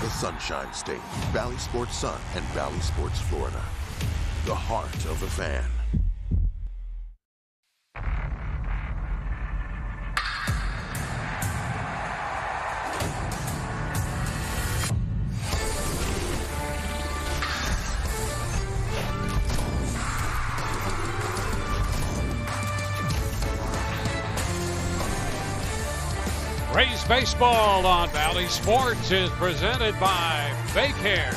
the Sunshine State, Bally Sports Sun and Bally Sports Florida. The heart of the fan. Rays baseball on Bally Sports is presented by Baycare.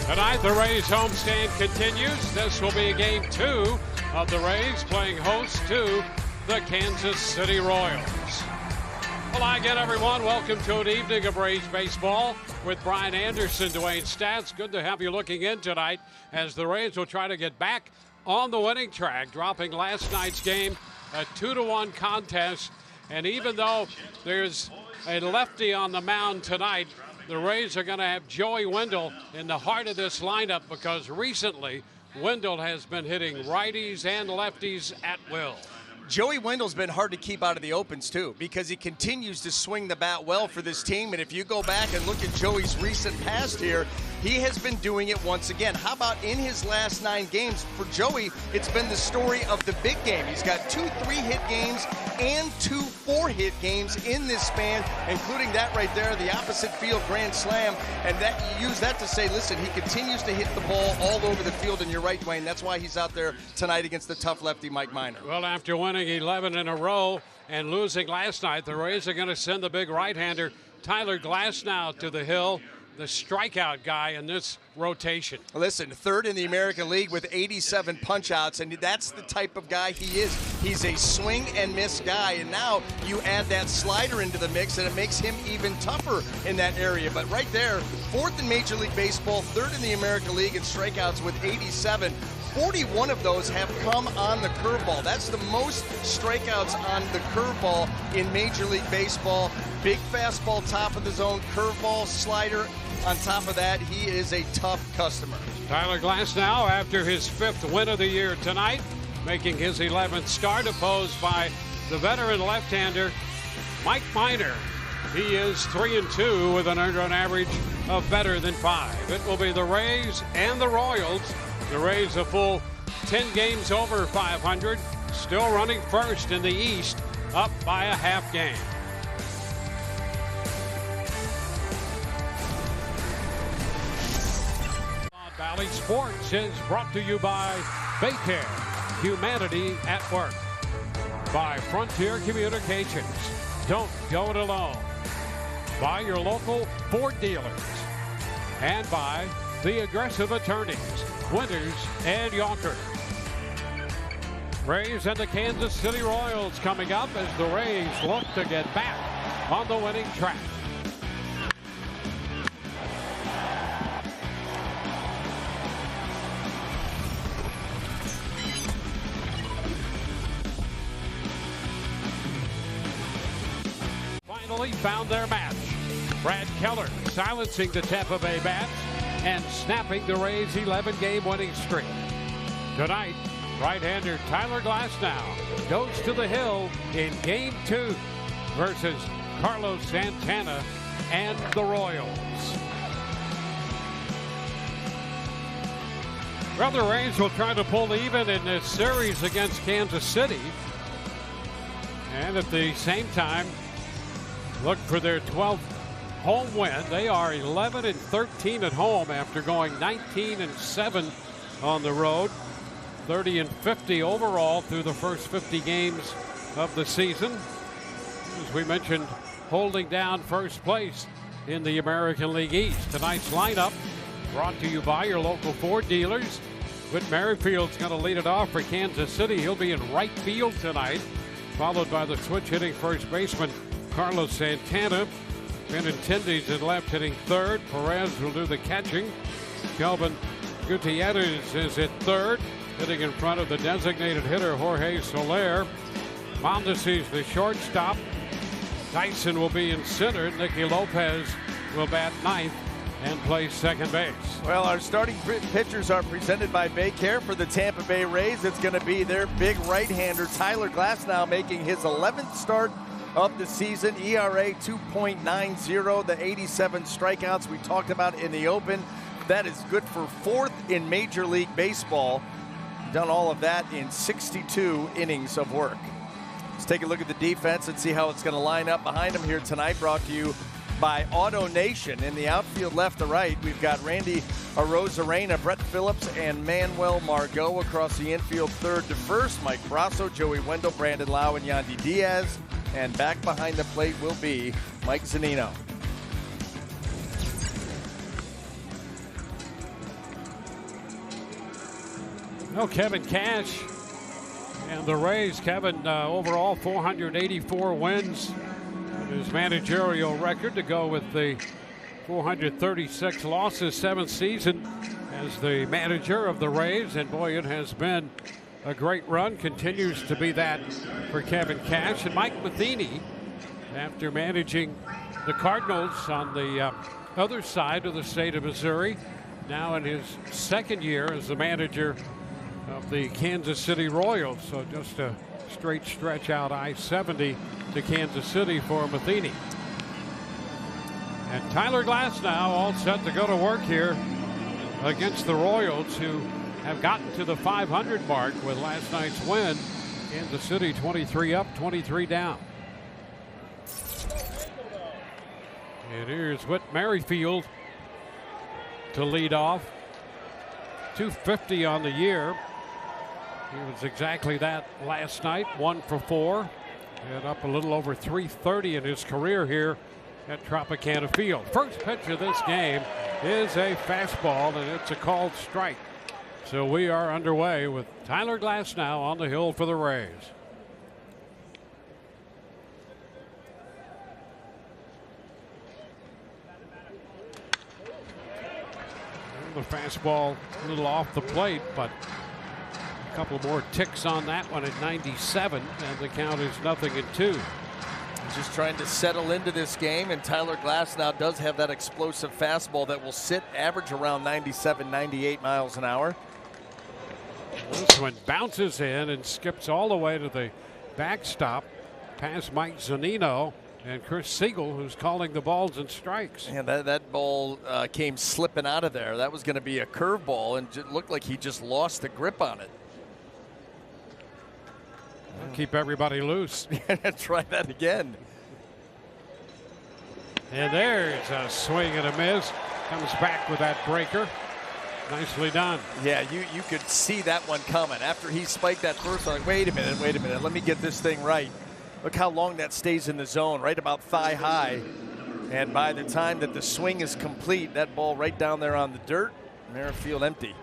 Tonight, the Rays homestand continues. This will be game 2 of the Rays playing host to the Kansas City Royals. Well, again, everyone, welcome to an evening of Rays baseball with Brian Anderson, Dwayne Stats. Good to have you looking in tonight as the Rays will try to get back on the winning track, dropping last night's game, a 2-1 contest. And even though there's a lefty on the mound tonight, the Rays are going to have Joey Wendle in the heart of this lineup because recently Wendle has been hitting righties and lefties at will. Joey Wendle's been hard to keep out of the opens, too, because he continues to swing the bat well for this team. And if you go back and look at Joey's recent past here, he has been doing it once again. How about in his last 9 games? For Joey, it's been the story of the big game. He's got 2 3-hit games and 2 4-hit games in this span, including that right there, the opposite field grand slam. And that you use that to say, listen, he continues to hit the ball all over the field. And you're right, Dwayne, that's why he's out there tonight against the tough lefty Mike Minor. Well, after winning 11 in a row and losing last night, the Rays are going to send the big right-hander Tyler Glasnow to the hill, the strikeout guy in this rotation. Listen, 3rd in the American League with 87 punch-outs, and that's the type of guy he is. He's a swing and miss guy, and now you add that slider into the mix, and it makes him even tougher in that area. But right there, 4th in Major League Baseball, 3rd in the American League in strikeouts with 87. 41 of those have come on the curveball. That's the most strikeouts on the curveball in Major League Baseball. Big fastball, top of the zone, curveball, slider. On top of that, he is a tough customer. Tyler Glasnow, after his 5th win of the year tonight, making his 11th start, opposed by the veteran left-hander Mike Minor. He is 3-2 with an earned run average of better than 5. It will be the Rays and the Royals. The Rays a full 10 games over 500, still running first in the East, up by a half game. Bally Sports is brought to you by Baycare, Humanity at Work. By Frontier Communications, don't go it alone. By your local Ford dealers. And by the Aggressive Attorneys, Winters and Yonkers. Rays and the Kansas City Royals coming up as the Rays look to get back on the winning track. Finally found their match. Brad Keller silencing the Tampa Bay Bats and snapping the Rays' 11-game winning streak. Tonight, right-hander Tyler Glasnow goes to the hill in Game 2 versus Carlos Santana and the Royals. Well, the Rays will try to pull even in this series against Kansas City, and at the same time, look for their 12th home win. They are 11-13 at home after going 19-7 on the road. 30-50 overall through the first 50 games of the season. As we mentioned, holding down first place in the American League East. Tonight's lineup brought to you by your local Ford dealers. Whit Merrifield's going to lead it off for Kansas City. He'll be in right field tonight, followed by the switch hitting first baseman Carlos Santana. Benintendi's in left hitting third. Perez will do the catching. Kelvin Gutierrez is at third, hitting in front of the designated hitter Jorge Soler. Mondesi's the shortstop. Dyson will be in center. Nicky Lopez will bat ninth and play second base. Well, our starting pitchers are presented by Baycare. For the Tampa Bay Rays, it's going to be their big right-hander Tyler Glasnow, making his 11th start of the season. ERA 2.90. The 87 strikeouts we talked about in the open. That is good for 4th in Major League Baseball. Done all of that in 62 innings of work. Let's take a look at the defense and see how it's going to line up behind him here tonight. Brought to you by Auto Nation. In the outfield left to right, we've got Randy Arozarena, Brett Phillips, and Manuel Margot. Across the infield, third to first, Mike Brasso, Joey Wendell, Brandon Lau, and Yandy Diaz. And back behind the plate will be Mike Zunino. No, Kevin Cash and the Rays. Kevin overall 484 wins. His managerial record to go with the 436 losses, 7th season as the manager of the Rays. And boy, it has been a great run. Continues to be that for Kevin Cash. And Mike Matheny, after managing the Cardinals on the other side of the state of Missouri, now in his 2nd year as the manager of the Kansas City Royals. So just a straight stretch out I-70 to Kansas City for Matheny. And Tyler Glasnow all set to go to work here against the Royals, who have gotten to the 500 mark with last night's win. Kansas City 23 up, 23 down. And here's Whit Merrifield to lead off. 250 on the year. He was exactly that last night, 1 for 4, and up a little over 330 in his career here at Tropicana Field. First pitch of this game is a fastball, and it's a called strike. So we are underway with Tyler Glasnow on the hill for the Rays. And the fastball a little off the plate, but a couple more ticks on that one at 97, and the count is 0-2. Just trying to settle into this game, and Tyler Glasnow does have that explosive fastball that will average around 97, 98 miles an hour. This one bounces in and skips all the way to the backstop past Mike Zunino and Chris Siegel, who's calling the balls and strikes. And that ball came slipping out of there. That was going to be a curveball, and it looked like he just lost the grip on it. Keep everybody loose. Try that again. And there's a swing and a miss. Comes back with that breaker. Nicely done. Yeah, you could see that one coming. After he spiked that first one, like, wait a minute, let me get this thing right. Look how long that stays in the zone, right about thigh high. And by the time that the swing is complete, that ball right down there on the dirt, Merrifield empty.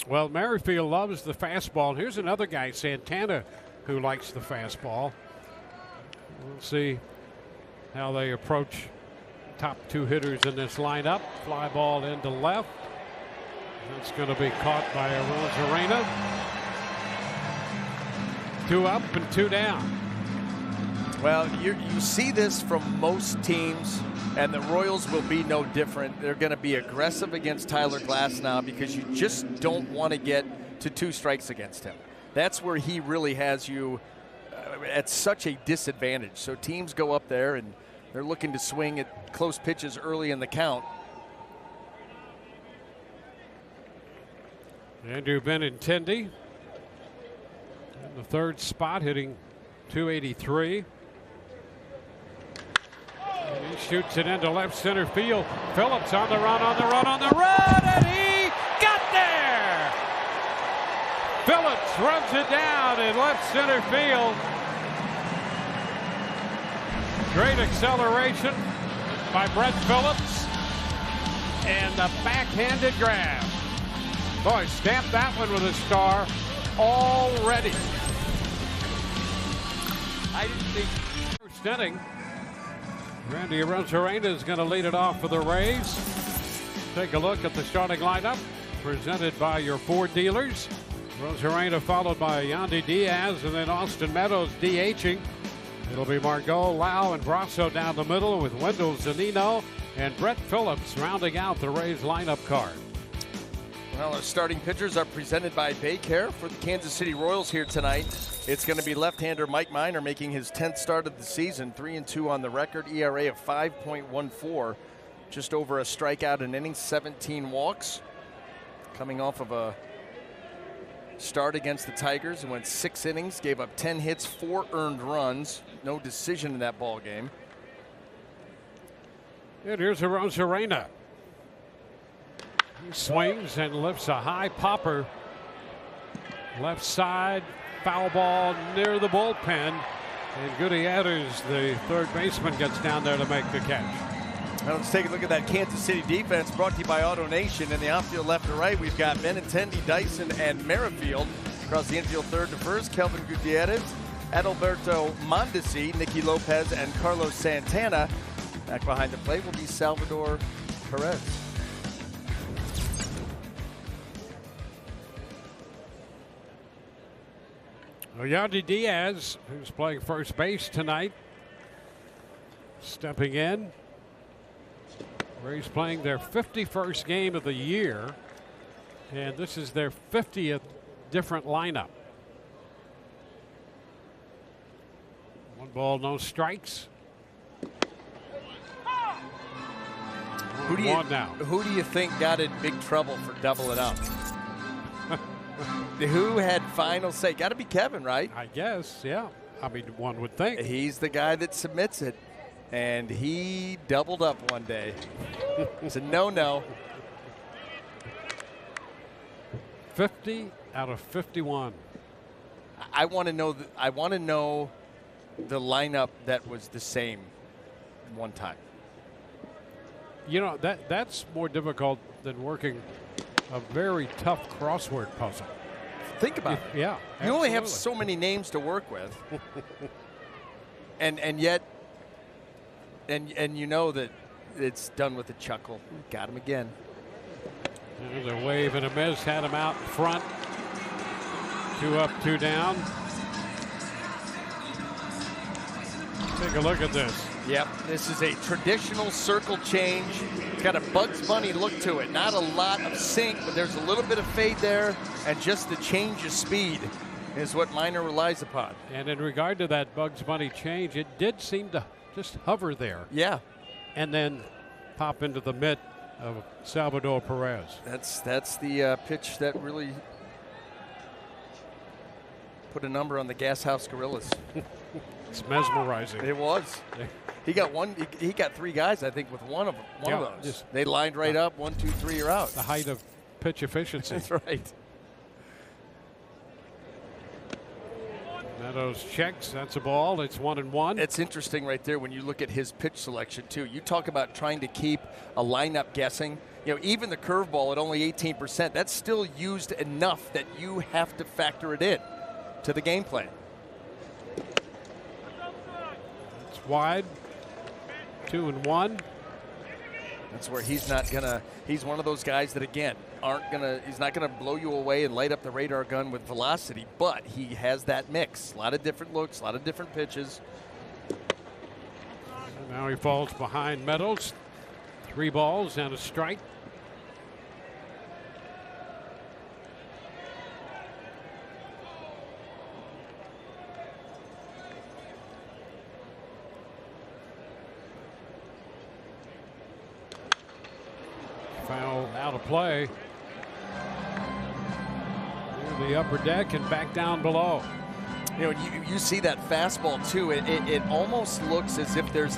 Well, Merrifield loves the fastball. Here's another guy, Santana, who likes the fastball. We'll see how they approach top 2 hitters in this lineup. Fly ball into left. That's going to be caught by Arozarena. 2 up and 2 down. Well, you see this from most teams, and the Royals will be no different. They're going to be aggressive against Tyler Glasnow because you just don't want to get to 2 strikes against him. That's where he really has you at such a disadvantage. So teams go up there and they're looking to swing at close pitches early in the count. Andrew Benintendi in the 3rd spot, hitting .283. And he shoots it into left center field. Phillips on the run, and he got there! Phillips runs it down in left center field. Great acceleration by Brett Phillips, and a backhanded grab. Boy, stamp that one with a star already. I didn't think first inning. Randy Arozarena is going to lead it off for the Rays. Take a look at the starting lineup presented by your Ford dealers. Arozarena followed by Yandy Diaz, and then Austin Meadows DHing. It'll be Margot, Lau, and Brasso down the middle, with Wendell, Zunino, and Brett Phillips rounding out the Rays lineup card. Well, our starting pitchers are presented by Baycare for the Kansas City Royals here tonight. It's going to be left-hander Mike Minor making his 10th start of the season, 3-2 on the record, ERA of 5.14, just over a strikeout an inning, 17 walks. Coming off of a start against the Tigers and went 6 innings, gave up 10 hits, 4 earned runs, no decision in that ball game. And here's Arozarena. He swings and lifts a high popper. Left side, foul ball near the bullpen. And Gutierrez, the third baseman, gets down there to make the catch. Now let's take a look at that Kansas City defense brought to you by Auto Nation. In the outfield left to right, we've got Benintendi, Dyson, and Merrifield. Across the infield third to first, Kelvin Gutierrez, Adalberto Mondesi, Nicky Lopez, and Carlos Santana. Back behind the plate will be Salvador Perez. Yandy Diaz, who's playing first base tonight, stepping in. Rays playing their 51st game of the year, and this is their 50th different lineup. 1 ball, no strikes. Who do you think got in big trouble for doubling up? Who had final say? Got to be Kevin, right? I guess, yeah. I mean, one would think. He's the guy that submits it, and he doubled up one day. It's a no-no. 50 out of 51. I want to know. I want to know the lineup that was the same one time. You know, that's more difficult than working a very tough crossword puzzle. Think about it. Yeah. You only have so many names to work with. and yet you know that it's done with a chuckle. Got him again. There's a wave and a miss, had him out in front. 2 up, 2 down. Take a look at this. Yep, this is a traditional circle change. It's got a Bugs Bunny look to it. Not a lot of sink, but there's a little bit of fade there, and just the change of speed is what Minor relies upon. And in regard to that Bugs Bunny change, it did seem to just hover there. Yeah. And then pop into the mitt of Salvador Perez. That's the pitch that really put a number on the Gas House Gorillas. It's mesmerizing. It was. He got one. He got 3 guys, I think, with one of those. They lined right up. 1, 2, 3, you're out. The height of pitch efficiency. That's right. Meadows checks. That's a ball. It's 1-1. It's interesting right there when you look at his pitch selection too. You talk about trying to keep a lineup guessing. You know, even the curveball at only 18%. That's still used enough that you have to factor it in to the game plan. Wide, 2-1. That's where he's not gonna. He's one of those guys that again he's not gonna blow you away and light up the radar gun with velocity, but he has that mix. A lot of different looks, a lot of different pitches. And now he falls behind Meadows. 3 balls and a strike. Foul out of play. Near the upper deck and back down below. You know, you see that fastball too. It almost looks as if there's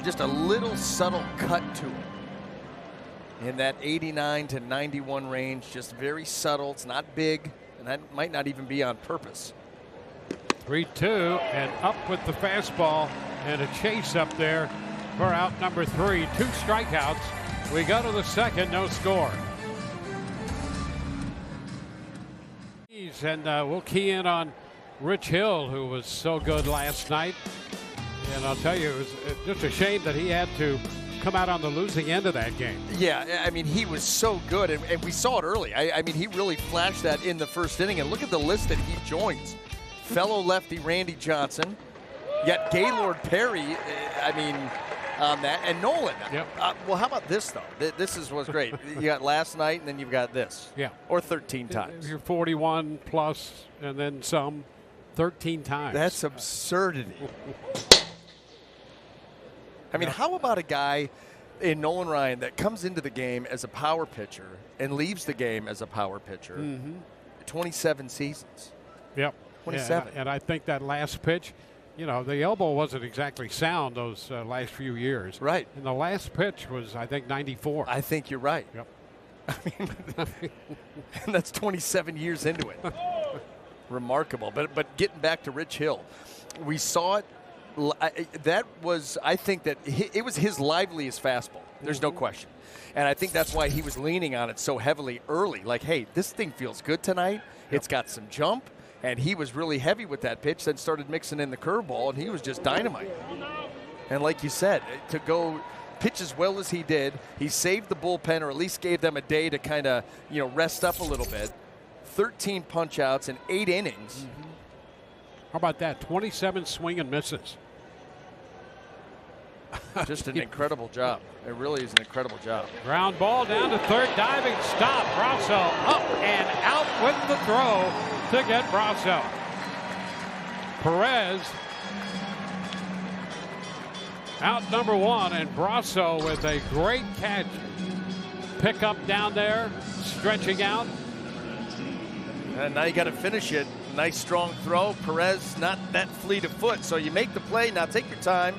just a little subtle cut to it. In that 89 to 91 range, just very subtle. It's not big, and that might not even be on purpose. 3-2 and up with the fastball and a chase up there for out number 3. 2 strikeouts. We go to the second, no score. And we'll key in on Rich Hill, who was so good last night. And I'll tell you, it was just a shame that he had to come out on the losing end of that game. Yeah, I mean, he was so good, and we saw it early. I mean, he really flashed that in the first inning. And look at the list that he joins. Fellow lefty Randy Johnson. Yet Gaylord Perry, I mean, on that. And Nolan. Yep. Well, how about this, though? This was great. You got last night, and then you've got this. Yeah. Or 13 times. You're 41 plus, and then some 13 times. That's absurdity. I mean, how about a guy in Nolan Ryan that comes into the game as a power pitcher and leaves the game as a power pitcher? 27 seasons. Yep. 27. Yeah, and I think that last pitch, you know, the elbow wasn't exactly sound those last few years. Right. And the last pitch was, I think, 94. I think you're right. Yep. I mean, and that's 27 years into it. Remarkable. But getting back to Rich Hill, we saw it. That was, I think that it was his liveliest fastball. There's no question. And I think that's why he was leaning on it so heavily early. Like, hey, this thing feels good tonight. It's got some jump. And he was really heavy with that pitch, then started mixing in the curveball, and he was just dynamite. And like you said, to go pitch as well as he did, he saved the bullpen, or at least gave them a day to kind of, you know, rest up a little bit. 13 punch outs in 8 innings. How about that? 27 swing and misses. Just an incredible job. It really is an incredible job. Ground ball down to third, diving stop. Brasso up and out with the throw to get Brasso. Perez out number 1, and Brasso with a great catch. Pick up down there, stretching out. And now you got to finish it. Nice strong throw. Perez not that fleet of foot, so you make the play. Now take your time.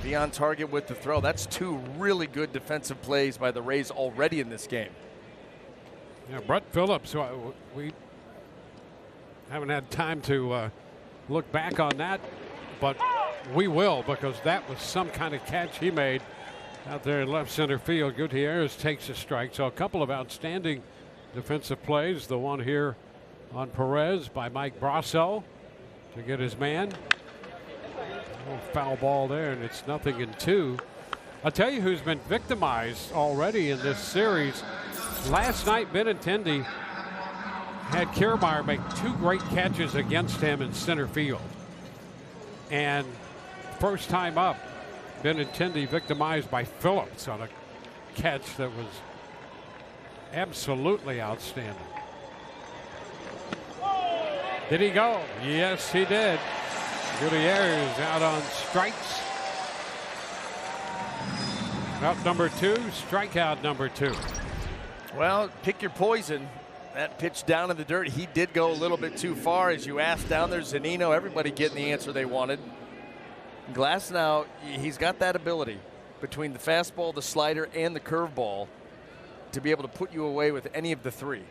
Be on target with the throw. That's 2 really good defensive plays by the Rays already in this game. Yeah, Brett Phillips, we haven't had time to look back on that, but we will, because that was some kind of catch he made out there in left center field. Gutierrez takes a strike. So a couple of outstanding defensive plays. The one here on Perez by Mike Brasso to get his man. Foul ball there, and it's 0-2. I'll tell you who's been victimized already in this series. Last night, Benintendi had Kiermaier make 2 great catches against him in center field. And first time up, Benintendi victimized by Phillips on a catch that was absolutely outstanding. Did he go? Yes, he did. Gutierrez out on strikes. Out number 2, strikeout number 2. Well, pick your poison. That pitch down in the dirt, he did go a little bit too far. As you asked down there, Zunino, everybody getting the answer they wanted. Glasnow, he's got that ability between the fastball, the slider, and the curveball to be able to put you away with any of the 3.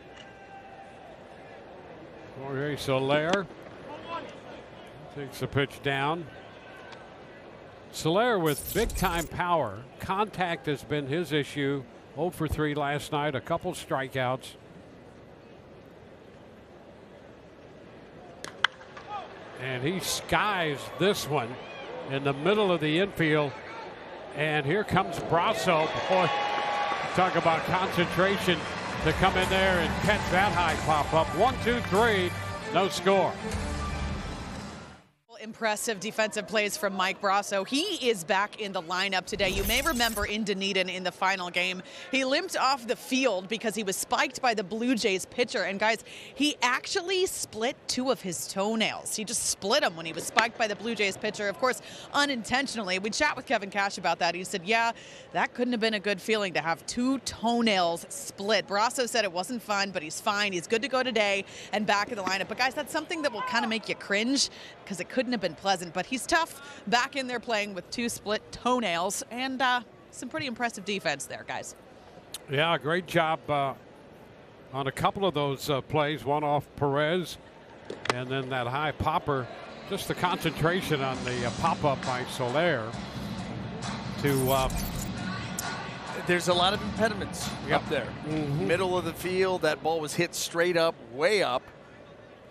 Jorge Soler takes the pitch down. Soler with big time power. Contact has been his issue. 0 for 3 last night, a couple strikeouts. And he skies this one in the middle of the infield. And here comes Brasso. Boy, talk about concentration to come in there and catch that high pop up. 1, 2, 3, no score. Impressive defensive plays from Mike Brasso. He is back in the lineup today. You may remember in Dunedin in the final game, he limped off the field because he was spiked by the Blue Jays pitcher. And guys, he actually split 2 of his toenails. He just split them when he was spiked by the Blue Jays pitcher, of course, unintentionally. We chat with Kevin Cash about that. He said, yeah, that couldn't have been a good feeling to have 2 toenails split. Brasso said it wasn't fun, but he's fine. He's good to go today and back in the lineup. But guys, that's something that will kind of make you cringe because it couldn't have been pleasant, but he's tough, back in there playing with 2 split toenails, and some pretty impressive defense there, guys. Yeah, great job on a couple of those plays, one off Perez, and then that high popper. Just the concentration on the pop-up by Soler to there's a lot of impediments up there. Middle of the field, that ball was hit straight up, way up.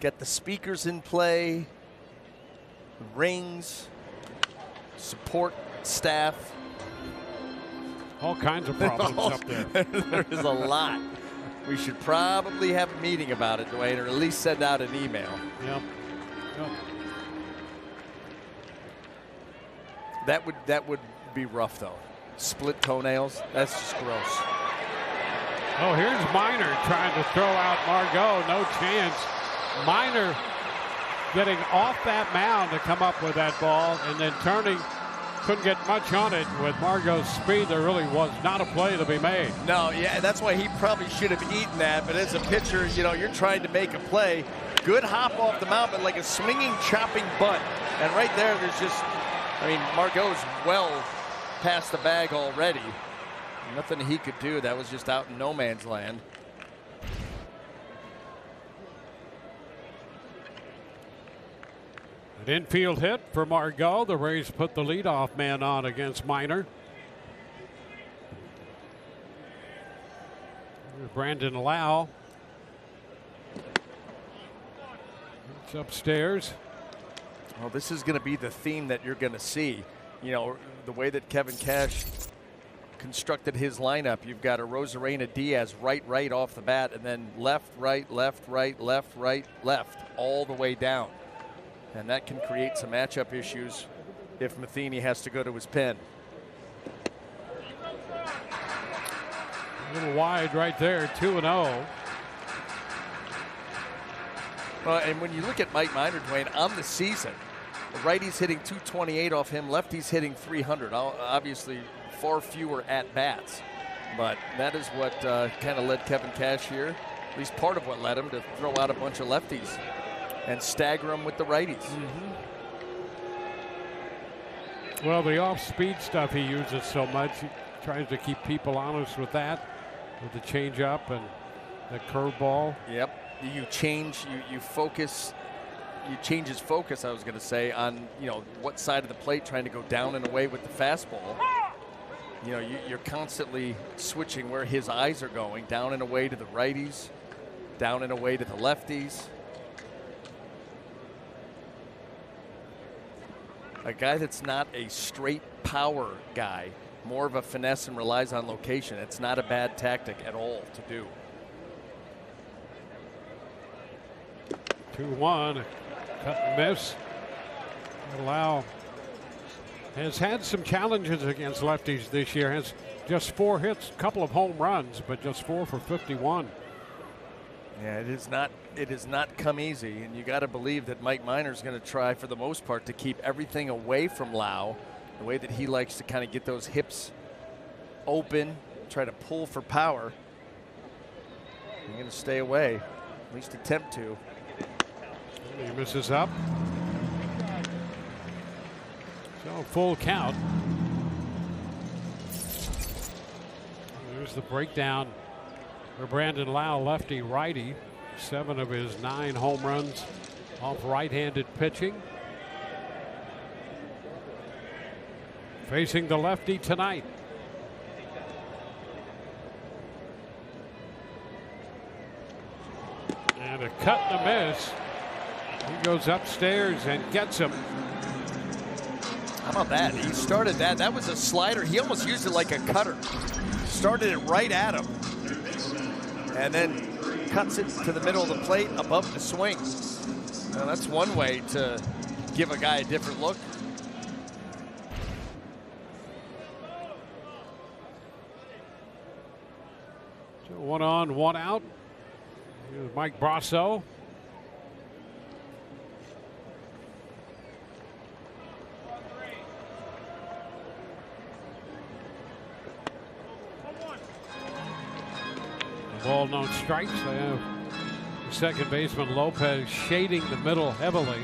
Get the speakers in play, rings, support staff. All kinds of problems up there. There is a lot. We should probably have a meeting about it, Dwayne, or at least send out an email. Yep. That would be rough, though. Split toenails, that's just gross. Oh, here's Minor trying to throw out Margot. No chance. Minor getting off that mound to come up with that ball and then turning. Couldn't get much on it. With Margot's speed, there really was not a play to be made. No, yeah, that's why he probably should have eaten that. But as a pitcher, you know, you're trying to make a play. Good hop off the mound, but like a swinging, chopping bunt. And right there, there's just, I mean, Margot's well past the bag already. Nothing he could do. That was just out in no man's land. An infield hit for Margot. The Rays put the leadoff man on against Minor. Brandon Lau. It's upstairs. Well, this is going to be the theme that you're going to see. You know, the way that Kevin Cash constructed his lineup. You've got a Rosarena Diaz right off the bat, and then left, right, all the way down. And that can create some matchup issues if Matheny has to go to his pen. A little wide right there, 2-0. Well, and when you look at Mike Minor, Dwayne, on the season, the righty's hitting 228 off him, lefty's hitting 300. Obviously, far fewer at-bats. But that is what kind of led Kevin Cash here, at least part of what led him to throw out a bunch of lefties and stagger them with the righties. Well, the off-speed stuff he uses so much, he tries to keep people honest with that, with the changeup and the curveball. Yep. You change, you focus, you change his focus, I was going to say, on, you know, what side of the plate, trying to go down and away with the fastball. You know, you're constantly switching where his eyes are going, down and away to the righties, down and away to the lefties. A guy that's not a straight power guy, more of a finesse and relies on location. It's not a bad tactic at all to do. 2-1, cut and miss. Lau has had some challenges against lefties this year. Has just 4 hits, a couple of home runs, but just 4 for 51. Yeah, it has not come easy, and you got to believe that Mike Minor's going to try, for the most part, to keep everything away from Lau, the way that he likes to kind of get those hips open, try to pull for power. You're going to stay away, at least attempt to. He misses up. So full count. There's the breakdown for Brandon Lau, lefty righty. 7 of his 9 home runs off right-handed pitching. Facing the lefty tonight. And a cut and a miss. He goes upstairs and gets him. How about that? He started that. That was a slider. He almost used it like a cutter. Started it right at him. And then cuts it to the middle of the plate above the swing. Now that's one way to give a guy a different look. So 1 on, 1 out. Here's Mike Brasso. Ball, no strikes. They have second baseman Lopez shading the middle heavily.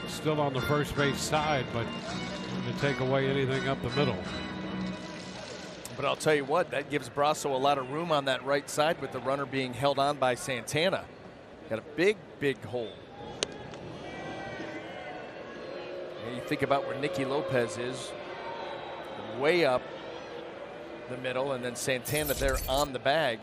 Still on the first base side, but to take away anything up the middle. But I'll tell you what, that gives Brasso a lot of room on that right side with the runner being held on by Santana. Got a big hole. And you think about where Nicky Lopez is, way up the middle, and then Santana there on the bag.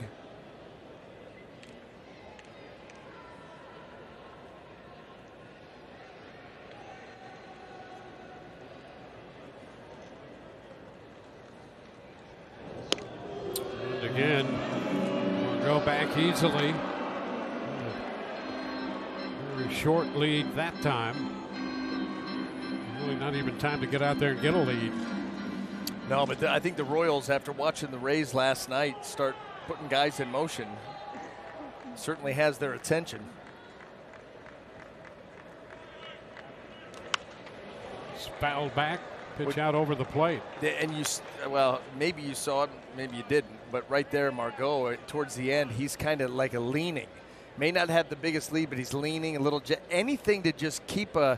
Again, go back easily. Very short lead that time. Really not even time to get out there and get a lead. No, but I think the Royals, after watching the Rays last night start putting guys in motion, certainly has their attention. It's fouled back, pitch out over the plate. And well, maybe you saw it, maybe you didn't, but right there, Margot, towards the end, he's kind of like a leaning. May not have the biggest lead, but he's leaning a little. Anything to just keep a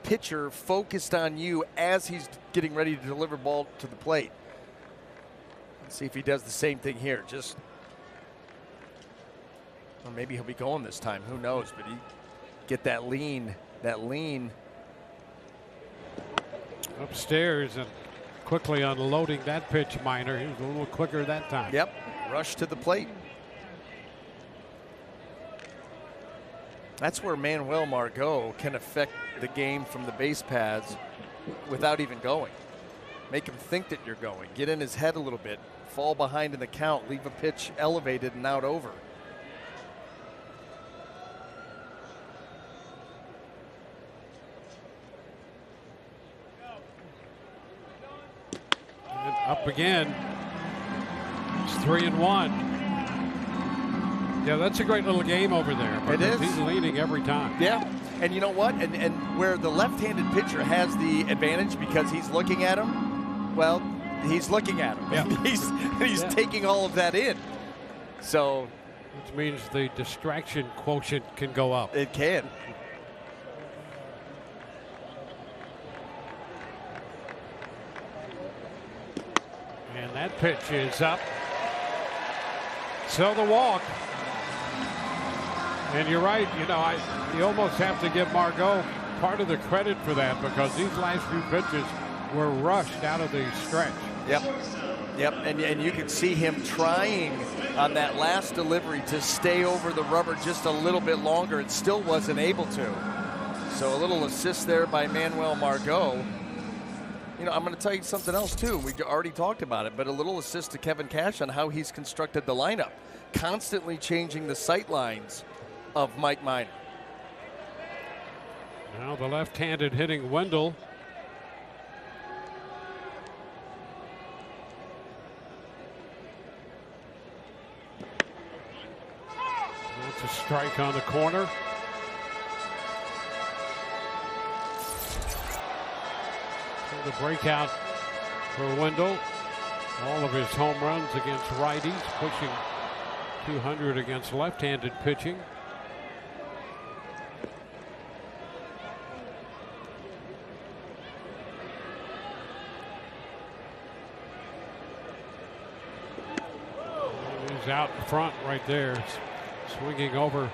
pitcher focused on you as he's getting ready to deliver ball to the plate. Let's see if he does the same thing here. Or maybe he'll be going this time. Who knows? But he get that lean. Upstairs and quickly unloading that pitch, Minor. He was a little quicker that time. Yep, rush to the plate. That's where Manuel Margot can affect the game from the base paths without even going. Make him think that you're going. Get in his head a little bit. Fall behind in the count. Leave a pitch elevated and out over. And up again. It's 3-1. Yeah, that's a great little game over there. It is. He's leading every time. Yeah, and you know what? And where the left-handed pitcher has the advantage because he's looking at him, well, he's looking at him. Yeah. he's taking all of that in. So, which means the distraction quotient can go up. It can. And that pitch is up. So the walk. And you're right, you almost have to give Margot part of the credit for that because these last few pitches were rushed out of the stretch. Yep, and you can see him trying on that last delivery to stay over the rubber just a little bit longer and still wasn't able to. So a little assist there by Manuel Margot. I'm going to tell you something else too. We already talked about it, but a little assist to Kevin Cash on how he's constructed the lineup, constantly changing the sight lines of Mike Minor. Now the left-handed hitting Wendell. That's a strike on the corner. So the breakout for Wendell. All of his home runs against righties, pushing 200 against left-handed pitching. He's out in front right there, swinging over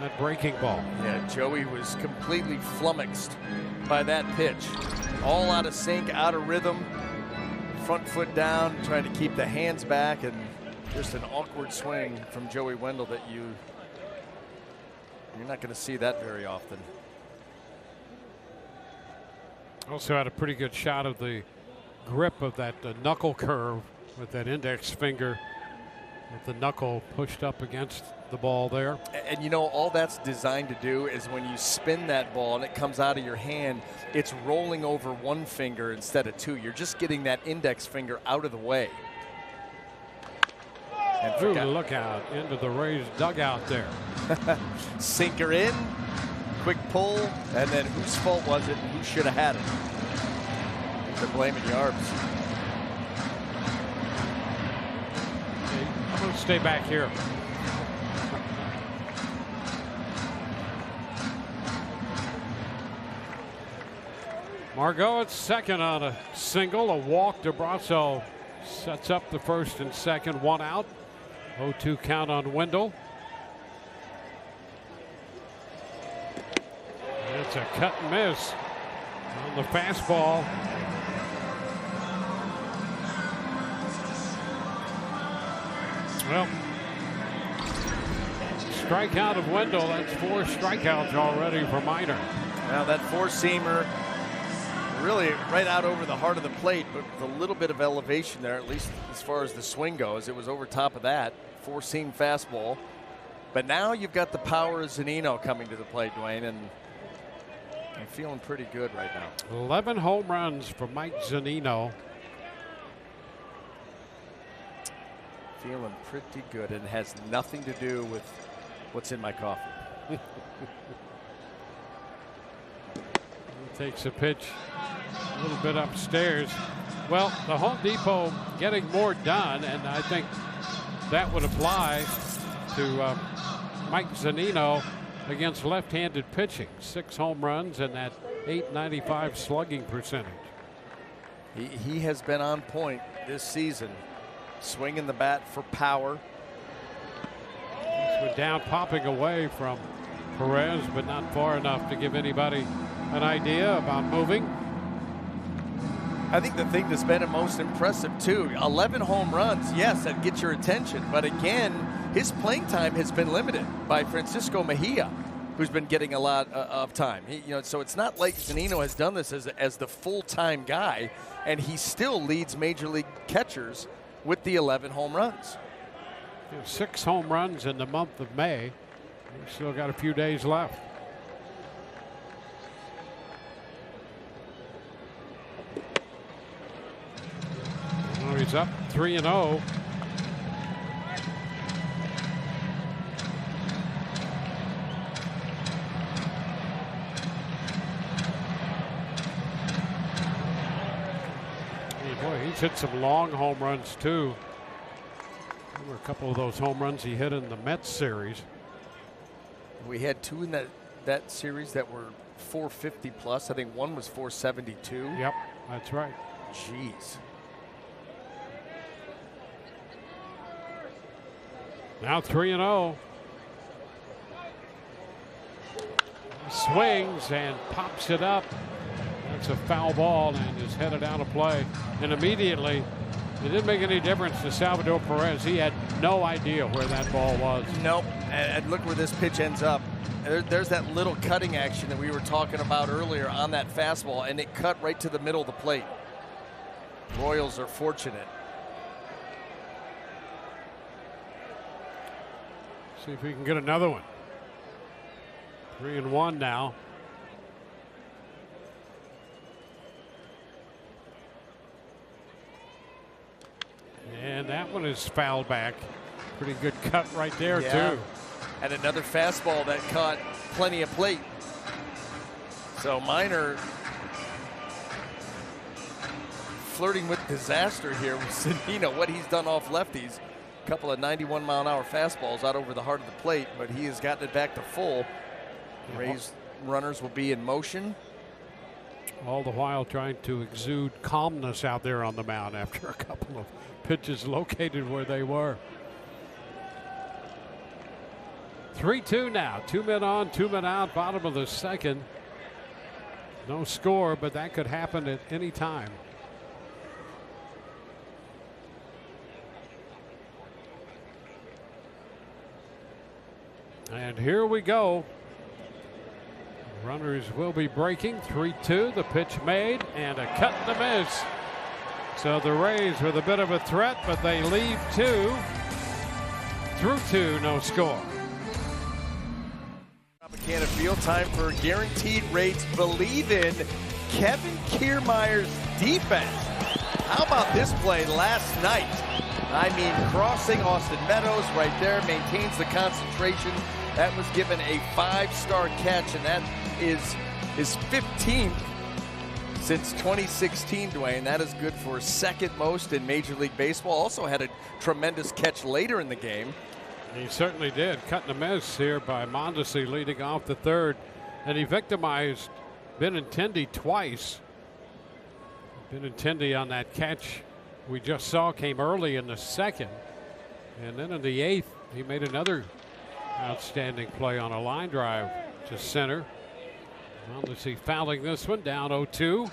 that breaking ball. Yeah, Joey was completely flummoxed by that pitch. All out of sync, out of rhythm, front foot down, trying to keep the hands back, and just an awkward swing from Joey Wendell that you're not going to see that very often. Also had a pretty good shot of the grip of that knuckle curve with that index finger with the knuckle pushed up against the ball there. And all that's designed to do is when you spin that ball and it comes out of your hand, it's rolling over one finger instead of two. You're just getting that index finger out of the way. And Ooh, look out into the Rays dugout there. Sinker in, quick pull, and then whose fault was it? Who should have had it? They're blaming Yarbs. I'm going to stay back here. Margot at second on a single, a walk. DeBrasso sets up the first and second, one out. 0-2 count on Wendell. It's a cut and miss on the fastball. Well, strikeout of Wendell. That's 4 strikeouts already for Minor. Now that four-seamer really right out over the heart of the plate, but with a little bit of elevation there, at least as far as the swing goes. It was over top of that. Four-seam fastball. But now you've got the power of Zunino coming to the plate, Dwayne, and I'm feeling pretty good right now. 11 home runs for Mike Zunino. Feeling pretty good, and it has nothing to do with what's in my coffee. Takes a pitch a little bit upstairs. Well, the Home Depot getting more done, and I think that would apply to Mike Zunino against left-handed pitching. 6 home runs and that .895 slugging percentage. He has been on point this season, swinging the bat for power. We're down, popping away from Perez, but not far enough to give anybody an idea about moving. I think the thing that's been most impressive too, 11 home runs, yes, that gets your attention, but again, his playing time has been limited by Francisco Mejia, who's been getting a lot of time. So it's not like Zunino has done this as the full-time guy, and he still leads major league catchers with the 11 home runs. 6 home runs in the month of May. We've still got a few days left. He's up 3-0. Boy, he's hit some long home runs too. There were a couple of those home runs he hit in the Mets series. We had 2 in that series that were 450 plus. I think one was 472. Yep, that's right. Jeez. Now 3-0. Swings and pops it up. That's a foul ball and is headed out of play. And immediately, it didn't make any difference to Salvador Perez. He had no idea where that ball was. Nope. And look where this pitch ends up. There's that little cutting action that we were talking about earlier on that fastball, and it cut right to the middle of the plate. Royals are fortunate. See if we can get another one. 3-1 now. And that one is fouled back. Pretty good cut right there, too. And another fastball that caught plenty of plate. So Minor flirting with disaster here with Zunino. What he's done off lefties. A couple of 91-mile-an-hour fastballs out over the heart of the plate, but he has gotten it back to full. Rays runners will be in motion. All the while trying to exude calmness out there on the mound after a couple of pitches located where they were. 3-2 now. 2 men on, 2 men out, bottom of the second. No score, but that could happen at any time. And here we go. Runners will be breaking. 3-2. The pitch made and a cut and a miss. So the Rays with a bit of a threat, but they leave 2. Through 2, no score. Tropicana Field, time for Guaranteed Rates Believe in Kevin Kiermaier's defense. How about this play last night? I mean, crossing Austin Meadows right there, maintains the concentration. That was given a 5-star catch, and that is his 15th since 2016, Dwayne. That is good for second most in Major League Baseball. Also had a tremendous catch later in the game. He certainly did. Cutting a miss here by Mondesi leading off the third. And he victimized Benintendi twice. Benintendi on that catch we just saw came early in the second. And then in the 8th, he made another outstanding play on a line drive to center. Mondesi fouling this one, down 0-2.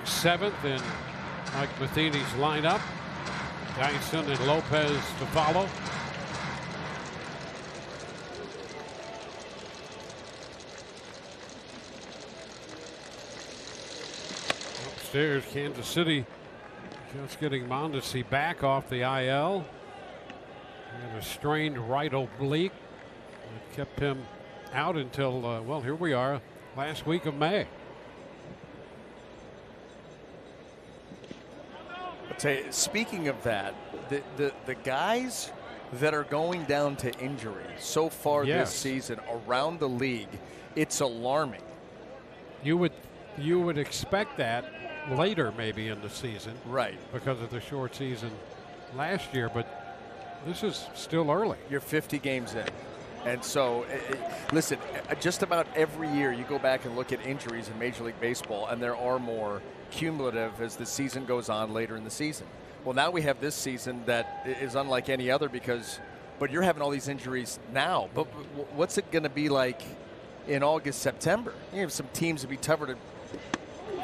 7th in Mike Matheny's lineup. Dyson and Lopez to follow. Upstairs, Kansas City just getting Mondesi back off the IL. He had a strained right oblique that kept him out until, well, here we are, last week of May. I'll tell you, speaking of that, the guys that are going down to injury so far this season around the league, it's alarming. You would expect that later maybe in the season, right, because of the short season last year, but this is still early. You're 50 games in. And so, listen, just about every year you go back and look at injuries in Major League Baseball, and there are more cumulative as the season goes on later in the season. Well, now we have this season that is unlike any other but you're having all these injuries now. But what's it going to be like in August, September? You have some teams to be tougher to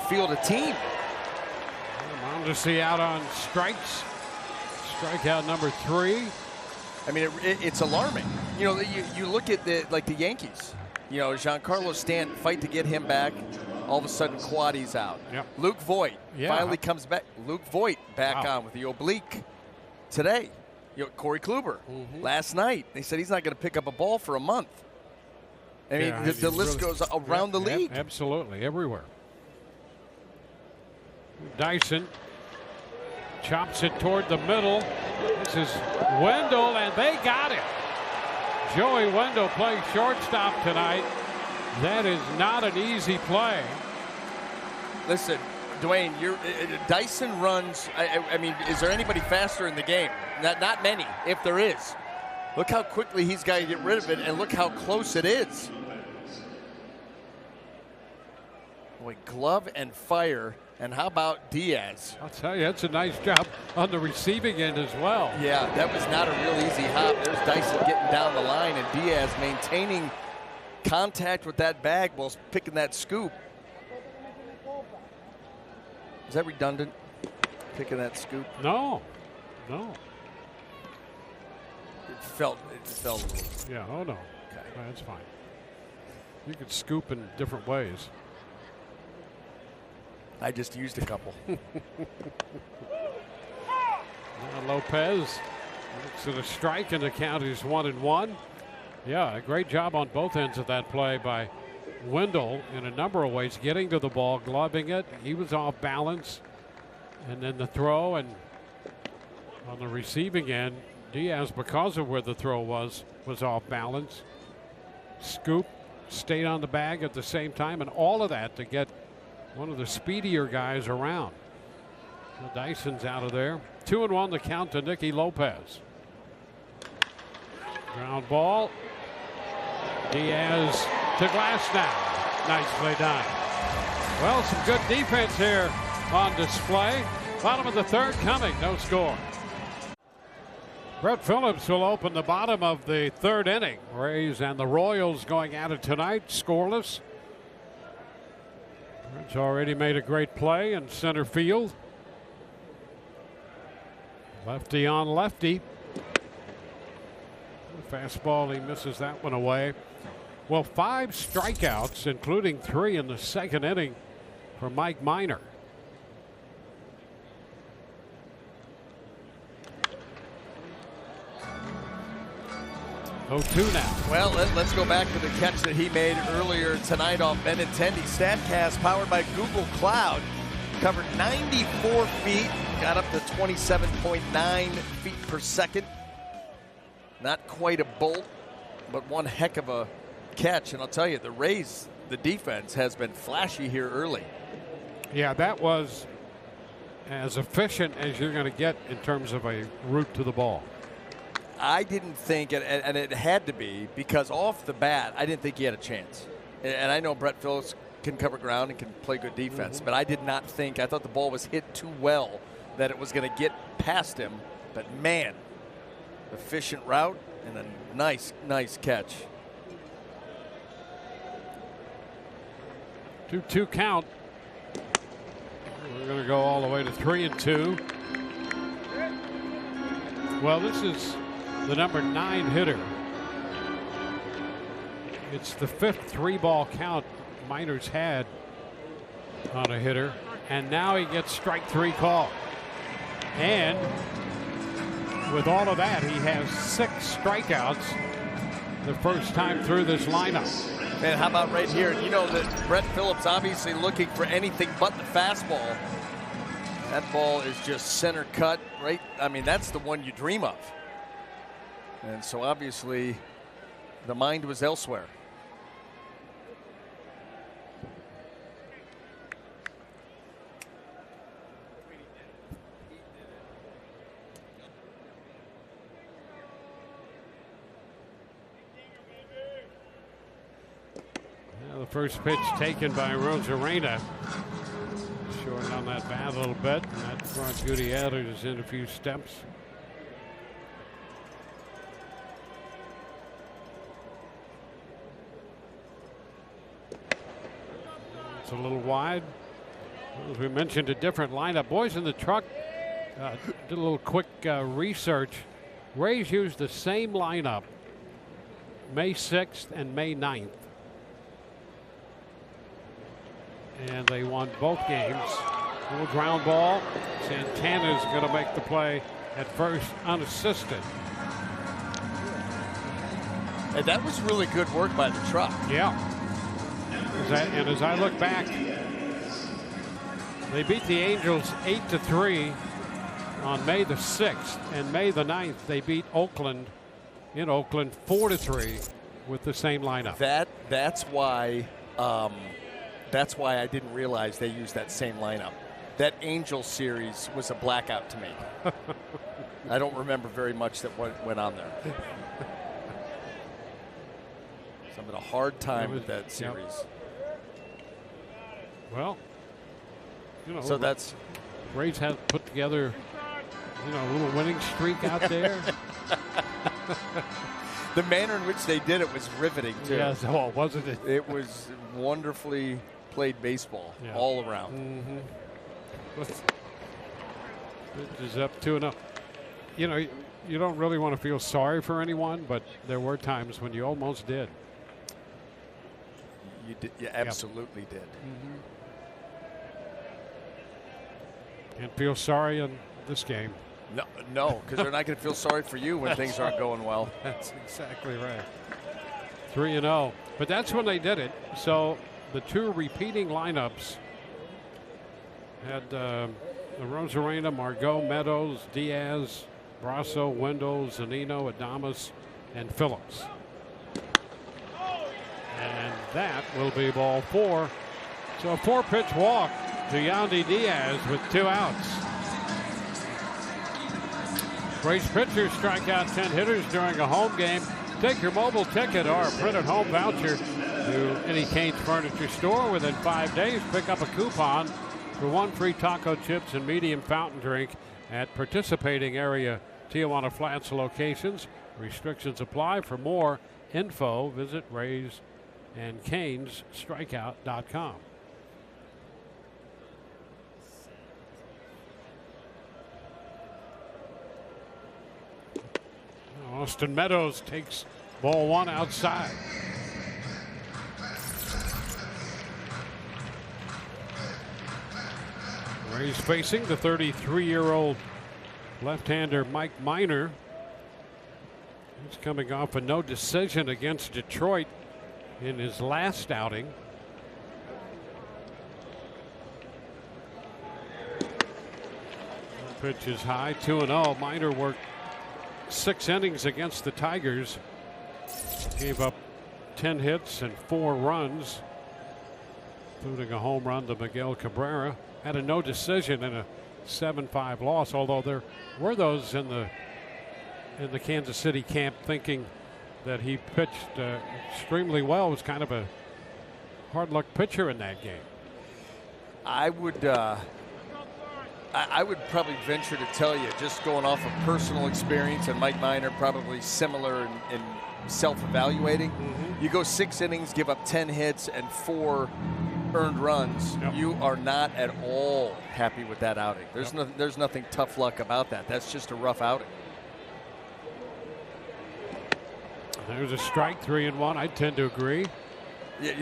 field a team. Mondesi out on strikes. Strikeout number 3. I mean, it's alarming. You know, you look at the Yankees. You know, Giancarlo Stanton, fight to get him back. All of a sudden, Quaddy's out. Yep. Luke Voit finally comes back. Luke Voit back on with the oblique today. You know, Corey Kluber last night. They said he's not going to pick up a ball for a month. I mean, the list goes around the league. Absolutely, everywhere. Dyson chops it toward the middle. This is Wendell, and they got him. Joey Wendell playing shortstop tonight. That is not an easy play. Listen, Dwayne, Dyson runs. I mean, is there anybody faster in the game? Not many, if there is. Look how quickly he's got to get rid of it, and look how close it is. Boy, glove and fire. And how about Diaz? I'll tell you, that's a nice job on the receiving end as well. Yeah, that was not a real easy hop. There's Dyson getting down the line, and Diaz maintaining contact with that bag while picking that scoop. Is that redundant? Picking that scoop? No. It felt a little. Yeah, oh no. Okay. That's fine. You could scoop in different ways. I just used a couple. Lopez looks at a strike, and the count is 1-1. Yeah, a great job on both ends of that play by Wendell in a number of ways, getting to the ball, gloving it. He was off balance. And then the throw, and on the receiving end, Diaz, because of where the throw was off balance. Scoop, stayed on the bag at the same time, and all of that to get one of the speedier guys around. So Dyson's out of there. 2-1 the count to Nicky Lopez. Ground ball. Diaz to Glasnow. Nicely done. Well, some good defense here on display. Bottom of the third coming. No score. Brett Phillips will open the bottom of the third inning. Rays and the Royals going at it tonight, scoreless. Brett's already made a great play in center field. Lefty on lefty. Fastball, he misses that one away. Well, 5 strikeouts, including 3 in the second inning for Mike Minor. Oh, 2 now. Well, let's go back to the catch that he made earlier tonight off Benintendi. StatCast powered by Google Cloud. Covered 94 feet, got up to 27.9 feet per second. Not quite a bolt, but one heck of a catch. And I'll tell you, the Rays, the defense has been flashy here early. Yeah, that was as efficient as you're going to get in terms of a route to the ball. I didn't think, and it had to be, because off the bat, I didn't think he had a chance. And I know Brett Phillips can cover ground and can play good defense, but I did not think, I thought the ball was hit too well that it was going to get past him. But man, efficient route and a nice catch. 2-2 count. We're going to go all the way to 3-2. Well, this is the number 9 hitter. It's the 5th 3-ball count Minor's had on a hitter, and now he gets strike 3 call. And with all of that, he has 6 strikeouts the first time through this lineup. Man, how about right here? You know that Brett Phillips obviously looking for anything but the fastball. That ball is just center cut, right? I mean, that's the one you dream of. And so obviously the mind was elsewhere. The first pitch taken by Rosarena. Short on that bat a little bit. And that brought Gutierrez in a few steps. It's a little wide. As we mentioned, a different lineup. Boys in the truck did a little quick research. Rays used the same lineup May 6th and May 9th. And they won both games. A little ground ball. Santana's going to make the play at first unassisted. And that was really good work by the truck. Yeah. And as I look back, they beat the Angels 8-3 on May the 6th. And May the 9th, they beat Oakland in Oakland 4-3 with the same lineup. That's why I didn't realize they used that same lineup. That Angel series was a blackout to me. I don't remember very much that went on there. So I'm having a hard time with that series. Yep. Well, you know, so that's Rays have put together, you know, a little winning streak out there. The manner in which they did it was riveting too. Yes, oh, wasn't it? It was wonderfully played baseball all around. Mm-hmm. Pitch is up 2-0. You know, you don't really want to feel sorry for anyone, but there were times when you almost did. You did. You absolutely did. Mm-hmm. Can't feel sorry in this game. No, because they're not going to feel sorry for you when things aren't going well. That's exactly right. 3-0. But that's when they did it. So the two repeating lineups had the Rosarena, Margot, Meadows, Diaz, Brasso, Wendell, Zunino, Adames, and Phillips. And that will be ball 4. So a 4-pitch walk to Yandy Diaz with 2 outs. Rays pitchers strike out 10 hitters during a home game. Take your mobile ticket or printed home voucher to any Cain's Furniture store within 5 days. Pick up a coupon for 1 free taco chips and medium fountain drink at participating area Tijuana Flats locations. Restrictions apply. For more info, visit RaysandCainsStrikeout.com. Austin Meadows takes ball 1 outside. Rays facing the 33-year-old left-hander Mike Minor. He's coming off a no decision against Detroit in his last outing. Pitch is high, 2-0. Minor worked 6 innings against the Tigers. Gave up 10 hits and 4 runs, including a home run to Miguel Cabrera. Had a no decision in a 7-5 loss, although there were those in the Kansas City camp thinking that he pitched extremely well. Was kind of a hard luck pitcher in that game. I would probably venture to tell you, just going off of personal experience, and Mike Minor probably similar in self-evaluating. Mm-hmm. You go 6 innings, give up 10 hits and 4 earned runs. Yep. You are not at all happy with that outing. There's nothing tough luck about that. That's just a rough outing. There's a strike, 3-1. I tend to agree. Yeah,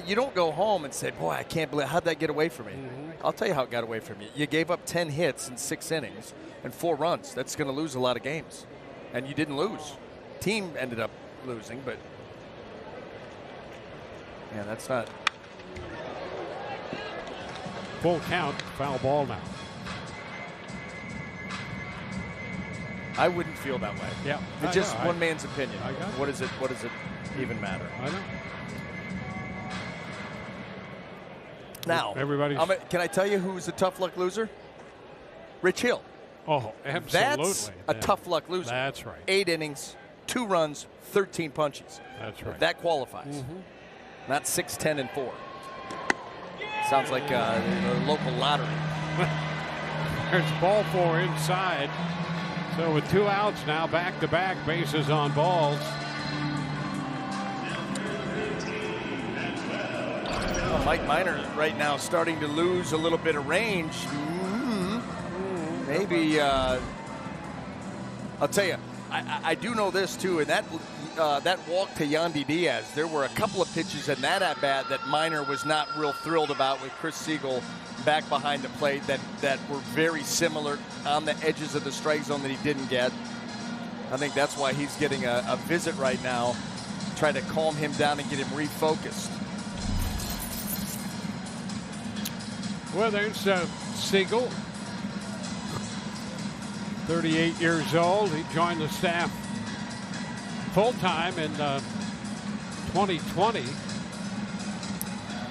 you don't go home and say, boy, I can't believe, how'd that get away from me? Mm-hmm. I'll tell you how it got away from you. You gave up 10 hits in 6 innings and 4 runs. That's going to lose a lot of games. And you didn't lose. Team ended up losing, but yeah, that's not. Full count, foul ball now. I wouldn't feel that way. Yeah, It's just one man's opinion. I got it. What does it even matter? I know. Now, can I tell you who's a tough luck loser? Rich Hill. Oh, absolutely. That's a tough luck loser. That's right. 8 innings, 2 runs, 13 punches. That's right. That qualifies. Not 6, 10, and 4. Sounds like the local lottery. There's ball 4 inside. So with 2 outs now, back-to-back bases on balls. Well, Mike Minor right now starting to lose a little bit of range. Maybe, I'll tell you, I do know this too, and that walk to Yandy Diaz, there were a couple of pitches in that at-bat that Minor was not real thrilled about with Chris Siegel back behind the plate that were very similar on the edges of the strike zone that he didn't get. I think that's why he's getting a visit right now, try to calm him down and get him refocused. Well, there's Siegel, 38 years old. He joined the staff full-time in 2020.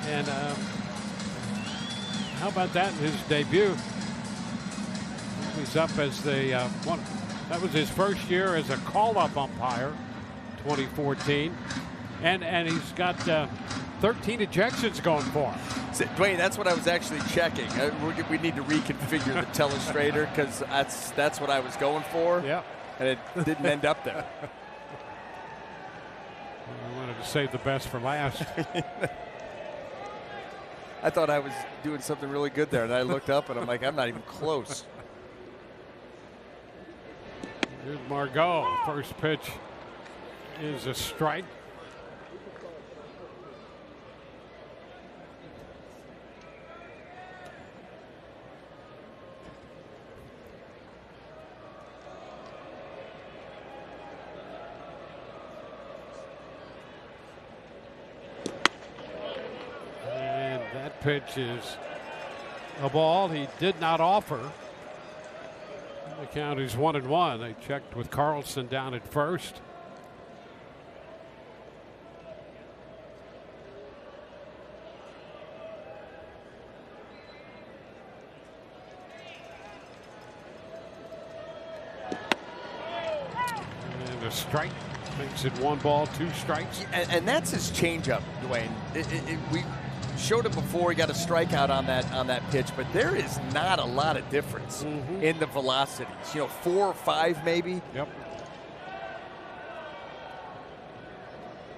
And how about that in his debut? He's up as the one. That was his first year as a call-up umpire, 2014. And he's got 13 ejections going for him. Dwayne, that's what I was actually checking. We need to reconfigure the telestrator because that's what I was going for. Yeah. And it didn't end up there. I wanted to save the best for last. I thought I was doing something really good there, and I looked up and I'm like, I'm not even close. Here's Margot. First pitch is a strike. Pitch is a ball he did not offer. The count is 1-1. They checked with Carlson down at first. And a strike makes it 1 ball, 2 strikes. And that's his changeup, Dwayne. We showed it before. He got a strikeout on that pitch, but there is not a lot of difference in the velocities. 4 or 5 maybe. Yep.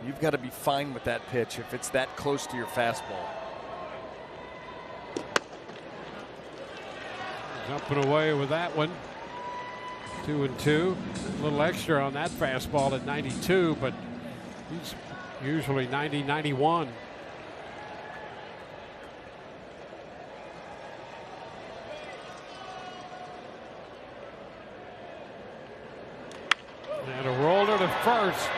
You've got to be fine with that pitch if it's that close to your fastball. Up and away with that one. 2-2. A little extra on that fastball at 92, but he's usually 90, 91. And a roller to first.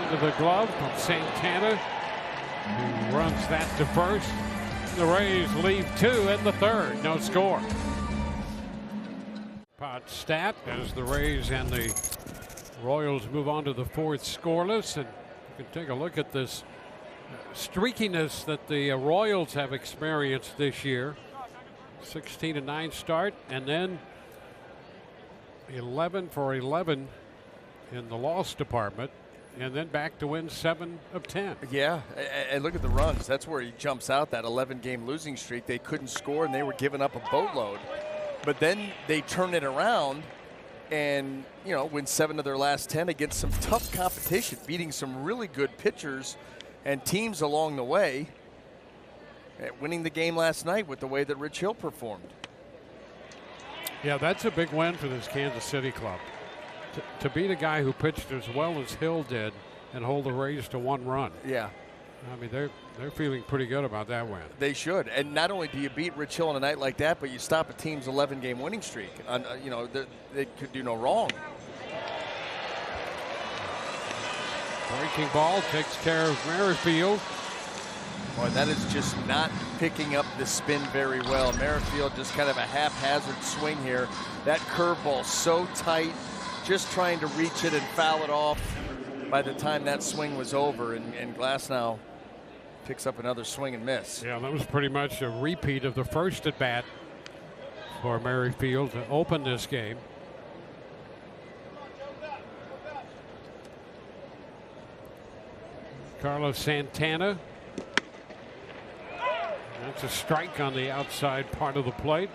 Into the glove from Santana, who runs that to first. The Rays leave 2 in the 3rd. No score. Pot stat as the Rays and the Royals move on to the 4th scoreless. And you can take a look at this streakiness that the Royals have experienced this year. 16-9 start, and then 11 for 11 in the loss department, and then back to win 7 of 10. Yeah, and look at the runs. That's where he jumps out, that 11-game losing streak. They couldn't score, and they were giving up a boatload. But then they turn it around and, win 7 of their last 10 against some tough competition, beating some really good pitchers and teams along the way, winning the game last night with the way that Rich Hill performed. Yeah, that's a big win for this Kansas City club. To beat a guy who pitched as well as Hill did and hold the Rays to 1 run. Yeah. I mean, they're feeling pretty good about that win. They should. And not only do you beat Rich Hill on a night like that, but you stop a team's 11-game winning streak. They could do no wrong. Breaking ball takes care of Merrifield. Boy, that is just not picking up the spin very well. Merrifield just kind of a haphazard swing here. That curveball so tight, just trying to reach it and foul it off by the time that swing was over. And Glasnow picks up another swing and miss. Yeah, that was pretty much a repeat of the first at bat for Merrifield to open this game. Carlos Santana. That's a strike on the outside part of the plate.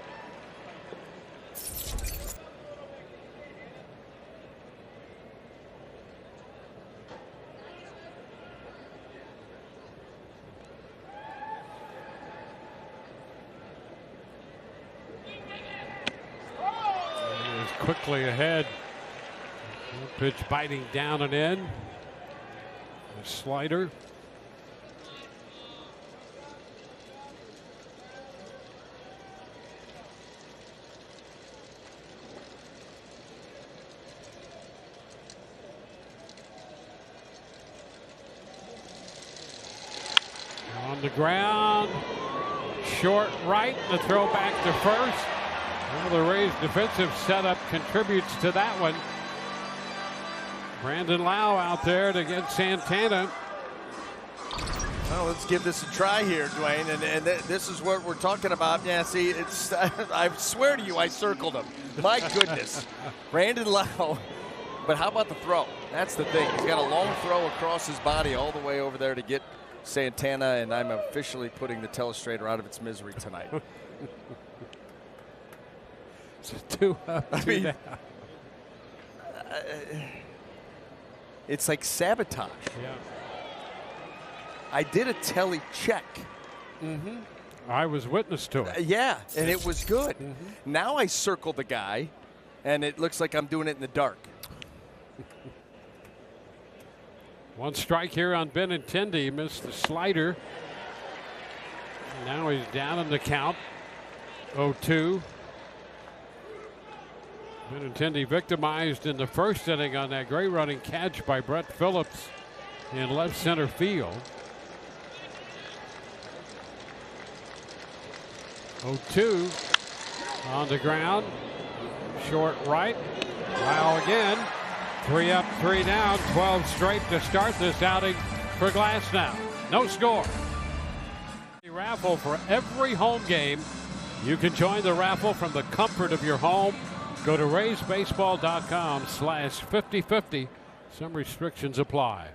And is quickly ahead. Pitch biting down and in. A slider. On the ground, short right, the throw back to first. Well, the Rays' defensive setup contributes to that one. Brandon Lau out there to get Santana. Well, let's give this a try here, Dwayne, and this is what we're talking about. Yeah, see, it's I swear to you, I circled him. My goodness, Brandon Lau. But how about the throw? That's the thing. He's got a long throw across his body all the way over there to get Santana, and I'm officially putting the telestrator out of its misery tonight. It's 2 up, 2 down. It's like sabotage. Yeah. I did a tele check. I was witness to it. Yeah, and it was good. Now I circle the guy, and it looks like I'm doing it in the dark. One strike here on Benintendi. He missed the slider. Now he's down in the count. 0-2. Benintendi victimized in the first inning on that great running catch by Brett Phillips in left center field. 0-2 on the ground. Short right. Lau again. 3 up, 3 down. 12 straight to start this outing for Glasnow. No score. Raffle for every home game. You can join the raffle from the comfort of your home. Go to raysbaseball.com/5050. Some restrictions apply.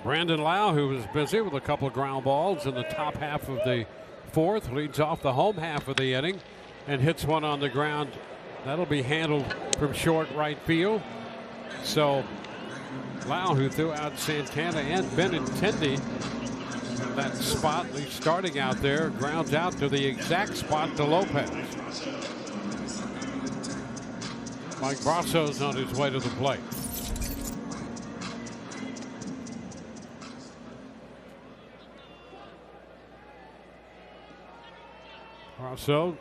Brandon Lau, who was busy with a couple of ground balls in the top half of the fourth, leads off the home half of the inning and hits one on the ground. That'll be handled from short right field. So Lau, who threw out Santana and Benintendi in that spot, he's starting out there, grounds out to the exact spot to Lopez. Mike Brasso's on his way to the plate. Brasso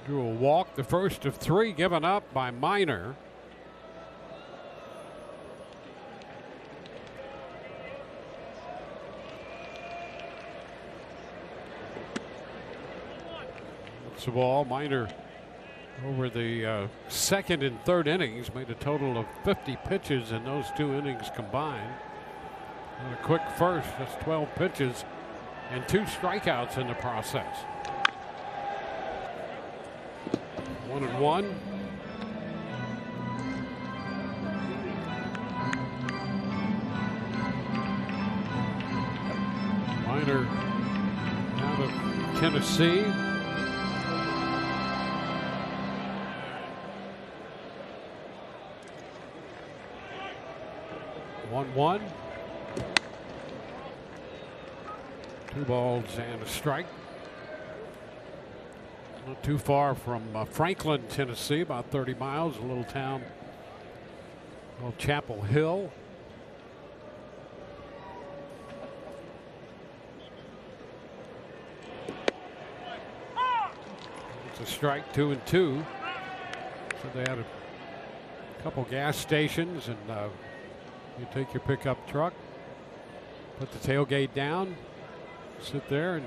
drew a walk, the first of 3 given up by Minor. That's the ball. Minor over the second and third innings made a total of 50 pitches in those 2 innings combined. And a quick first, that's 12 pitches and 2 strikeouts in the process. 1-1. Minor out of Tennessee. One. 2 balls and a strike. Not too far from Franklin, Tennessee, about 30 miles, a little town called Chapel Hill. It's a strike, 2-2. So they had a couple gas stations, and you take your pickup truck, put the tailgate down, sit there and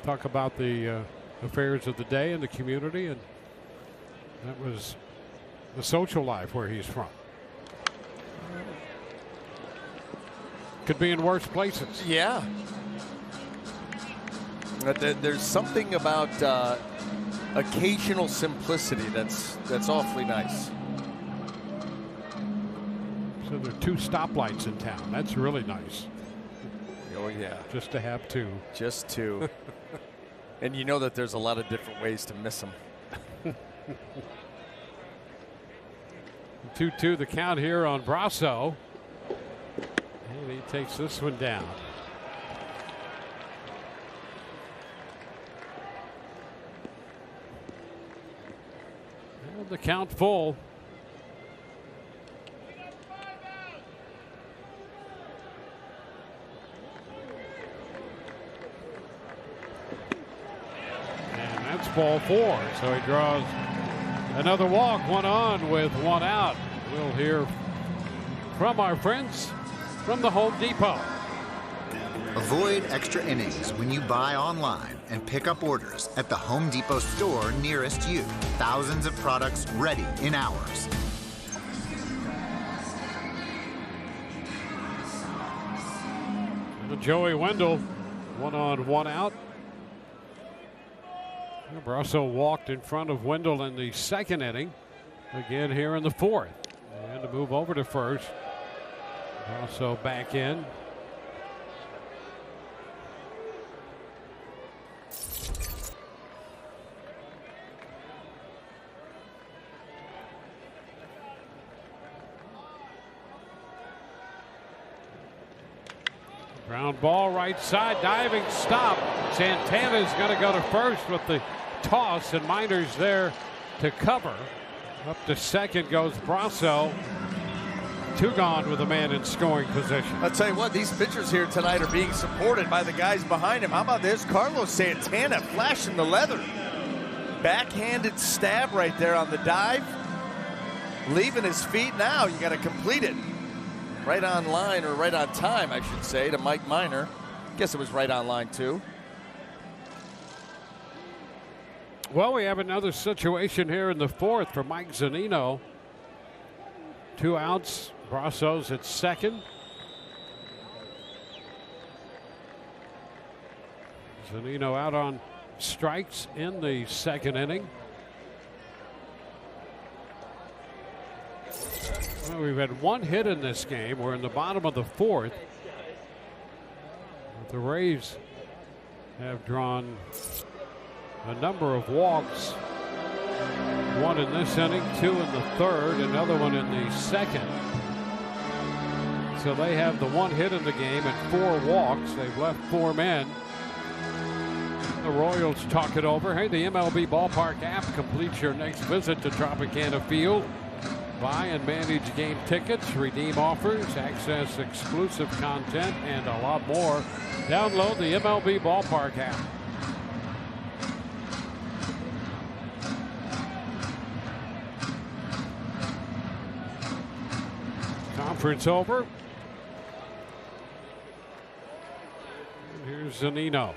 talk about the affairs of the day in the community, and that was the social life where he's from. Could be in worse places. Yeah. There's something about occasional simplicity that's awfully nice. So there are 2 stoplights in town. That's really nice. Oh, yeah. Just to have 2. Just 2. And you know that there's a lot of different ways to miss them. 2-2 the count here on Brasso. And he takes this one down. And the count full. And that's ball 4. So he draws another walk, 1 on with 1 out. We'll hear from our friends from the Home Depot. Avoid extra innings when you buy online and pick up orders at the Home Depot store nearest you. Thousands of products ready in hours. Joey Wendell, 1 on, 1 out. Brasso walked in front of Wendell in the 2nd inning. Again here in the 4th. And to move over to first. Brasso back in. Ground ball right side, diving stop. Santana's going to go to first with the toss, and Miners there to cover. Up to second goes Brasso. 2 gone with a man in scoring position. I'll tell you what, these pitchers here tonight are being supported by the guys behind him. How about this? Carlos Santana flashing the leather. Backhanded stab right there on the dive. Leaving his feet now. You got to complete it. Right on line, or right on time, I should say, to Mike Minor. Guess it was right on line, too. Well, we have another situation here in the 4th for Mike Zunino. 2 outs. Brasso's at second. Zunino out on strikes in the 2nd inning. Well, we've had 1 hit in this game. We're in the bottom of the 4th. The Rays have drawn a number of walks. 1 in this inning, 2 in the 3rd, another one in the 2nd. So they have the 1 hit in the game and 4 walks. They've left 4 men. The Royals talk it over. Hey, the MLB Ballpark app completes your next visit to Tropicana Field. Buy and manage game tickets, redeem offers, access exclusive content, and a lot more. Download the MLB Ballpark app. Conference over. And here's Zunino.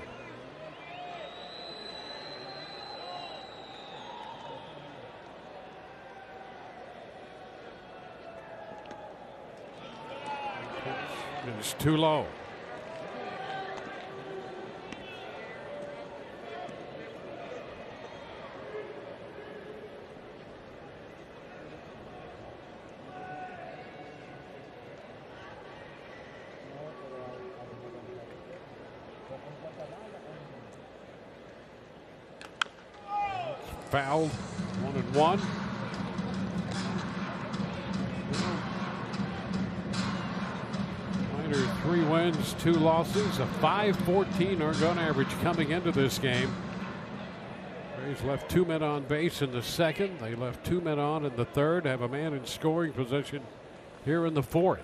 It's too low. Fouled. 1-1. 3 wins, 2 losses, a .514 earned run average coming into this game. Rays left 2 men on base in the 2nd. They left 2 men on in the 3rd. Have a man in scoring position here in the 4th.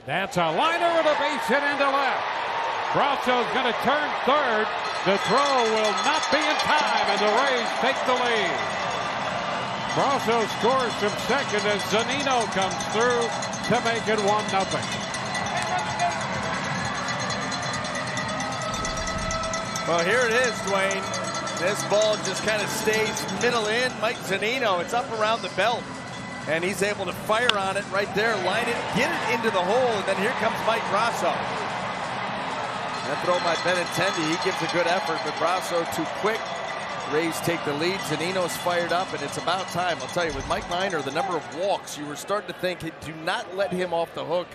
That's a liner and a base hit into left. Brasso's going to turn 3rd. The throw will not be in time, and the Rays take the lead. Brasso scores from second as Zunino comes through to make it 1-0. Well, here it is, Dwayne. This ball just kind of stays middle in. Mike Zunino, it's up around the belt. And he's able to fire on it right there, line it, get it into the hole, and then here comes Mike Brasso. That throw by Benintendi, he gives a good effort, but Brasso too quick. Rays take the lead. Zunino's fired up, and it's about time. I'll tell you, with Mike Minor, the number of walks, you were starting to think, do not let him off the hook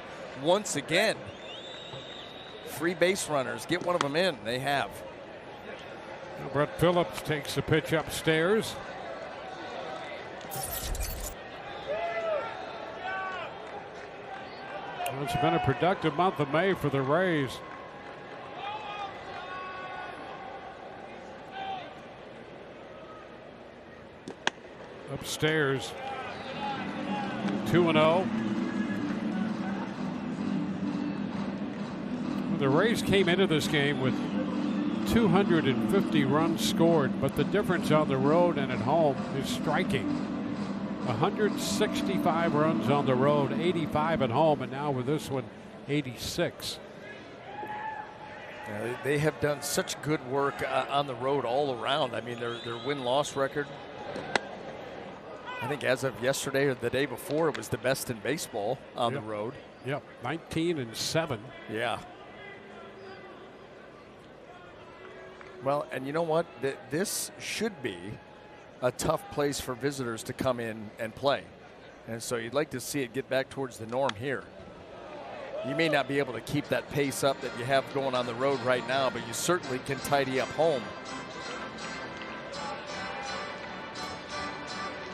once again. Free base runners, get one of them in. They have. Brett Phillips takes the pitch upstairs. It's been a productive month of May for the Rays. Upstairs, 2-0. The Rays came into this game with 250 runs scored, but the difference on the road and at home is striking. 165 runs on the road, 85 at home, and now with this one, 86. They have done such good work on the road all around. I mean, their win-loss record, I think as of yesterday or the day before, it was the best in baseball on the road. Yep, 19-7. Yeah. Well, and you know what? This should be a tough place for visitors to come in and play. And so you'd like to see it get back towards the norm here. You may not be able to keep that pace up that you have going on the road right now, but you certainly can tidy up home.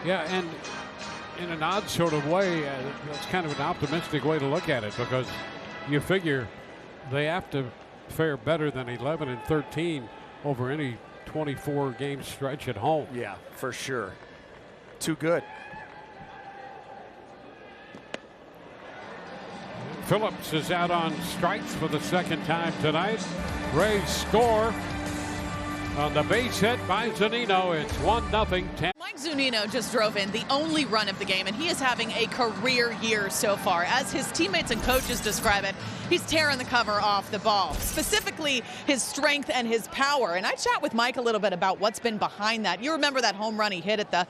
Yeah, and in an odd sort of way, it's kind of an optimistic way to look at it, because you figure they have to fare better than 11-13 over any 24-game stretch at home. Yeah, for sure. Too good. Phillips is out on strikes for the second time tonight. Rays score on the base hit by Zunino. It's 1-0. Mike Zunino just drove in the only run of the game, and he is having a career year so far. As his teammates and coaches describe it, he's tearing the cover off the ball, specifically his strength and his power. And I chat with Mike a little bit about what's been behind that. You remember that home run he hit at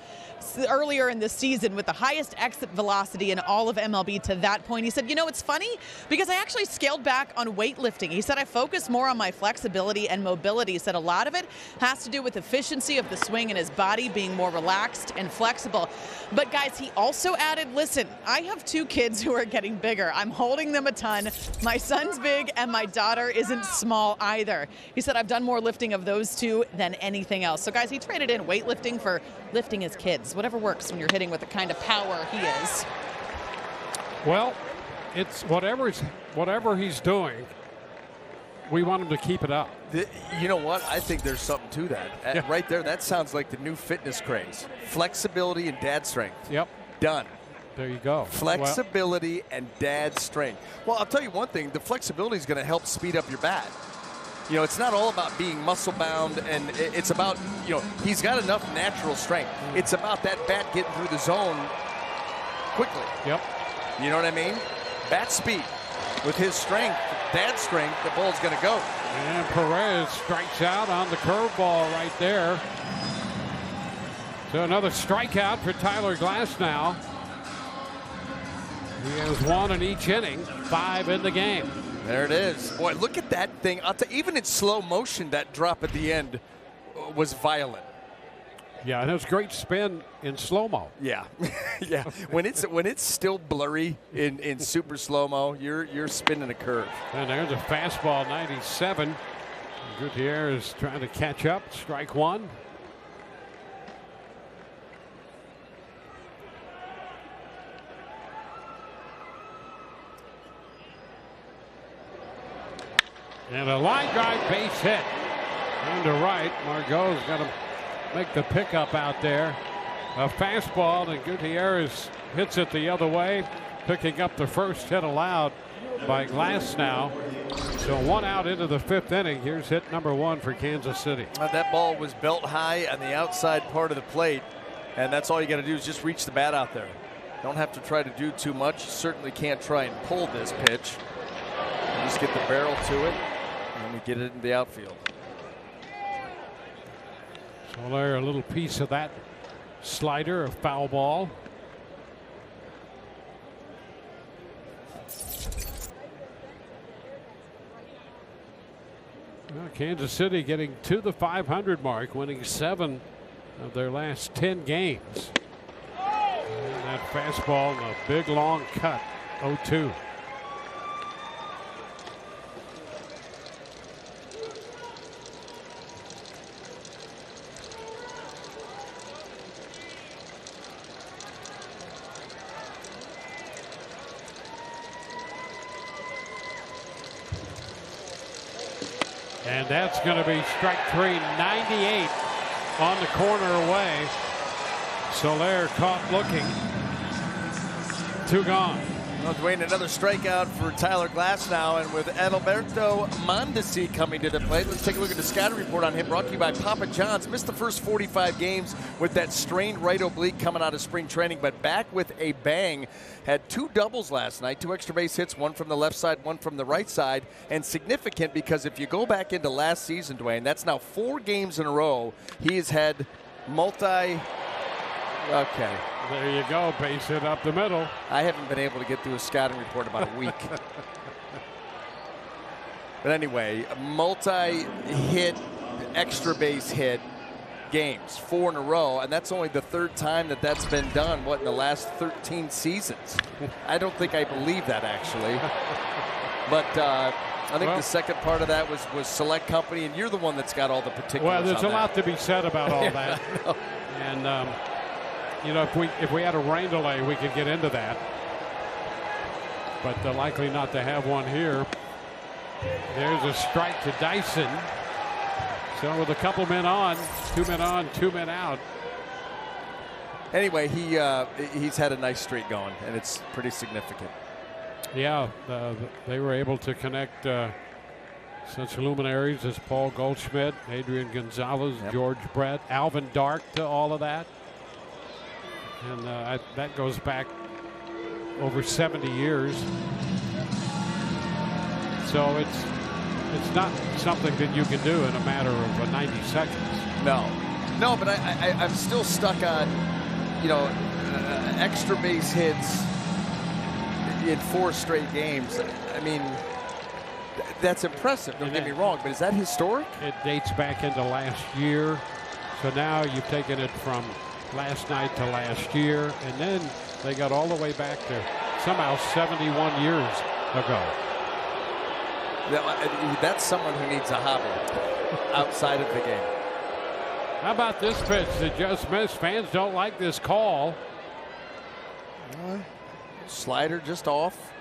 earlier in the season with the highest exit velocity in all of MLB to that point. He said, you know, it's funny because I actually scaled back on weightlifting. He said I focused more on my flexibility and mobility. He said a lot of it has to do with efficiency of the swing and his body being more relaxed and flexible. But guys, he also added, listen, I have 2 kids who are getting bigger. I'm holding them a ton. My son's big and my daughter isn't small either. He said I've done more lifting of those 2 than anything else. So guys, he traded in weightlifting for lifting his kids. Whatever works when you're hitting with the kind of power he is. Well, it's whatever he's doing, we want him to keep it up. You know what? I think there's something to that. Yeah. Right there, that sounds like the new fitness craze. Flexibility and dad strength. Yep. Done. There you go. Flexibility and dad strength. Well, I'll tell you one thing. The flexibility is going to help speed up your bat. You know, it's not all about being muscle bound, and it's about, you know, he's got enough natural strength. It's about that bat getting through the zone quickly. Yep. You know what I mean? Bat speed with his strength, dad strength, the ball's going to go. And Perez strikes out on the curveball right there. So another strikeout for Tyler Glasnow. He has 1 in each inning, 5 in the game. There it is. Boy, look at that thing. Even in slow motion, that drop at the end was violent. Yeah, and it was great spin in slow-mo. Yeah. Yeah. When it's still blurry in super slow-mo, you're spinning a curve. And there's a fastball, 97. Gutierrez trying to catch up. Strike 1. And a line drive base hit. Into right. Margot's got to make the pickup out there. A fastball, and Gutierrez hits it the other way, picking up the first hit allowed by Glasnow. So 1 out into the 5th inning. Here's hit number 1 for Kansas City. That ball was belt high on the outside part of the plate, and that's all you got to do is just reach the bat out there. Don't have to try to do too much. You certainly can't try and pull this pitch. You just get the barrel to it, and you get it in the outfield. Soler, a little piece of that slider, a foul ball. Well, Kansas City getting to the 500 mark, winning 7 of their last 10 games. And that fastball and a big long cut, 0-2. And that's going to be strike 3, 98 on the corner away. Soler caught looking. 2 gone. Well, Dwayne, another strikeout for Tyler Glasnow, and with Adalberto Mondesi coming to the plate, let's take a look at the scouting report on him, brought to you by Papa John's. Missed the first 45 games with that strained right oblique coming out of spring training, but back with a bang. Had 2 doubles last night, 2 extra base hits, 1 from the left side, 1 from the right side, and significant because if you go back into last season, Dwayne, that's now 4 games in a row. He has had Okay. There you go, base hit up the middle. I haven't been able to get through a scouting report about a week. But anyway, multi-hit, extra base hit games, 4 in a row, and that's only the 3rd time that that's been done, in the last 13 seasons. I don't think I believe that, actually. But I think the second part of that was select company, and you're the one that's got all the particulars. Well, there's a lot to be said about all that. And you know, if we had a rain delay, we could get into that. But they're likely not to have one here. There's a strike to Dyson. So with a couple men on, 2 men on, 2 men out. Anyway, he's had a nice streak going, and it's pretty significant. Yeah, they were able to connect such luminaries as Paul Goldschmidt, Adrian Gonzalez, George Brett, Alvin Dark to all of that. And that goes back over 70 years. So it's not something that you can do in a matter of 90 seconds. No, but I'm still stuck on, extra base hits in 4 straight games. I mean, that's impressive. Don't get me wrong, but is that historic? It dates back into last year. So now you've taken it from last night to last year, and then they got all the way back to somehow 71 years ago. That's someone who needs a hobby outside of the game. How about this pitch that just missed? Fans don't like this call. Slider just off.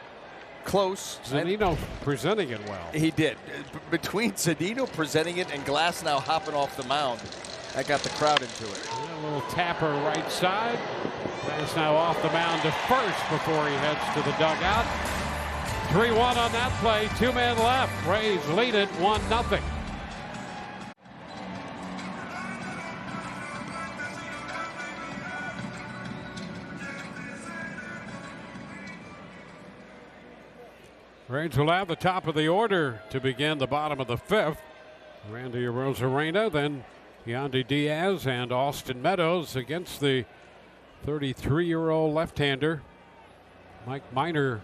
Close. Zunino presenting it well. He did. Between Zunino presenting it and Glasnow hopping off the mound, that got the crowd into it. A little tapper right side. Glasnow off the mound to first before he heads to the dugout. 3-1 on that play. 2 men left. Rays lead it 1-0. Rays will have the top of the order to begin the bottom of the 5th. Randy Arozarena, then Yandy Diaz and Austin Meadows against the 33-year-old left-hander. Mike Minor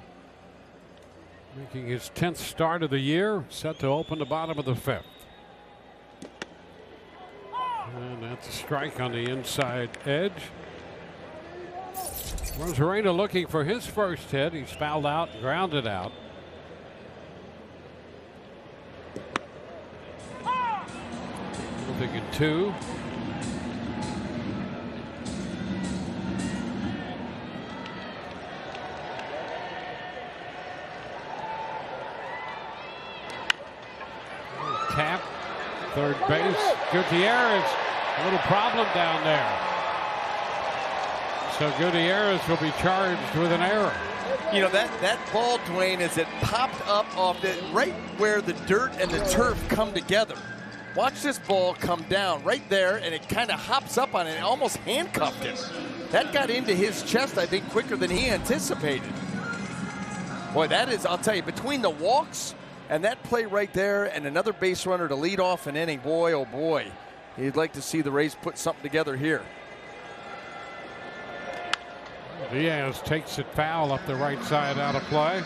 making his 10th start of the year, set to open the bottom of the 5th. And that's a strike on the inside edge. Arozarena looking for his first hit. He's fouled out, grounded out. Thinking 2. Tap, third base. Gutierrez, a little problem down there. So Gutierrez will be charged with an error. You know, that ball, Dwayne, as it popped up off right where the dirt and the turf come together. Watch this ball come down right there, and it kind of hops up on it and almost handcuffed him. That got into his chest, I think, quicker than he anticipated. Boy, that is, I'll tell you, between the walks and that play right there and another base runner to lead off an inning, boy, oh boy. You'd like to see the Rays put something together here. Diaz takes it foul up the right side, out of play.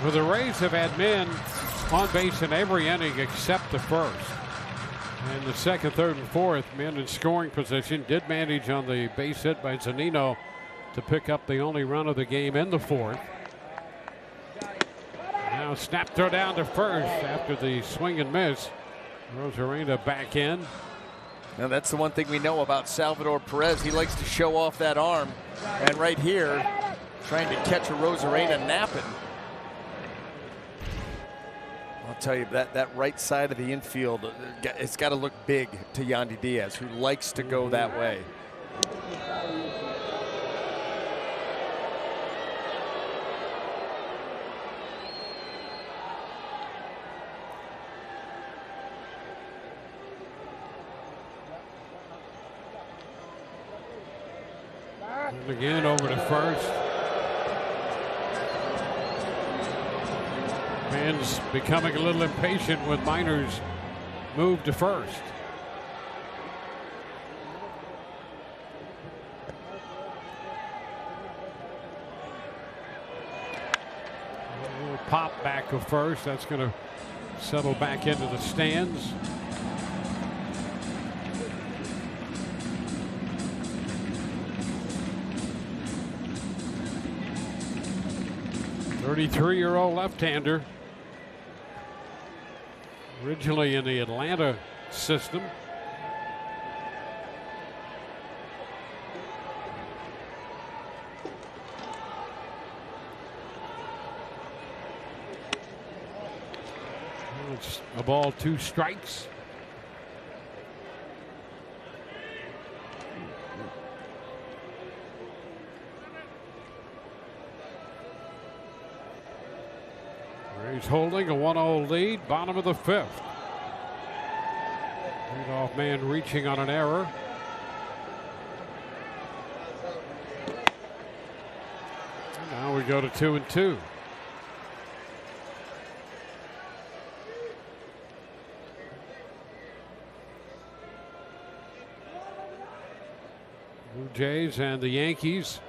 Well, the Rays have had men on base in every inning except the first. And the second, third, and fourth, men in scoring position, did manage on the base hit by Zunino to pick up the only run of the game in the fourth. Now snap throw down to first after the swing and miss. Rosarena back in. Now that's the one thing we know about Salvador Perez. He likes to show off that arm. And right here, trying to catch a Rosarena napping. I'll tell you, that right side of the infield, it's got to look big to Yandy Diaz, who likes to go that way. And again over to first. Fans becoming a little impatient with Minor's move to first. A little pop back of first. That's going to settle back into the stands. .33-year-old left-hander, originally in the Atlanta system. It's a ball, 2 strikes. He's holding a 1-0 lead, bottom of the 5th. Leadoff man reaching on an error. And now we go to 2-2. Blue Jays and the Yankees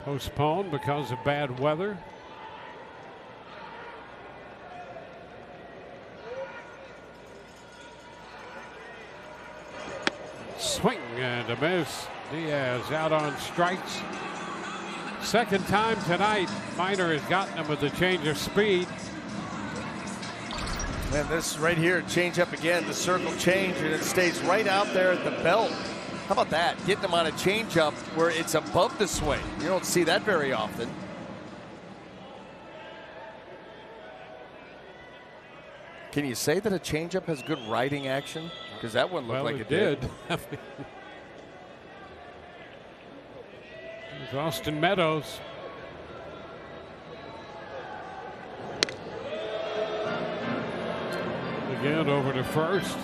postponed because of bad weather. Swing and a miss. Diaz out on strikes. Second time tonight, Minor has gotten him with a change of speed. And this right here, change up again, the circle change, and it stays right out there at the belt. How about that? Getting him on a change up where it's above the swing. You don't see that very often. Can you say that a changeup has good riding action? Because that one looked like it did. There's Austin Meadows. Again over to first.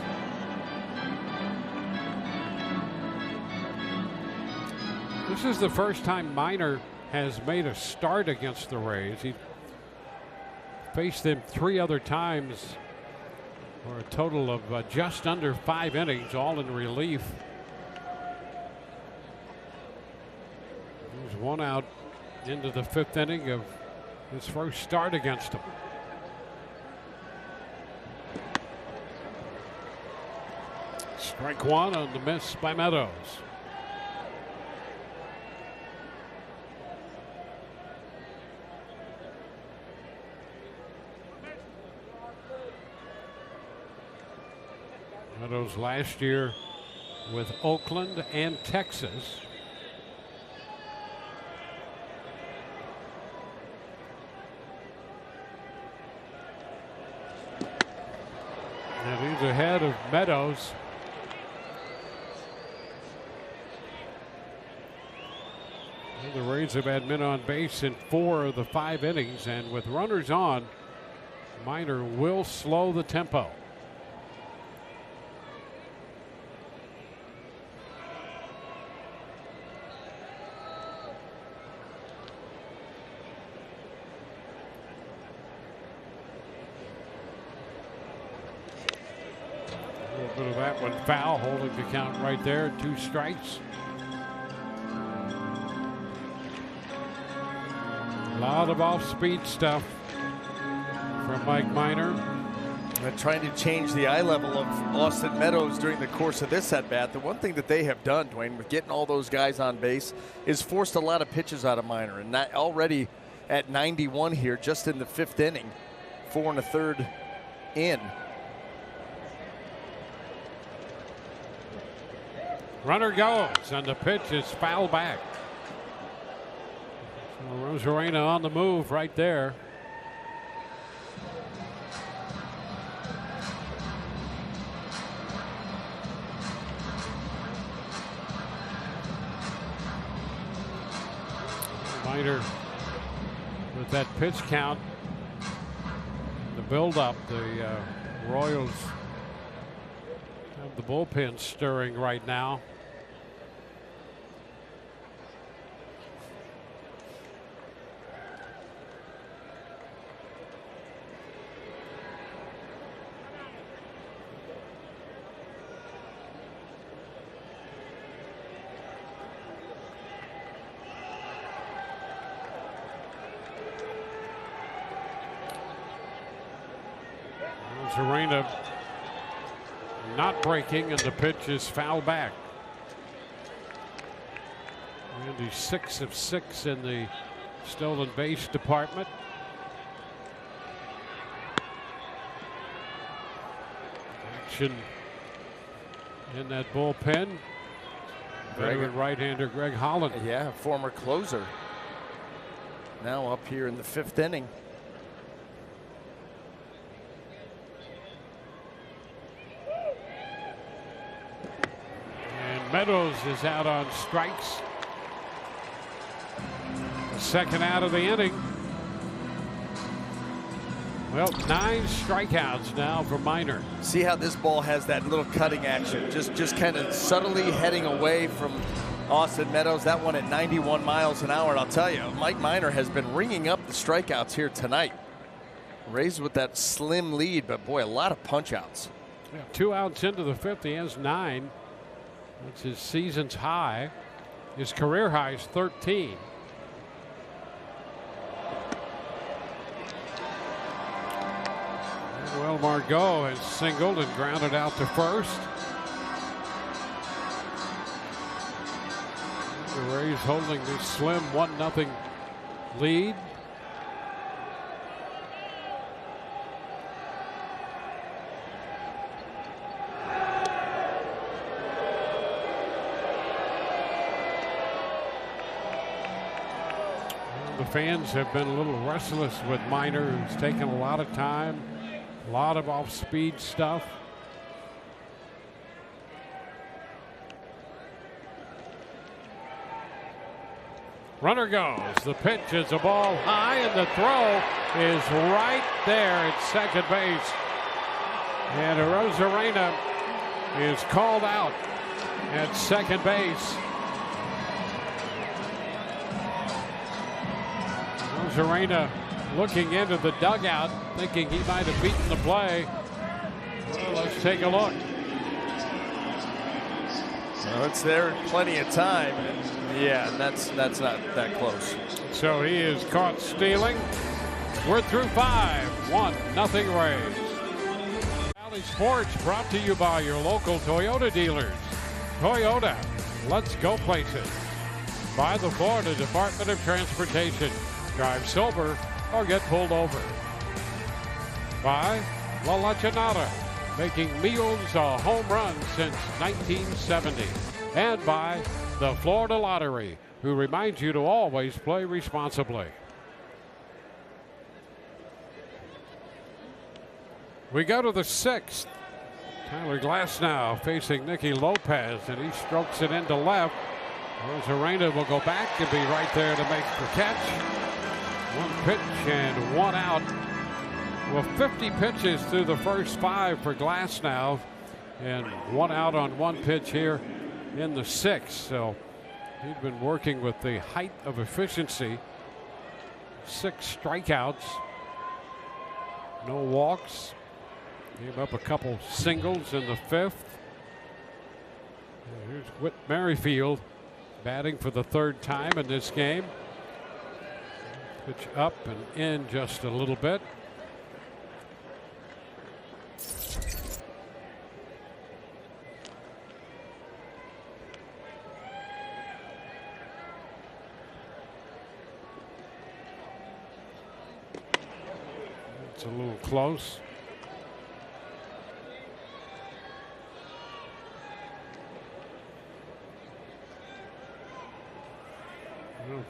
This is the first time Minor has made a start against the Rays. He faced them 3 other times for a total of just under 5 innings, all in relief. There's 1 out into the 5th inning of his first start against them. Strike 1 on the miss by Meadows. Meadows last year with Oakland and Texas. And he's ahead of Meadows. Rays have had men on base in 4 of the 5 innings, and with runners on, Minor will slow the tempo. A little bit of that one foul, holding the count right there, 2 strikes. A lot of off-speed stuff from Mike Minor. And trying to change the eye level of Austin Meadows during the course of this at-bat. The one thing that they have done, Dwayne, with getting all those guys on base is forced a lot of pitches out of Minor. And that already at 91 here, just in the 5th inning, 4 1/3 in. Runner goes, and the pitch is foul back. So Rosarena on the move right there. Minor with that pitch count, the build-up, the Royals have the bullpen stirring right now. Arena not breaking, and the pitch is foul back. And he's 6 of 6 in the stolen base department. Action in that bullpen. Veteran right-hander Greg Holland. Yeah, former closer. Now up here in the 5th inning. Meadows is out on strikes. The second out of the inning. Well, 9 strikeouts now for Minor. See how this ball has that little cutting action, just kind of subtly heading away from Austin Meadows. That one at 91 miles an hour. And I'll tell you, Mike Minor has been ringing up the strikeouts here tonight. Rays with that slim lead, but boy, a lot of punch outs. Yeah, 2 outs into the 5th. He has 9. That's his season's high. His career high is 13. Well, Margot has singled and grounded out to first. The Rays holding this slim 1-0 lead. The fans have been a little restless with Minor, who's taken a lot of time, a lot of off-speed stuff. Runner goes. The pitch is a ball high, and the throw is right there at second base. And Rosarena is called out at second base. Rosarena looking into the dugout, thinking he might have beaten the play. Well, let's take a look. Well, it's there plenty of time. Yeah, that's not that close. So he is caught stealing. We're through 5. 1-0 Rays. Bally Sports brought to you by your local Toyota dealers. Toyota, let's go places. By the Florida Department of Transportation. Drive sober or get pulled over. By La Lachinada, making meals a home run since 1970. And by the Florida Lottery, who reminds you to always play responsibly. We go to the 6th. Tyler Glasnow facing Nicky Lopez, and he strokes it into left. Arena will go back and be right there to make the catch. One pitch and one out. Well, 50 pitches through the first 5 for Glasnow, and one out on one pitch here in the 6th. So he'd been working with the height of efficiency. 6 strikeouts, no walks. Gave up a couple singles in the 5th. And here's Whit Merrifield batting for the 3rd time in this game. Pitch up and in just a little bit. It's a little close. Well,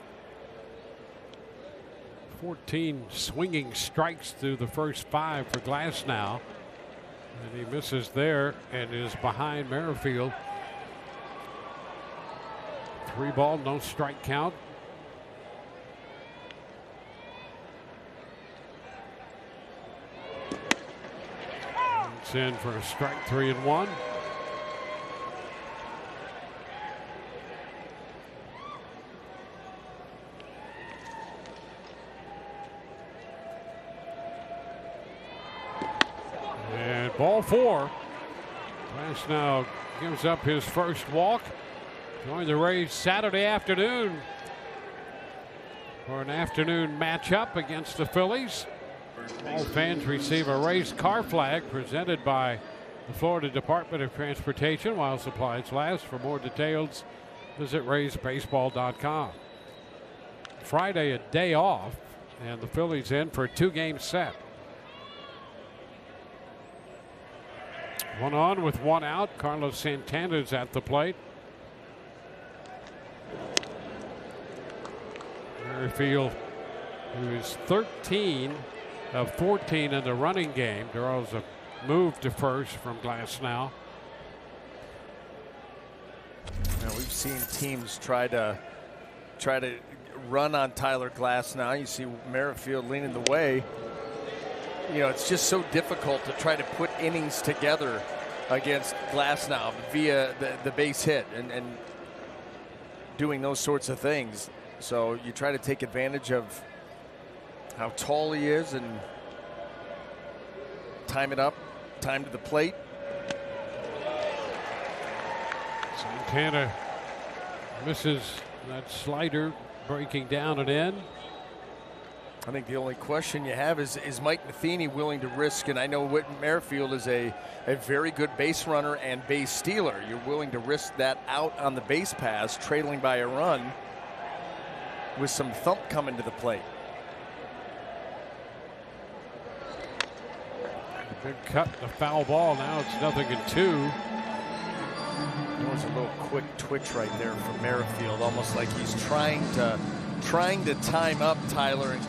14 swinging strikes through the first 5 for Glasnow. And he misses there and is behind Merrifield. 3 ball, no strike count. It's in for a strike, 3-1. And ball 4. Glasnow gives up his first walk. Join the Rays Saturday afternoon for an afternoon matchup against the Phillies. All fans receive a Rays car flag presented by the Florida Department of Transportation while supplies last. For more details, visit RaysBaseball.com. Friday, a day off, and the Phillies in for a 2-game set. 1 on with 1 out. Carlos Santana's at the plate. Merrifield, who is 13 of 14 in the running game, draws a move to first from Glasnow. Now we've seen teams try to run on Tyler Glasnow. You see Merrifield leaning the way. You know, it's just so difficult to try to put innings together against Glasnow via the base hit and doing those sorts of things. So you try to take advantage of how tall he is and time it up, time to the plate. Santana misses that slider, breaking down and in. I think the only question you have is Mike Matheny willing to risk, and I know Whit Merrifield is a very good base runner and base stealer. You're willing to risk that out on the base pass, trailing by a run with some thump coming to the plate. A big cut, a foul ball. Now it's 0-2. There was a little quick twitch right there from Merrifield, almost like he's trying to time up Tyler in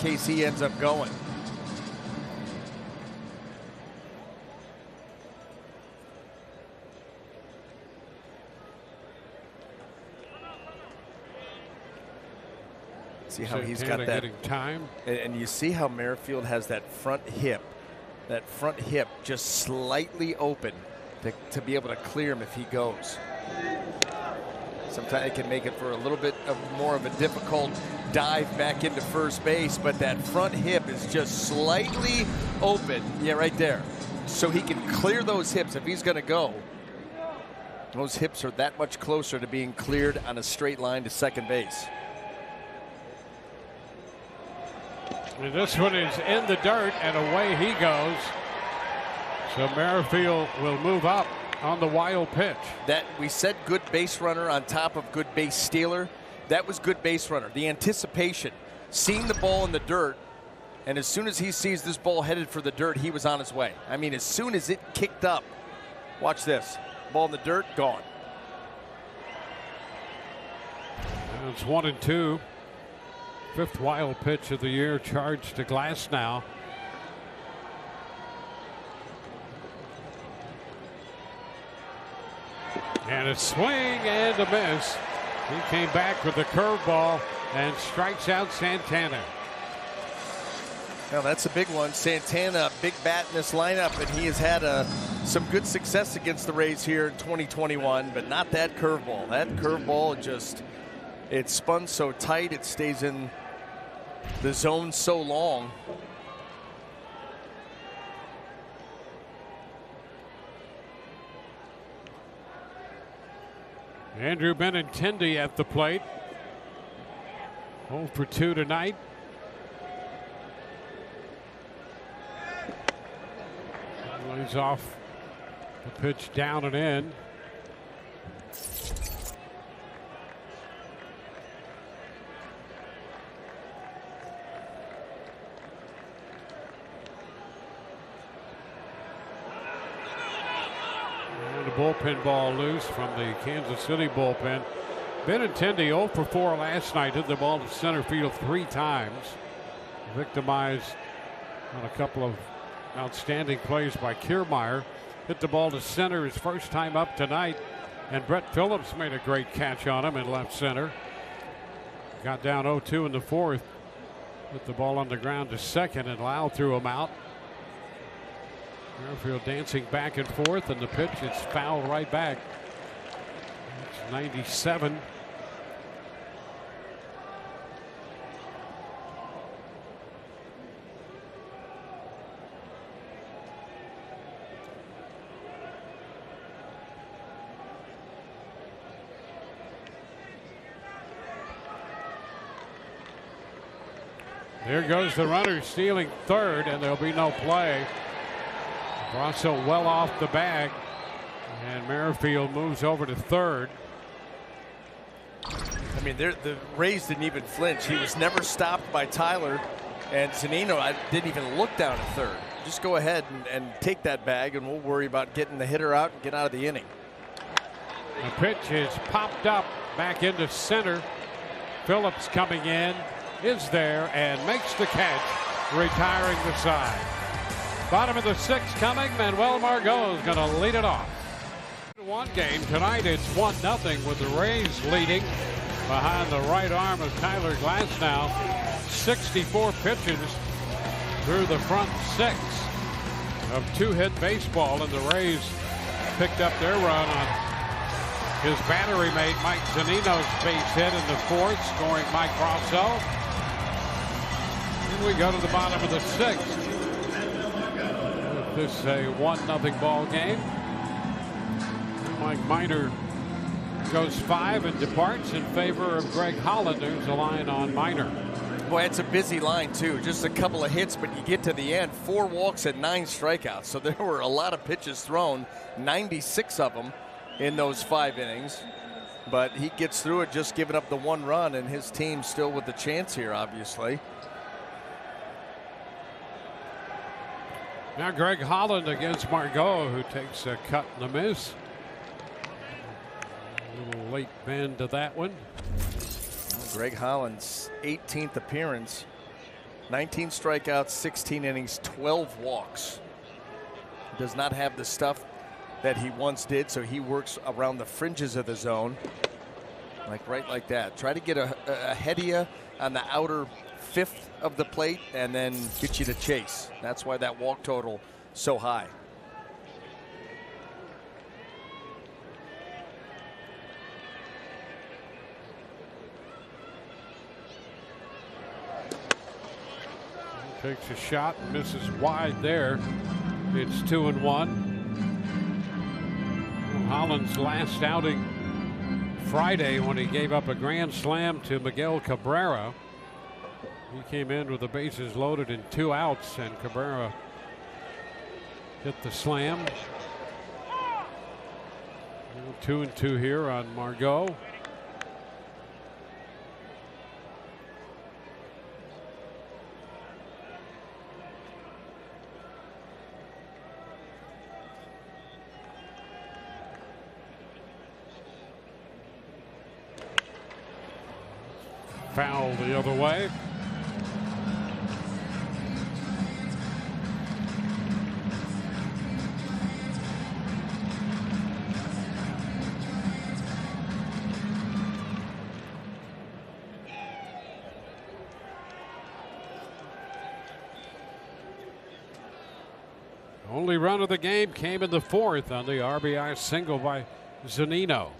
case he ends up going. See how he's got that getting time, and you see how Merrifield has that front hip just slightly open to be able to clear him if he goes. Sometimes it can make it for a little bit of more of a difficult dive back into first base, but that front hip is just slightly open. Yeah, right there. So he can clear those hips if he's going to go. Those hips are that much closer to being cleared on a straight line to second base. And this one is in the dirt, and away he goes. So Merrifield will move up on the wild pitch. That we said good base runner on top of good base stealer. That was good base runner. The anticipation, seeing the ball in the dirt, and as soon as he sees this ball headed for the dirt, he was on his way. I mean, as soon as it kicked up, watch this. Ball in the dirt, gone. And it's 1-2. 5th wild pitch of the year charged to Glasnow. And a swing and a miss. He came back with the curveball and strikes out Santana. Now that's a big one. Santana, big bat in this lineup, and he has had some good success against the Rays here in 2021, but not that curveball. That curveball just, it spun so tight, it stays in the zone so long. Andrew Benintendi at the plate. 0 for 2 tonight. Lays off the pitch down and in. And a bullpen ball loose from the Kansas City bullpen. Benintendi 0 for 4 last night. Hit the ball to center field 3 times. Victimized on a couple of outstanding plays by Kiermaier. Hit the ball to center his first time up tonight. And Brett Phillips made a great catch on him in left center. Got down 0-2 in the 4th. Put the ball on the ground to second, and Lau threw him out. Merrifield dancing back and forth, and the pitch is fouled right back. It's 97. There goes the runner stealing third, and there'll be no play. Brasso well off the bag, and Merrifield moves over to third. I mean, the Rays didn't even flinch. He was never stopped by Tyler, and Zunino didn't even look down at third. Just go ahead and take that bag, and we'll worry about getting the hitter out and get out of the inning. The pitch is popped up back into center. Phillips coming in, is there, and makes the catch, retiring the side. Bottom of the 6th coming. Manuel Margot is going to lead it off. One game tonight. It's 1-0 with the Rays leading behind the right arm of Tyler Glasnow. 64 pitches through the front 6 of 2-hit baseball, and the Rays picked up their run on his battery mate Mike Zunino's base hit in the 4th, scoring Mike Brasso. And we go to the bottom of the 6th. This is a 1-0 ball game. Mike Minor goes 5 and departs in favor of Greg Holland, who's a line on Minor. Boy, it's a busy line too. Just a couple of hits, but you get to the end, 4 walks and 9 strikeouts. So there were a lot of pitches thrown, 96 of them in those 5 innings. But he gets through it, just giving up the 1 run, and his team still with the chance here, obviously. Now Greg Holland against Margot, who takes a cut and a miss. A little late bend to that one. Greg Holland's 18th appearance, 19 strikeouts, 16 innings, 12 walks. Does not have the stuff that he once did, so he works around the fringes of the zone, right like that. Try to get ahead of you on the outer 5th of the plate and then get you to chase. That's why that walk total so high. Takes a shot and misses wide there. It's 2-1. Holland's last outing Friday, when he gave up a grand slam to Miguel Cabrera. He came in with the bases loaded and 2 outs, and Cabrera hit the slam. 2-2 here on Margot. Foul the other way. Only run of the game came in the 4th on the RBI single by Zunino.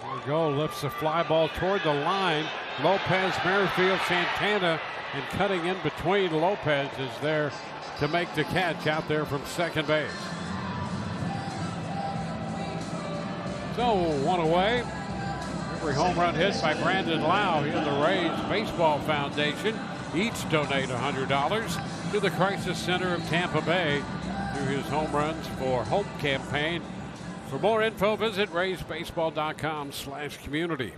There we go, lifts the fly ball toward the line. Lopez, Merrifield, Santana, and cutting in between. Lopez is there to make the catch out there from second base. So 1 away. Every home run hit by Brandon Lau here in the Rays Baseball Foundation. Each donate $100 to the Crisis Center of Tampa Bay through his Home Runs for Hope campaign. For more info, visit raysbaseball.com/community.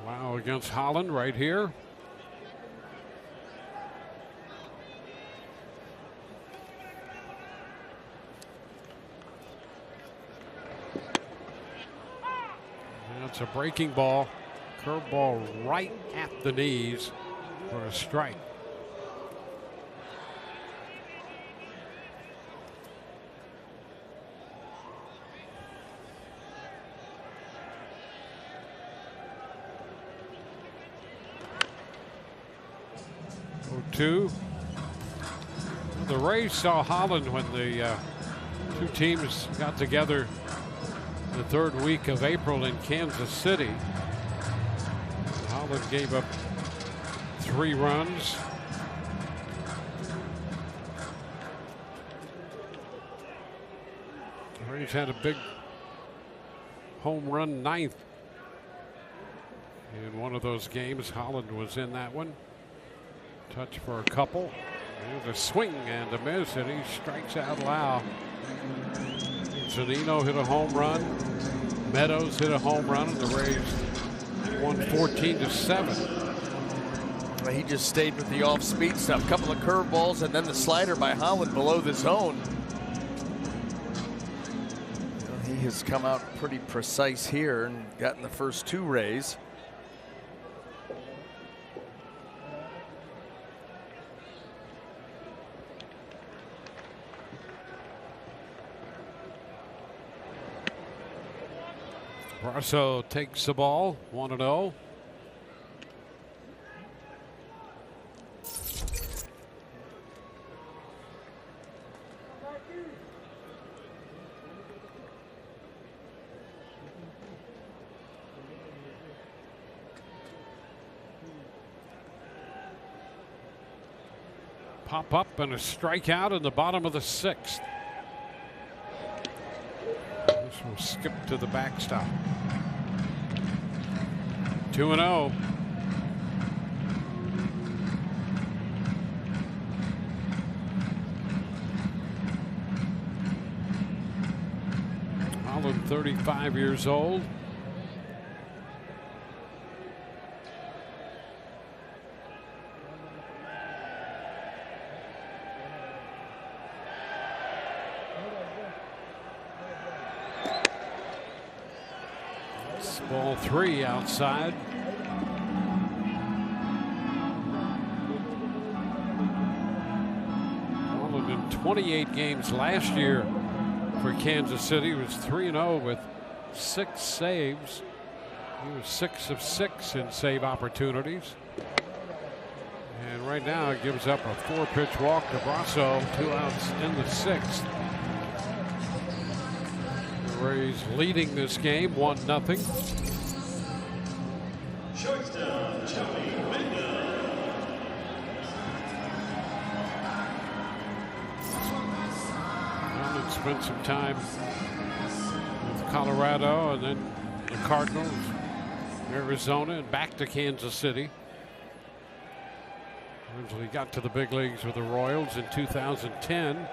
Wow, against Holland right here. That's a breaking ball. Curveball right at the knees for a strike. Two. The Rays saw Holland when the two teams got together the 3rd week of April in Kansas City. Holland gave up 3 runs. The Rays had a big home run 9th in one of those games. Holland was in that one. Touch for a couple. There's a swing and a miss, and he strikes out Lau. Zunino hit a home run. Meadows hit a home run, and the Rays won 14-7. He just stayed with the off-speed stuff. Couple of curveballs, and then the slider by Holland below the zone. He has come out pretty precise here and gotten the first 2 Rays. Brasso takes the ball, 1-0. Pop up and a strikeout in the bottom of the 6th. This will skip to the backstop. 2-0. Holland, 35 years old. Ball 3 outside. Holland in 28 games last year for Kansas City was 3-0 with 6 saves. He was 6 of 6 in save opportunities. And right now it gives up a 4-pitch walk to Brasso, 2 outs in the 6th. Rays leading this game 1-0. Holland spent some time with Colorado and then the Cardinals, Arizona, and back to Kansas City. Originally got to the big leagues with the Royals in 2010.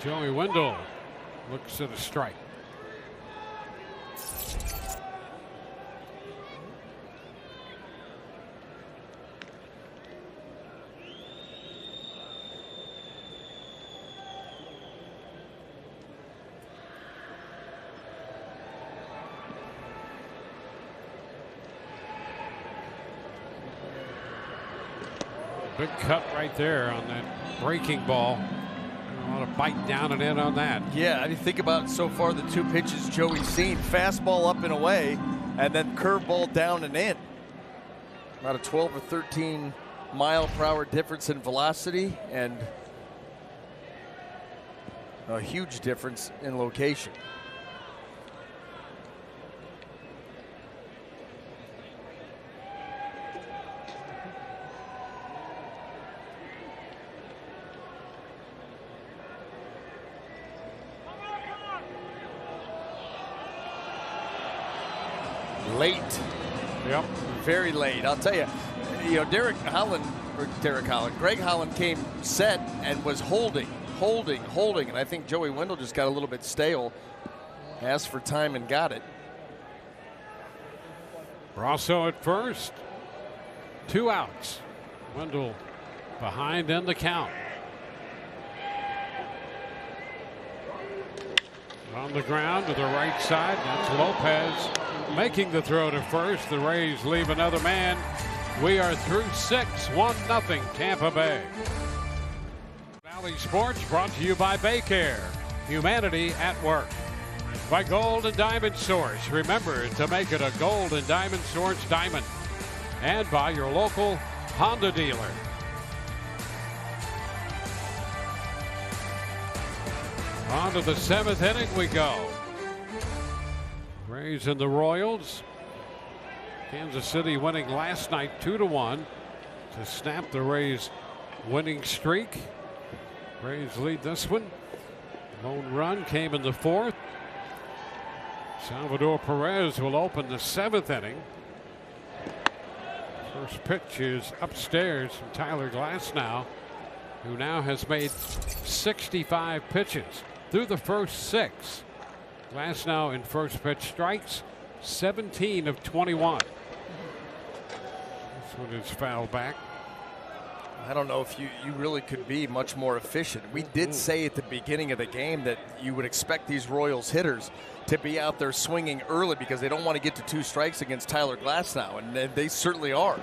Joey Wendell looks at a strike. Big cut right there on that breaking ball. A lot of bite down and in on that. Yeah, I mean, think about so far the 2 pitches Joey's seen. Fastball up and away, and then curveball down and in. About a 12 or 13 mile per hour difference in velocity and a huge difference in location. Late. Yep. Very late. I'll tell you, Greg Holland came set and was holding. And I think Joey Wendell just got a little bit stale. Asked for time and got it. Brasso at first. 2 outs. Wendell behind in the count. On the ground to the right side. That's Lopez making the throw to first. The Rays leave another man. We are through 6, 1-0 Tampa Bay. Bally Sports brought to you by Baycare. Humanity at work. By Gold and Diamond Source. Remember to make it a Gold and Diamond Source diamond. And by your local Honda dealer. On to the 7th inning we go. Rays and the Royals. Kansas City winning last night 2-1 to snap the Rays winning streak. Rays lead this one. Lone run came in the 4th. Salvador Perez will open the 7th inning. First pitch is upstairs from Tyler Glasnow, who now has made 65 pitches through the first 6. Glasnow in first pitch strikes, 17 of 21. This one is fouled back. I don't know if you really could be much more efficient. We did say at the beginning of the game that you would expect these Royals hitters to be out there swinging early because they don't want to get to 2 strikes against Tyler Glasnow, and they certainly are.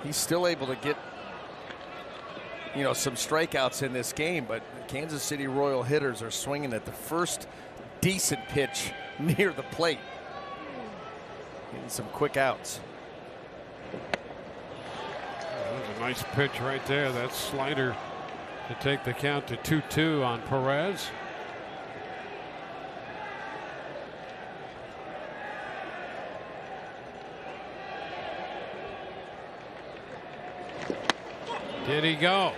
He's still able to get some strikeouts in this game, but Kansas City Royal hitters are swinging at the first decent pitch near the plate. Getting some quick outs. That's a nice pitch right there. That slider to take the count to 2-2 on Perez. Did he go?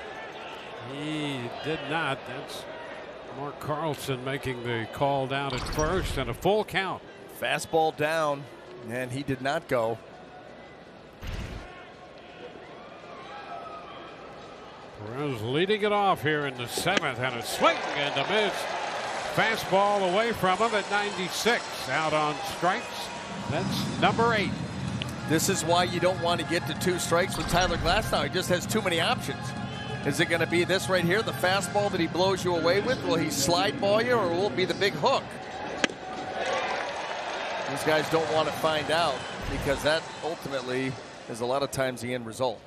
He did not. That's Mark Carlson making the call down at first and a full count. Fastball down, and he did not go. Perez leading it off here in the 7th, and a swing and a miss. Fastball away from him at 96. Out on strikes. That's number 8. This is why you don't want to get to 2 strikes with Tyler Glasnow. He just has too many options. Is it going to be this right here, the fastball that he blows you away with? Will he slide ball you, or will it be the big hook? These guys don't want to find out because that ultimately is a lot of times the end result.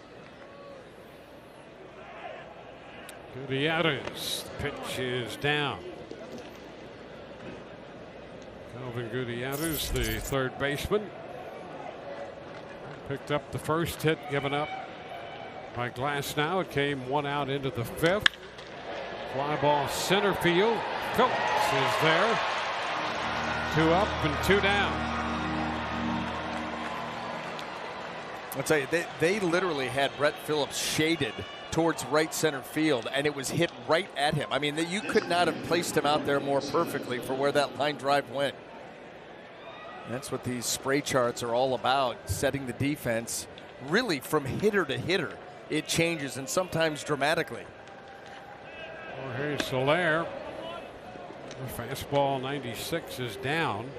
Gutierrez, pitch is down. Calvin Gutierrez, the 3rd baseman, picked up the first hit given up by Glasnow. It came 1 out into the 5th. Fly ball center field. Phillips is there. 2 up and 2 down. I'll tell you, they literally had Brett Phillips shaded towards right center field, and it was hit right at him. I mean, you could not have placed him out there more perfectly for where that line drive went. That's what these spray charts are all about, setting the defense really from hitter to hitter. It changes, and sometimes dramatically. Jorge Soler, the fastball 96 is down.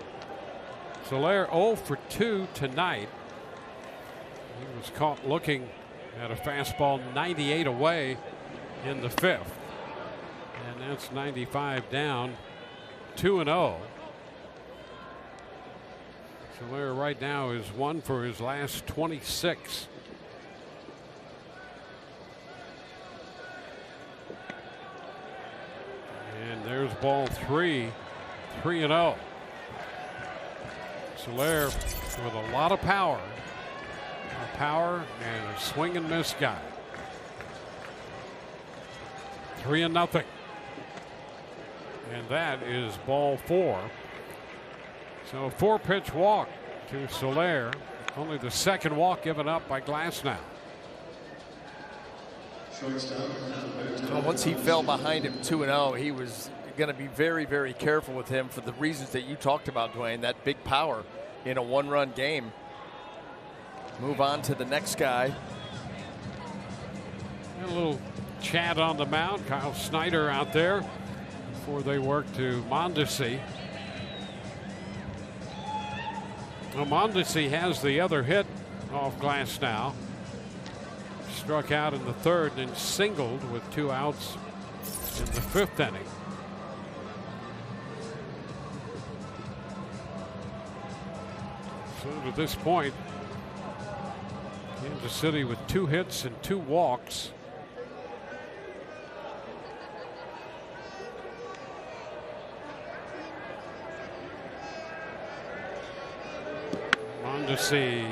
Soler 0 for 2 tonight. He was caught looking at a fastball 98 away in the 5th. And that's 95 down, 2-0. Soler right now is 1 for his last 26. there's ball 3, 3-0. Soler with a lot of power. And a swing and miss guy. 3-0. And that is ball 4. So a 4-pitch walk to Soler. Only the second walk given up by Glasnow. So once he fell behind him 2-0, he was going to be very, very careful with him for the reasons that you talked about, Dwayne. That big power in a one-run game. Move on to the next guy. And a little chat on the mound. Kyle Snyder out there before they work to Mondesi. Well, Mondesi has the other hit off Glasnow. Struck out in the 3rd and singled with 2 outs in the 5th inning. So to this point, Kansas City with 2 hits and 2 walks. Mondesi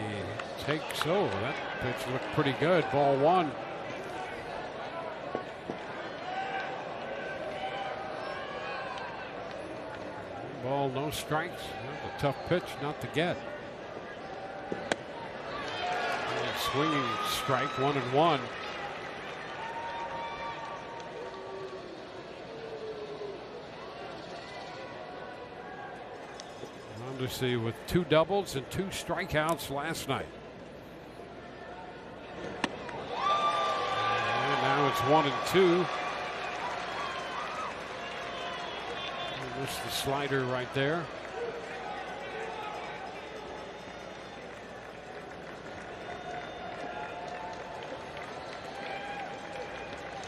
takes over. That pitch looked pretty good. Ball 1. Ball, no strikes. That's a tough pitch not to get. Swinging strike, 1-1. Mondesi with 2 doubles and 2 strikeouts last night. And now it's 1-2. Missed the slider right there.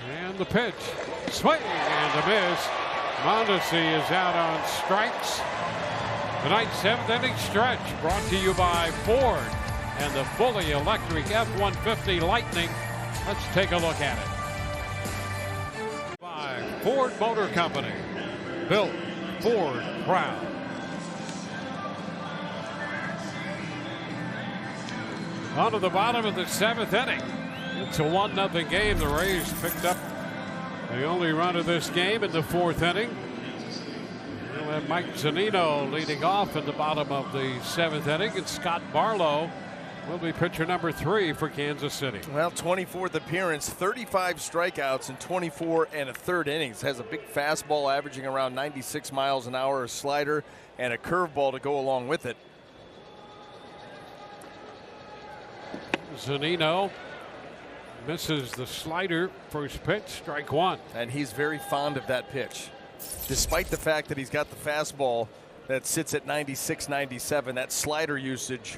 And the pitch, swing and a miss. Mondesi is out on strikes. Tonight's 7th inning stretch brought to you by Ford and the fully electric F-150 Lightning. Let's take a look at it. By Ford Motor Company, built Ford proud. On to the bottom of the 7th inning. It's a 1-0 game. The Rays picked up the only run of this game in the 4th inning. We'll have Mike Zunino leading off in the bottom of the 7th inning, and Scott Barlow will be pitcher number 3 for Kansas City. Well, 24th appearance, 35 strikeouts in 24 1/3 innings. Has a big fastball averaging around 96 miles an hour, a slider, and a curveball to go along with it. Zunino misses the slider. First pitch, strike 1. And he's very fond of that pitch. Despite the fact that he's got the fastball that sits at 96, 97, that slider usage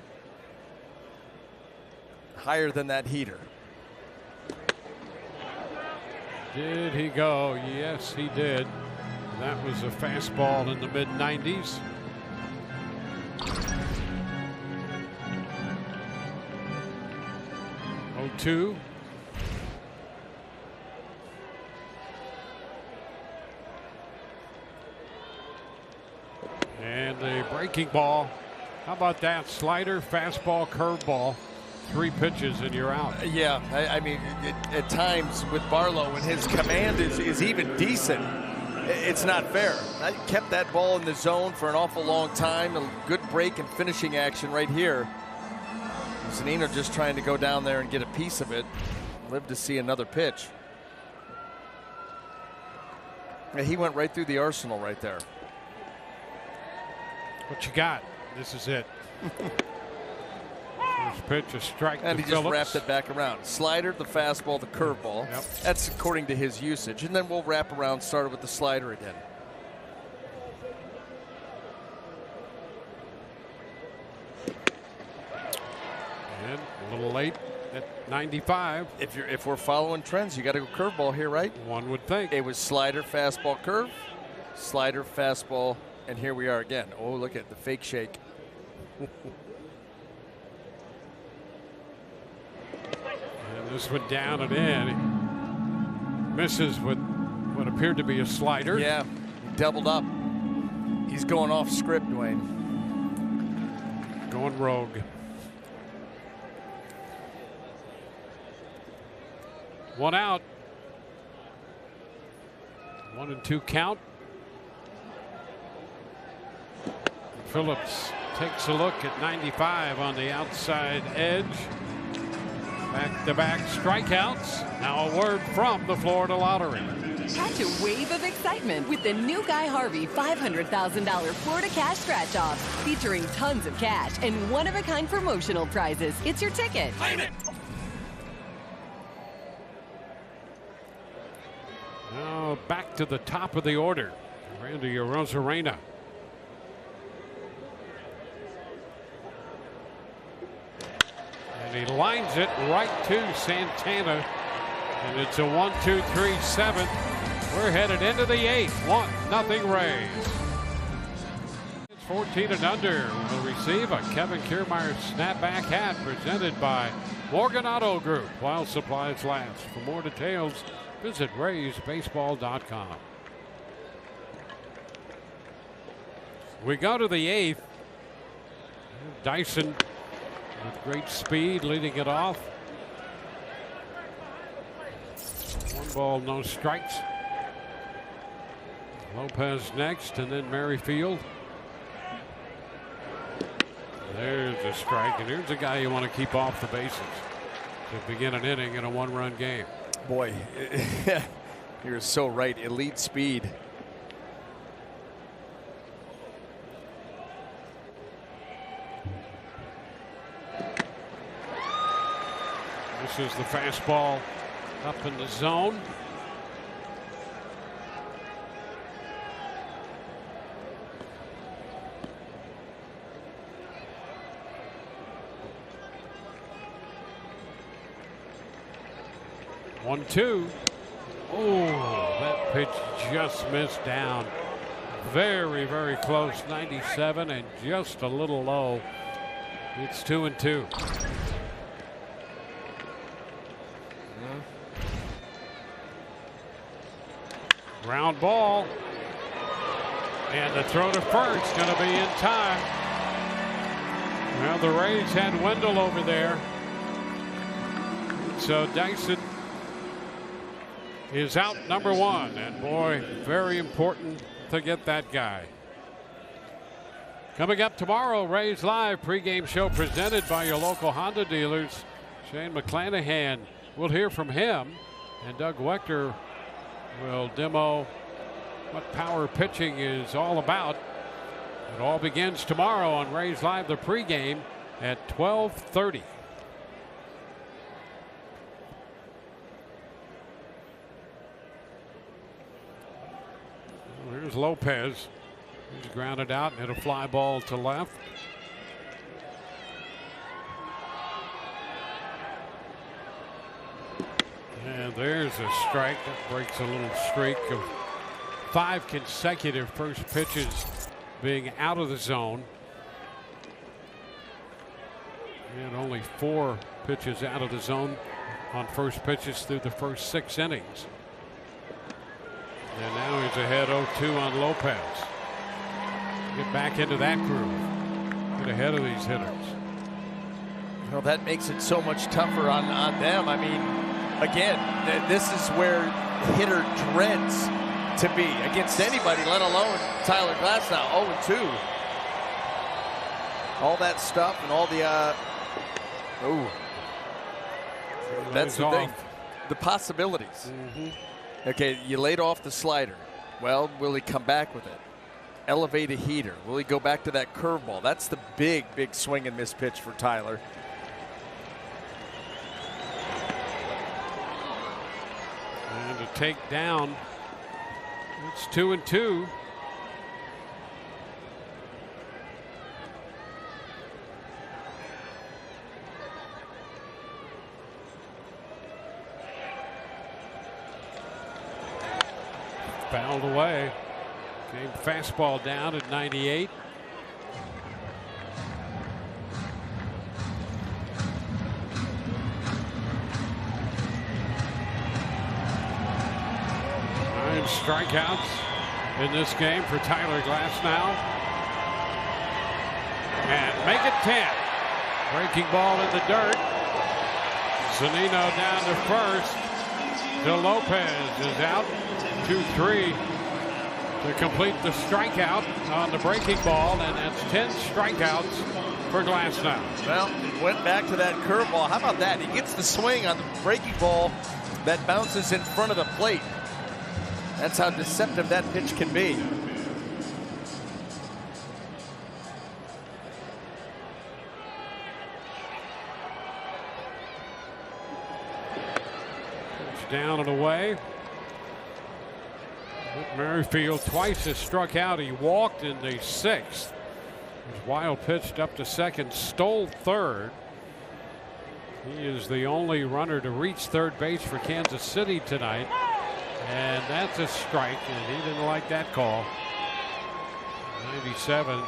higher than that heater. Did he go? Yes, he did. That was a fastball in the mid-90s. Oh, 2. And the breaking ball. How about that? Slider, fastball, curveball. 3 pitches and you're out. Yeah, I mean, at times with Barlow, when his command is even decent, it's not fair. I kept that ball in the zone for an awful long time. A good break and finishing action right here. Zunino just trying to go down there and get a piece of it. Live to see another pitch. Yeah, he went right through the arsenal right there. What you got? This is it. First pitch, a strike and to he just Phillips. wrapped it back around. Slider, the fastball, the curveball. Yep. That's according to his usage. And then we'll wrap around, started with the slider again. And a little late at 95. If we're following trends, you got to go curveball here, right? One would think. It was slider, fastball, curve, slider, fastball, and here we are again. Oh, look at the fake shake. And this one down and in. Misses with what appeared to be a slider. Yeah, doubled up. He's going off script, Dwayne. Going rogue. 1 out. 1-2 count. Phillips takes a look at 95 on the outside edge. Back-to-back strikeouts. Now a word from the Florida Lottery. Catch a wave of excitement with the new Guy Harvey $500,000 Florida Cash Scratch-Off, featuring tons of cash and one-of-a-kind promotional prizes. It's your ticket. Now back to the top of the order. Randy Arozarena. And he lines it right to Santana. And it's a 1-2-3-7. We're headed into the 8th. 1-0 Rays. It's 14 and under will receive a Kevin Kiermaier snapback hat presented by Morgan Auto Group while supplies last. For more details, visit RaysBaseball.com. We go to the 8th. Dyson with great speed leading it off. 1 ball, no strikes. Lopez next, and then Merrifield. There's a strike, and here's a guy you want to keep off the bases to begin an inning in a 1-run game. Boy, you're so right. Elite speed. This is the fastball up in the zone. One, two. Oh, that pitch just missed down. Very, very close. 97 and just a little low. It's 2-2. Ground ball. And the throw to first going to be in time. Well, the Rays had Wendell over there. So Dyson is out number 1. And boy, very important to get that guy. Coming up tomorrow, Rays Live pregame show presented by your local Honda dealers. Shane McClanahan, we'll hear from him. And Doug Wechter will demo what power pitching is all about. It all begins tomorrow on Rays Live, the pregame at 12:30. Here's Lopez. He's grounded out and hit a fly ball to left. And there's a strike that breaks a little streak of 5 consecutive first pitches being out of the zone. And only 4 pitches out of the zone on first pitches through the first 6 innings. And now he's ahead 0-2 on Lopez. Get back into that groove. Get ahead of these hitters. Well, that makes it so much tougher on them. I mean, again, this is where hitter dreads to be against anybody, let alone Tyler Glasnow. 0-2. All that stuff and all the that's the thing. The possibilities. Okay, you laid off the slider. Well, will he come back with it? Elevate a heater. Will he go back to that curveball? That's the big swing and miss pitch for Tyler. And to take down, it's 2-2. Fouled away. Came fastball down at 98. Nine strikeouts. in this game for Tyler Glasnow. And make it 10. Breaking ball in the dirt. Zunino down to first. De Lopez is out. 2-3 to complete the strikeout on the breaking ball, and that's 10 strikeouts for Glasnow. Well, went back to that curveball. How about that? He gets the swing on the breaking ball that bounces in front of the plate. That's how deceptive that pitch can be. Pitch down and away. Merrifield twice has struck out. He walked in the 6th. Wild pitched up to second, stole third. He is the only runner to reach third base for Kansas City tonight. And that's a strike, and he didn't like that call. 97. He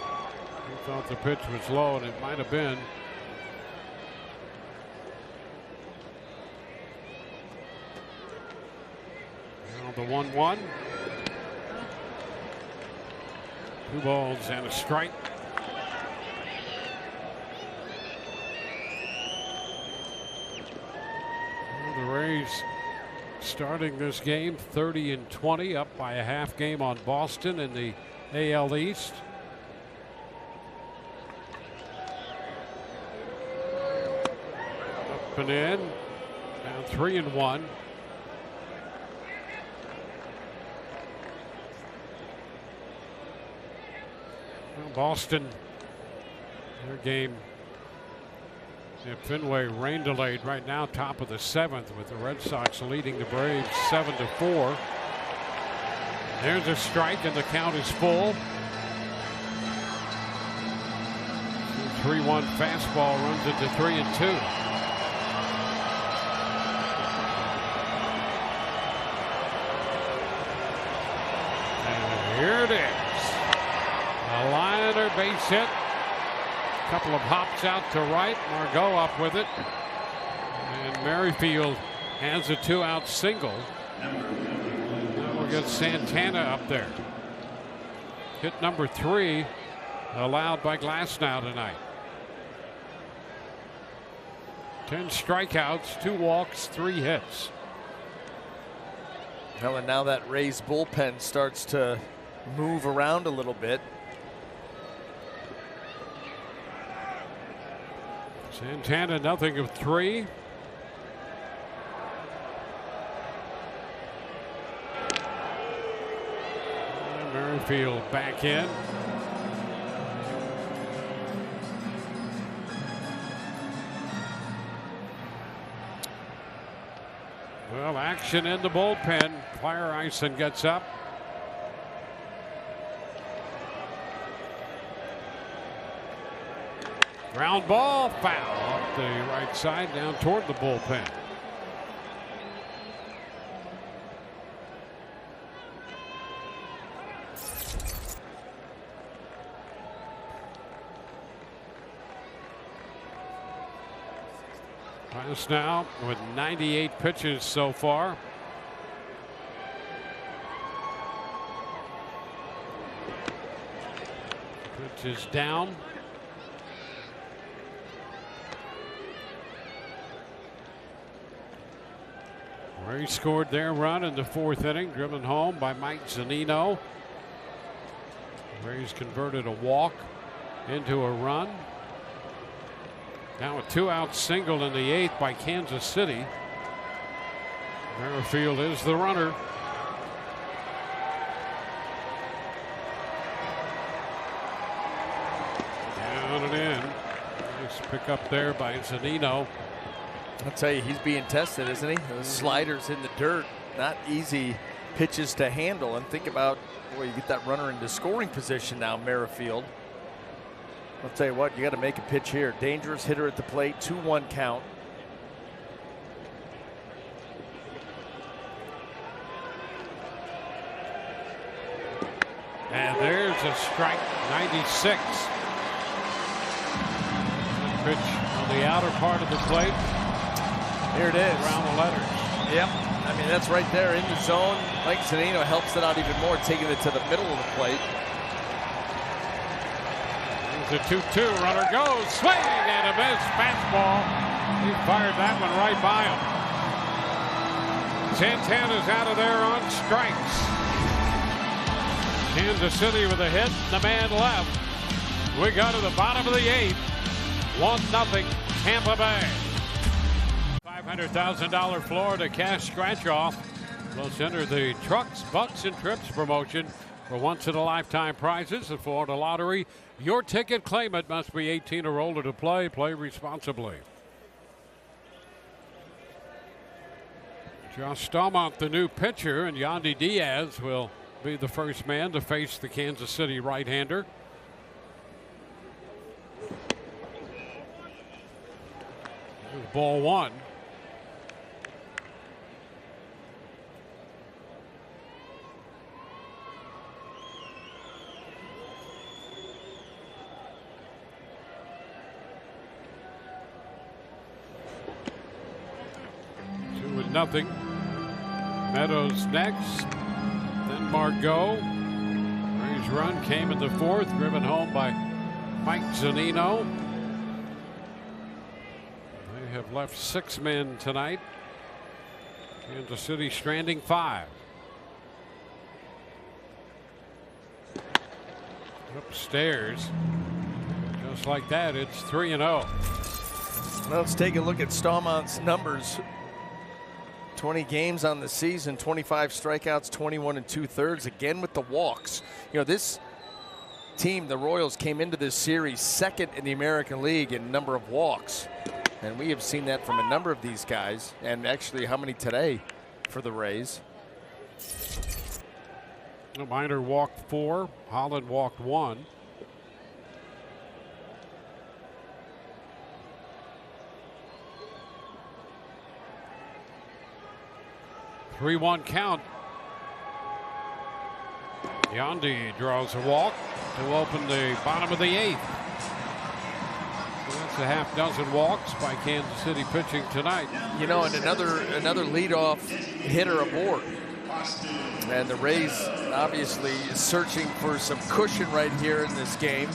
thought the pitch was low, and it might have been. Now the 1-1. 2 balls and a strike. Well, the Rays starting this game 30-20, up by a half game on Boston in the AL East. Up and in. Now 3-1. Boston, their game at Fenway rain delayed right now, top of the 7th, with the Red Sox leading the Braves 7-4. There's a strike and the count is full. 3-1 fastball runs into 3-2. And here it is. A liner, base hit. A couple of hops out to right. Margot up with it. And Merrifield has a 2-out single. Now we'll get Santana up there. Hit number 3 allowed by Glasnow tonight. 10 strikeouts, 2 walks, 3 hits. Well, and now that Rays bullpen starts to move around a little bit. Santana nothing of 3. And Merrifield back in. Well, action in the bullpen. Claire Eisen gets up. Ground ball, foul off the right side down toward the bullpen. Glasnow with 98 pitches so far. Pitch is down. Rays scored their run in the 4th inning, driven home by Mike Zunino. Rays converted a walk into a run. Now a 2-out single in the 8th by Kansas City. Merrifield is the runner. Down and in. Nice pick up there by Zunino. I'll tell you, he's being tested, isn't he? Those sliders in the dirt, not easy pitches to handle. And think about, boy, you get that runner into scoring position now, Merrifield. I'll tell you what, you got to make a pitch here. Dangerous hitter at the plate, 2-1 count. And there's a strike, 96. Pitch on the outer part of the plate. Here it is. Around the letters. Yep. I mean, that's right there in the zone. Mike Zunino helps it out even more, taking it to the middle of the plate. The 2-2, runner goes, swing and a miss, fastball. He fired that one right by him. Santana's out of there on strikes. Kansas City with a hit, the man left. We go to the bottom of the 8th. 1-0 Tampa Bay. $500,000 Florida cash scratch-off. Let's enter the Trucks, Bucks, and Trips promotion for once-in-a-lifetime prizes. The Florida Lottery. Your ticket, claim it. Must be 18 or older to play. Play responsibly. Josh Staumont, the new pitcher, and Yandy Diaz will be the first man to face the Kansas City right-hander. Ball 1. Nothing. Meadows next, then Margot. Rays run came in the 4th, driven home by Mike Zunino. They have left 6 men tonight. Kansas City stranding 5. Upstairs, just like that, it's 3-0. Well, let's take a look at Staumont's numbers. 20 games on the season, 25 strikeouts, 21 2/3, again with the walks. You know, this team, the Royals, came into this series 2nd in the American League in number of walks. And we have seen that from a number of these guys. And actually, how many today for the Rays? Minor walked 4, Holland walked 1. Three-one count. Yandy draws a walk to open the bottom of the 8th. So that's a half dozen walks by Kansas City pitching tonight. You know, and another leadoff hitter aboard. And the Rays obviously searching for some cushion right here in this game.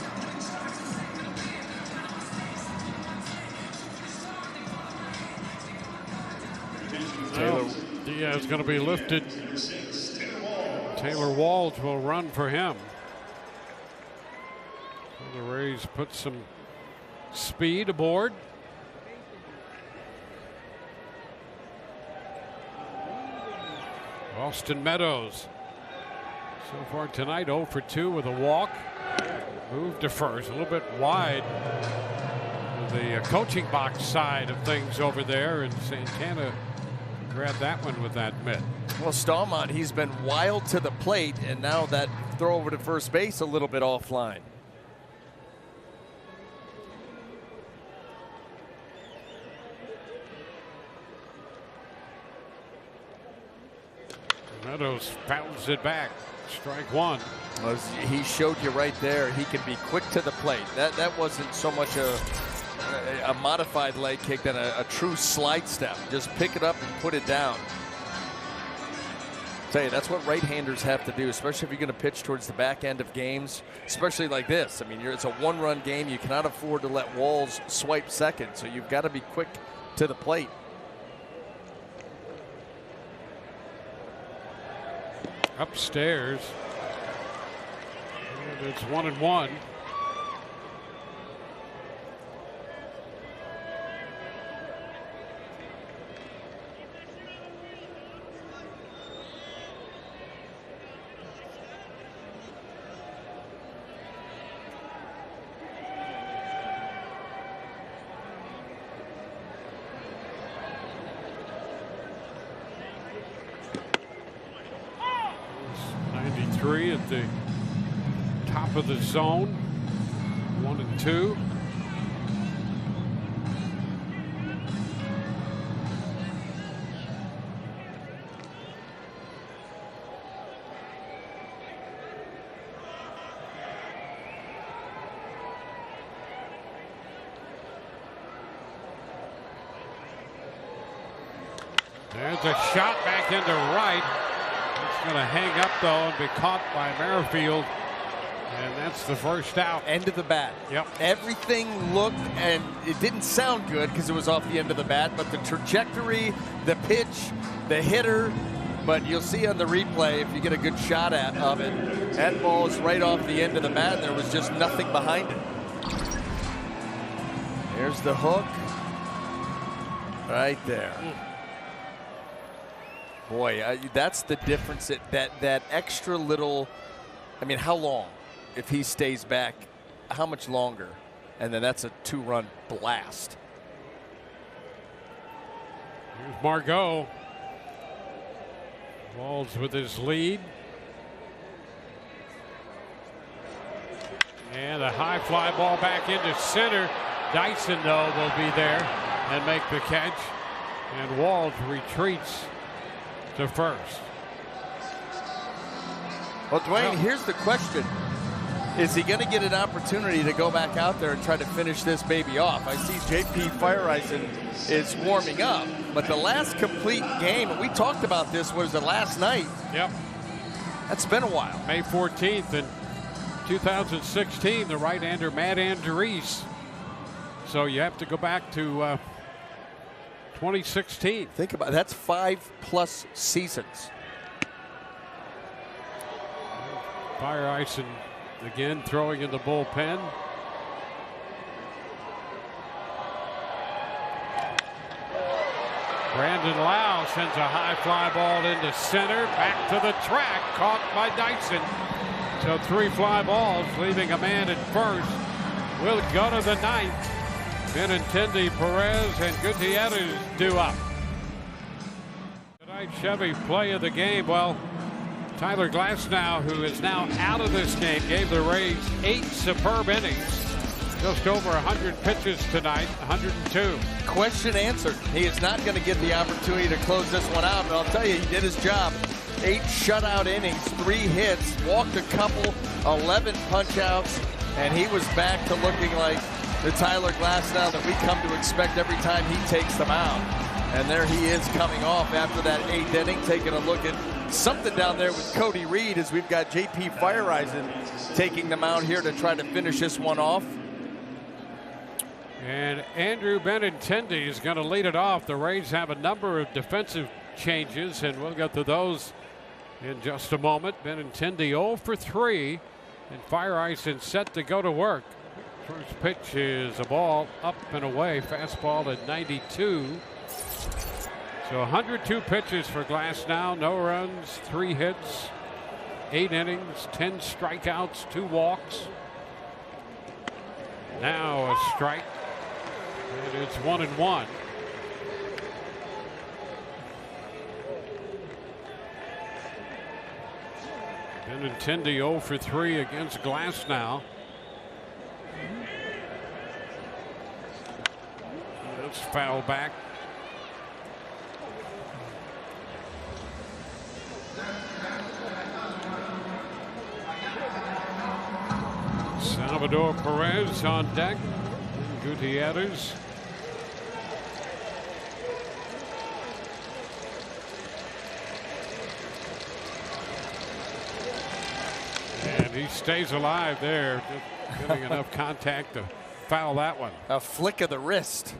Diaz going to be lifted. Taylor Walls will run for him. So the Rays put some speed aboard. Austin Meadows so far tonight 0 for 2 with a walk. Moved to first, a little bit wide. The coaching box side of things over there, and Santana grabbed that one with that mitt. Well, Staumont, he's been wild to the plate, and now that throw over to first base a little bit offline. Meadows fouls it back. Strike 1. Well, he showed you right there, he can be quick to the plate. That wasn't so much a modified leg kick than a true slide step. Just pick it up and put it down. Tell you, that's what right-handers have to do, especially if you're going to pitch towards the back end of games, especially like this. I mean, it's a one-run game. You cannot afford to let Walls swipe second, so you've got to be quick to the plate. Upstairs. And it's 1-1. At the top of the zone. 1-2. There's a shot back into right. It's going to hang up, though, and be caught by Merrifield. And that's the first out. End of the bat. Yep. Everything looked, and it didn't sound good because it was off the end of the bat, but the trajectory, the pitch, the hitter, but you'll see on the replay, if you get a good shot of it, that ball is right off the end of the bat, and there was just nothing behind it. There's the hook. Right there. Boy, that's the difference. That extra little, I mean, how long? If he stays back, how much longer? And then that's a 2-run blast. Here's Margot. Walls with his lead. And a high fly ball back into center. Dyson, though, will be there and make the catch. And Walls retreats to first. Well, Dwayne, here's the question. Is he going to get an opportunity to go back out there and try to finish this baby off? I see J.P. Fireisen is warming up, but the last complete game, and we talked about this, was it last night? Yep. That's been a while. May 14th in 2016, the right-hander Matt Andrees. So you have to go back to 2016. Think about it. That's 5+ seasons. Fireisen again throwing in the bullpen. Brandon Lau sends a high fly ball into center, back to the track, caught by Dyson. So 3 fly balls, leaving a man at first. We'll go to the 9th. Benintendi, Perez, and Gutierrez due up. Tonight, Chevy play of the game. Well, Tyler Glasnow, who is now out of this game, gave the Rays 8 superb innings. Just over 100 pitches tonight, 102. Question answered. He is not going to get the opportunity to close this one out, but I'll tell you, he did his job. 8 shutout innings, 3 hits, walked a couple, 11 punch-outs, and he was back to looking like the Tyler Glasnow that we come to expect every time he takes them out. And there he is coming off after that 8th inning, taking a look at something down there with Cody Reed as we've got J.P. Fireisen taking them out here to try to finish this one off. And Andrew Benintendi is going to lead it off. The Rays have a number of defensive changes, and we'll get to those in just a moment. Benintendi 0 for 3, and Fireisen set to go to work. First pitch is a ball up and away, fastball at 92. So 102 pitches for Glasnow, no runs, 3 hits, 8 innings, 10 strikeouts, 2 walks. Now a strike, and it's 1-1. Benintendi 0 for 3 against Glasnow. That's foul back. Salvador Perez on deck. Gutierrez. And he stays alive there, just getting enough contact to foul that one. A flick of the wrist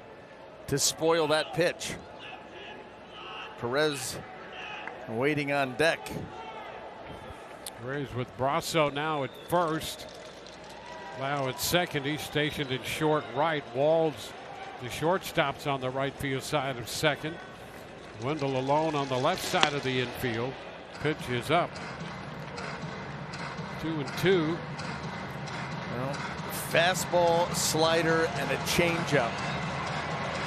to spoil that pitch. Perez waiting on deck. Rays with Brasso now at first. Lau at second. He's stationed in short right. Walls, the shortstop's on the right field side of second. Wendell alone on the left side of the infield. Pitch is up. 2-2. Well, fastball, slider, and a changeup.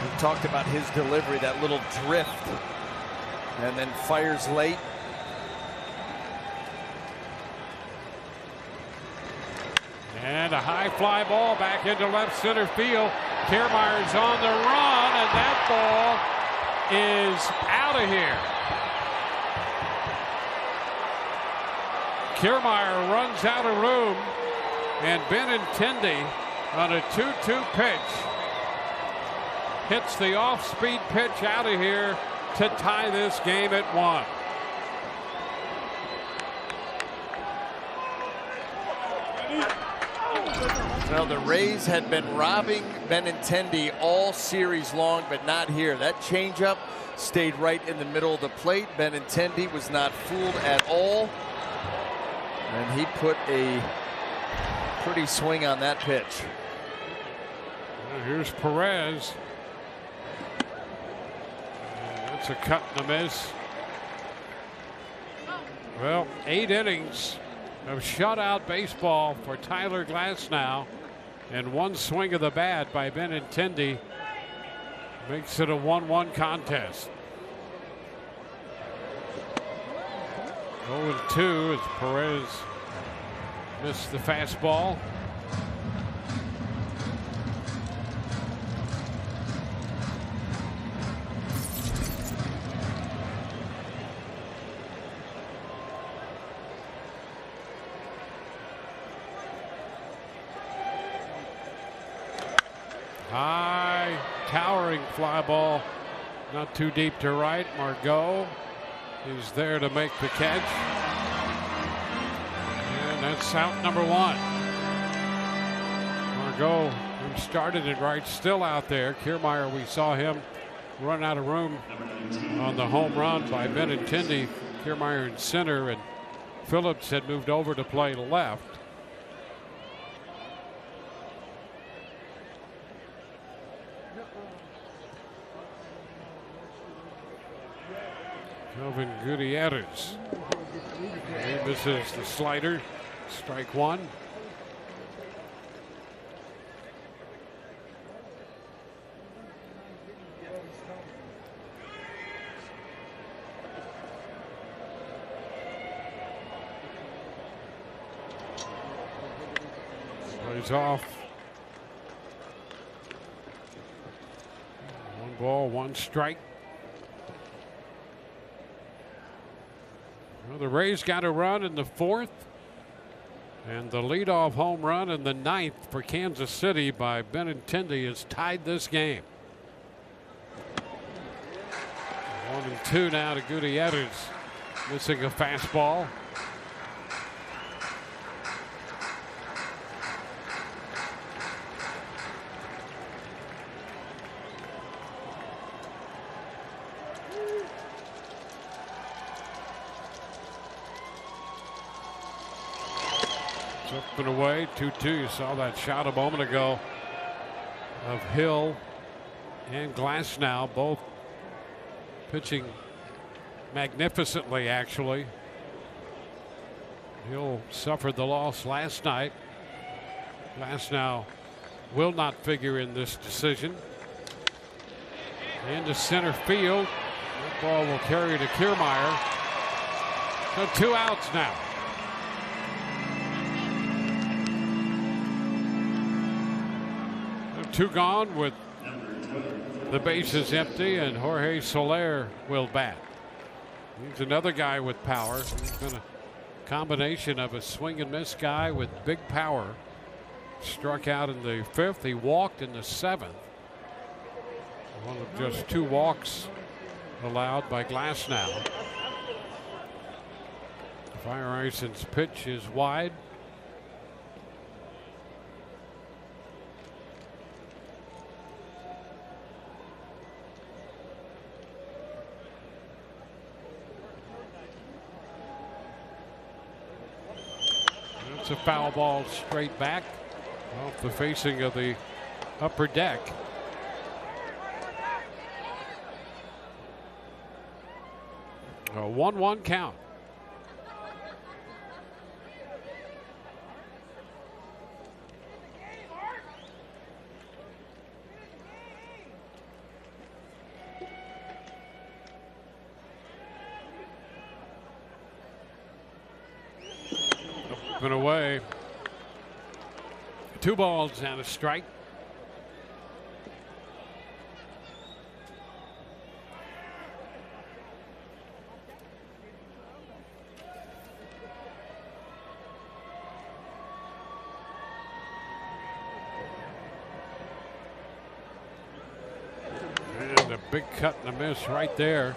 We talked about his delivery, that little drift, and then fires late. And a high fly ball back into left center field. Kiermaier's on the run, and that ball is out of here. Kiermaier runs out of room, and Benintendi on a 2-2 pitch hits the off-speed pitch out of here to tie this game at 1. Well, the Rays had been robbing Benintendi all series long, but not here. That changeup stayed right in the middle of the plate. Benintendi was not fooled at all, and he put a pretty swing on that pitch. Here's Perez. And that's a cut and a miss. Well, 8 innings of shutout baseball for Tyler Glasnow, and 1 swing of the bat by Benintendi makes it a 1-1 contest. 0-2 as Perez missed the fastball. High, towering fly ball, not too deep to right. Margot is there to make the catch. And that's out number 1. Margot, who started it right, still out there. Kiermaier, we saw him run out of room on the home run by Benintendi. Kiermaier in center, and Phillips had moved over to play left. Kelvin Gutierrez. He misses the slider. Strike 1. Plays off. 1 ball, 1 strike. Well, the Rays got a run in the 4th, and the leadoff home run in the 9th for Kansas City by Benintendi has tied this game. 1-2 now to Gutierrez, missing a fastball. Up and away, 2-2. You saw that shot a moment ago of Hill and Glasnow, both pitching magnificently, actually. Hill suffered the loss last night. Glasnow will not figure in this decision. Into center field. That ball will carry to Kiermaier. So 2 outs now. 2 gone with the bases empty, and Jorge Soler will bat. He's another guy with power. He's been a combination of a swing and miss guy with big power. Struck out in the 5th. He walked in the 7th. One of just 2 walks allowed by Glasnow. Fire Ison's pitch is wide. It's a foul ball straight back off the facing of the upper deck. A 1-1 count. Up and away. 2 balls and a strike. And a big cut and a miss right there.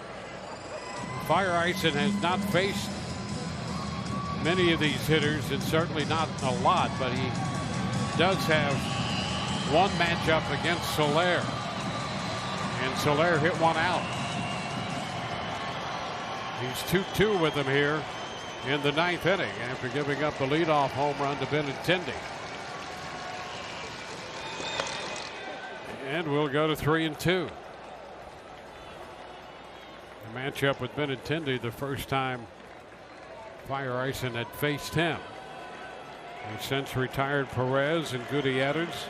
Fire Ison has not faced many of these hitters, and certainly not a lot, but he does have one matchup against Soler. And Soler hit one out. He's 2-2 with him here in the ninth inning after giving up the leadoff home run to Benintendi. And we'll go to 3-2. The matchup with Benintendi, the first time Fire Ison had faced him. He's since retired Perez and Gutierrez.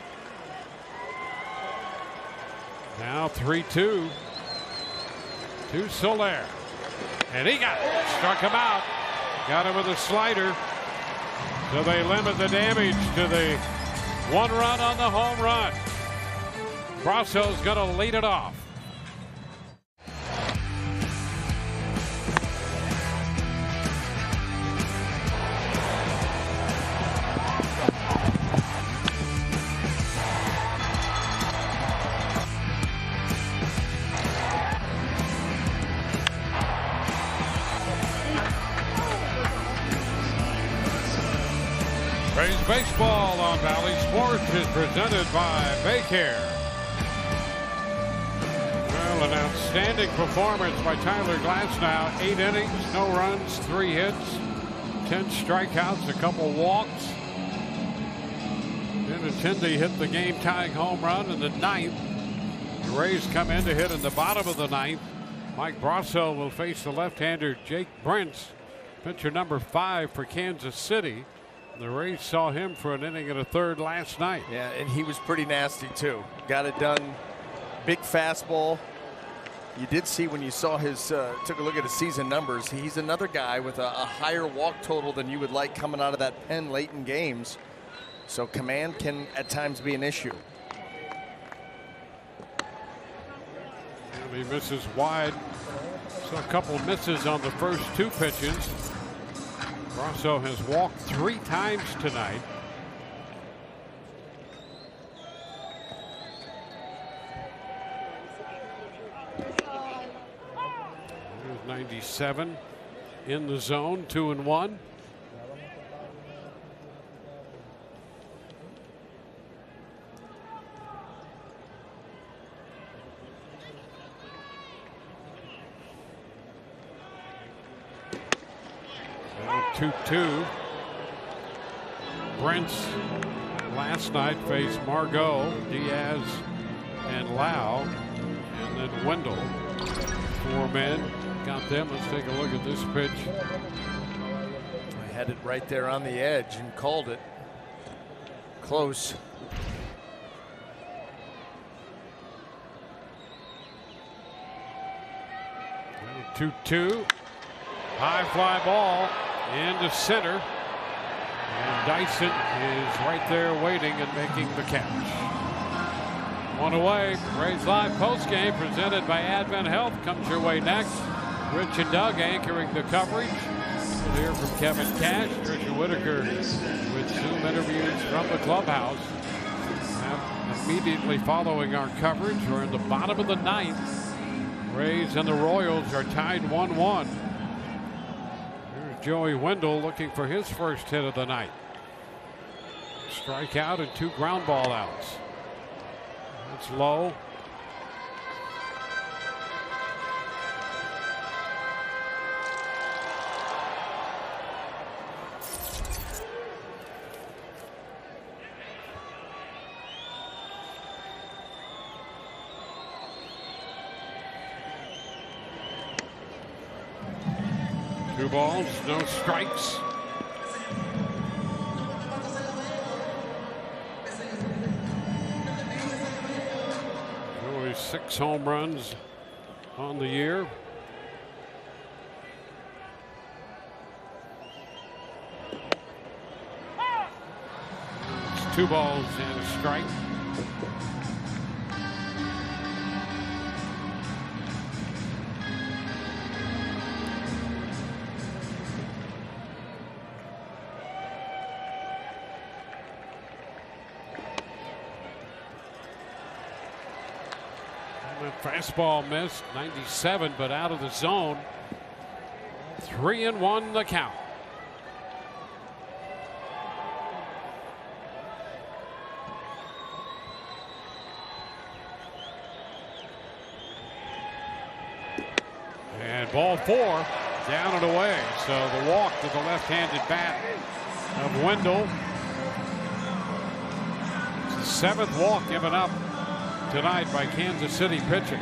Now 3-2 to Soler. And he struck him out. Got him with a slider. So they limit the damage to the 1 run on the home run. Brasso's going to lead it off. Rays baseball on Bally Sports is presented by Baycare. Well, an outstanding performance by Tyler Glasnow. 8 innings, no runs, 3 hits, 10 strikeouts, a couple walks. Benintendi hit the game-tying home run in the ninth. The Rays come in to hit in the bottom of the ninth. Mike Brasso will face the left-hander Jake Brentz, pitcher number 5 for Kansas City. The Rays saw him for an inning and a third last night. Yeah, and he was pretty nasty too. Got it done. Big fastball. You did see when you saw his took a look at his season numbers. He's another guy with a higher walk total than you would like coming out of that pen late in games. So command can at times be an issue. And he misses wide. So a couple misses on the first 2 pitches. Brasso has walked 3 times tonight. There's 97 in the zone, 2-1. Now 2-2. Brentz last night faced Margot, Diaz, and Lau, and then Wendell. 4 men got them. Let's take a look at this pitch. I had it right there on the edge and called it close. 2-2. High fly ball into center. And Dyson is right there waiting and making the catch. 1 away. Rays Live postgame presented by Advent Health comes your way next. Rich and Doug anchoring the coverage. We'll hear from Kevin Cash, Trisha Whitaker with Zoom interviews from the clubhouse. And immediately following our coverage, we're in the bottom of the ninth. Rays and the Royals are tied 1-1. Here's Joey Wendell looking for his first hit of the night. Strikeout and 2 ground ball outs. That's low. Two balls, no strikes. Only 6 home runs on the year. It's 2 balls and a strike. Fastball missed, 97, but out of the zone. 3-1 the count. And ball 4, down and away. So the walk to the left-handed bat of Wendell. It's the 7th walk given up tonight by Kansas City pitching.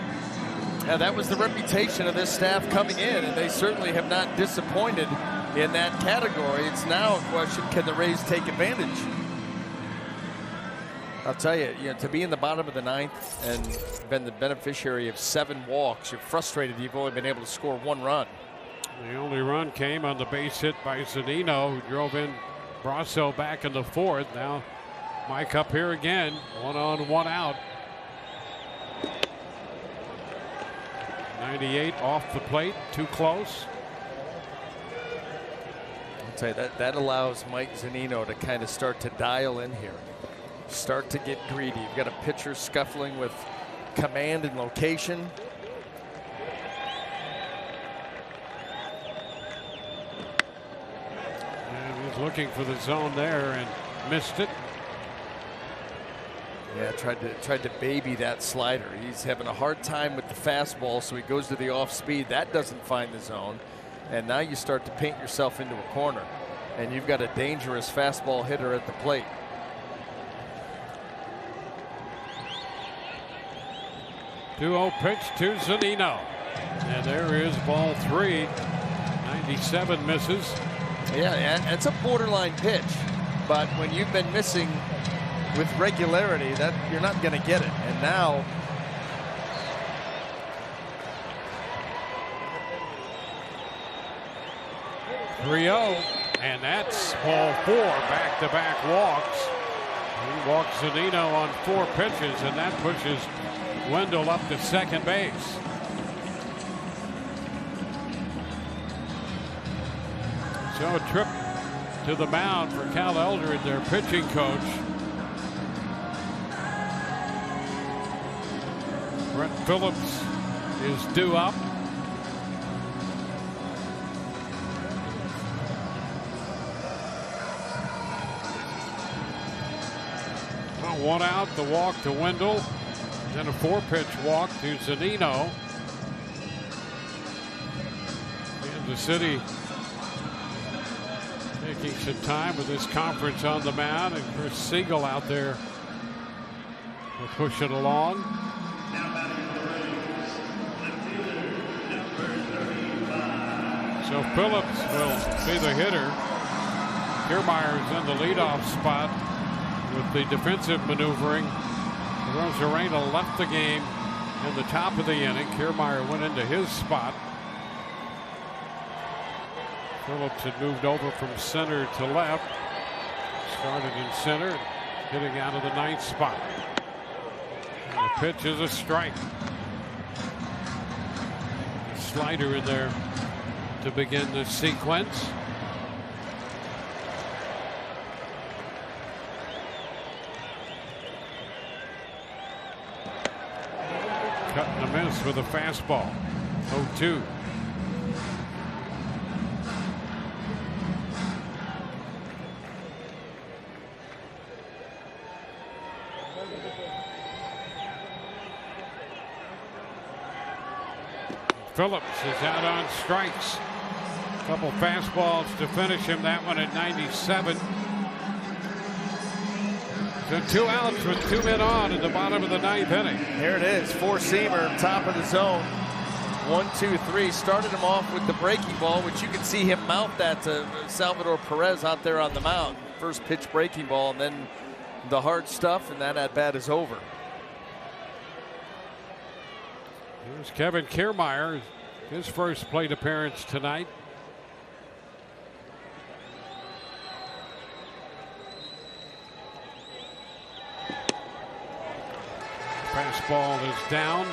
Yeah, that was the reputation of this staff coming in, and they certainly have not disappointed in that category. It's now a question, can the Rays take advantage? I'll tell you, to be in the bottom of the 9th and been the beneficiary of 7 walks, you're frustrated you've only been able to score 1 run. The only run came on the base hit by Zunino, who drove in Brasso back in the 4th. Now Mike up here again, 1 on, 1 out. 98 off the plate, too close. I'll tell you, that allows Mike Zunino to kind of start to dial in here. Start to get greedy. You've got a pitcher scuffling with command and location. And he's looking for the zone there and missed it. Yeah, tried to baby that slider. He's having a hard time with the fastball, so he goes to the off speed. That doesn't find the zone. And now you start to paint yourself into a corner. And you've got a dangerous fastball hitter at the plate. Two-0 pitch to Zunino. And there is ball 3. 97 misses. Yeah, and it's a borderline pitch. But when you've been missing with regularity, that you're not going to get it. And now .3-0, and that's ball 4. Back-to-back walks. He walks Zunino on 4 pitches, and that pushes Wendell up to second base. So a trip to the mound for Cal Eldred, their pitching coach. Brent Phillips is due up. Well, 1 out, the walk to Wendell. Then a 4-pitch walk to Zunino. Kansas City taking some time with this conference on the mound, and Chris Siegel out there to push it along. So Phillips will be the hitter. Kiermaier's in the leadoff spot with the defensive maneuvering. Rosarena left the game in the top of the inning. Kiermaier went into his spot. Phillips had moved over from center to left. Started in center, hitting out of the 9th spot. And the pitch is a strike. A slider in there to begin the sequence. Cut and a miss with a fastball. 0-2. Phillips is out on strikes. A couple fastballs to finish him. That one at 97. So 2 outs with 2 men on in the bottom of the 9th inning. Here it is, 4-seamer, top of the zone. 1-2-3. Started him off with the breaking ball, which you can see him mount that to Salvador Perez out there on the mound. First pitch breaking ball, and then the hard stuff, and that at bat is over. Here's Kevin Kiermaier, his first plate appearance tonight. Fastball is down.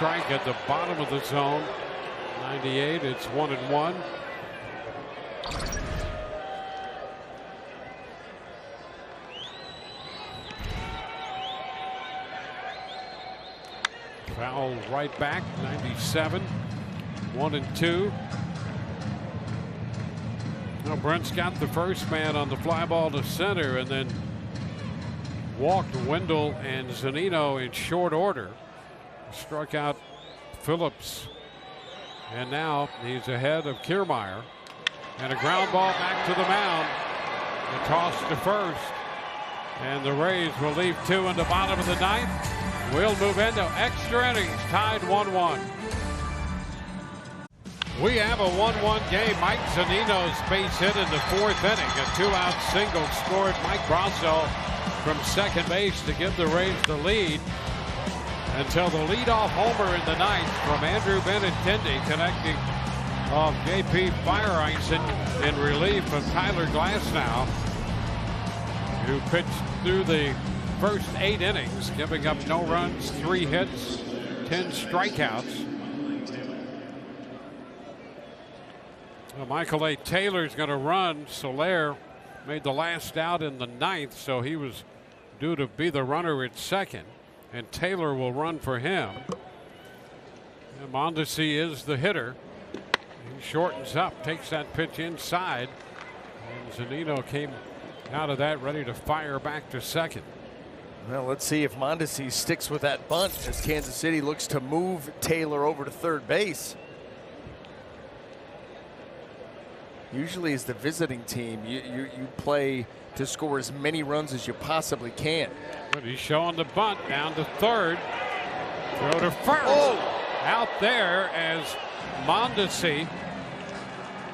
strike at the bottom of the zone. 98. It's 1-1. Foul right back. 97. 1-2. Now Brent's got the first man on the fly ball to center and then walked Wendell and Zunino in short order. Struck out Phillips. And now he's ahead of Kiermaier. And a ground ball back to the mound. A toss to first. And the Rays will leave 2 in the bottom of the ninth. We'll move into extra innings, tied 1-1. We have a 1-1 game. Mike Zunino's base hit in the 4th inning. A 2-out single scored Mike Brasso from second base to give the Rays the lead until the leadoff homer in the ninth from Andrew Benintendi, connecting off J.P. Fireisen in relief of Tyler Glasnow, who pitched through the first 8 innings, giving up no runs, 3 hits, 10 strikeouts. Well, Michael A. Taylor's going to run. Soler made the last out in the ninth, so he was due to be the runner at second, and Taylor will run for him. And Mondesi is the hitter. He shortens up, takes that pitch inside, and Zunino came out of that ready to fire back to second. Well, let's see if Mondesi sticks with that bunt as Kansas City looks to move Taylor over to third base. Usually as the visiting team, you play to score as many runs as you possibly can. But he's showing the bunt down to third. Throw to first. Oh! Out there as Mondesi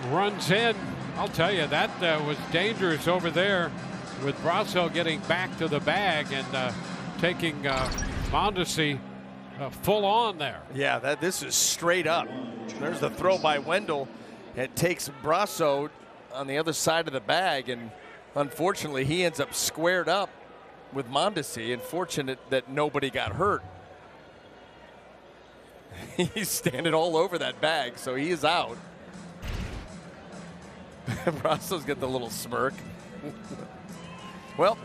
runs in. I'll tell you, that was dangerous over there with Brasso getting back to the bag and taking Mondesi full on there. Yeah, this is straight up. There's the throw by Wendell. It takes Brasso on the other side of the bag, and unfortunately he ends up squared up with Mondesi, and fortunate that nobody got hurt. He's standing all over that bag, so he is out. Brasso's got the little smirk. Well,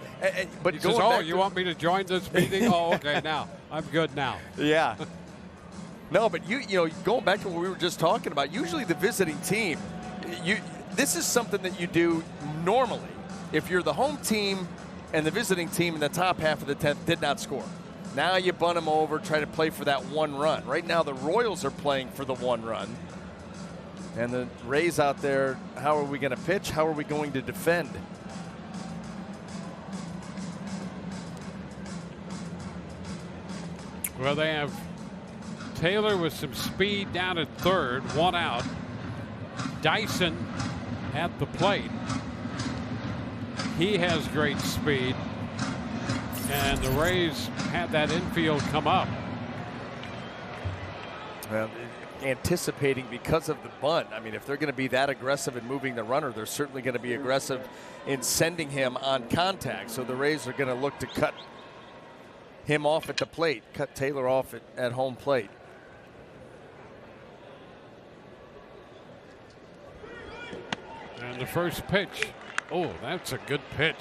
but he says, "Oh, you want me to join this meeting? Oh, okay, now I'm good now." Yeah. No, but you know, going back to what we were just talking about, usually the visiting team, this is something that you do normally if you're the home team and the visiting team in the top half of the 10th did not score. Now you bunt them over, try to play for that 1 run. Right now the Royals are playing for the 1 run. And the Rays out there, how are we going to pitch? How are we going to defend? Well, they have Taylor with some speed down at third, 1 out. Dyson at the plate. He has great speed. And the Rays had that infield come up. Well, anticipating because of the bunt. I mean, if they're going to be that aggressive in moving the runner, they're certainly going to be aggressive in sending him on contact. So the Rays are going to look to cut him off at the plate, cut Taylor off at home plate. And the first pitch. Oh, that's a good pitch.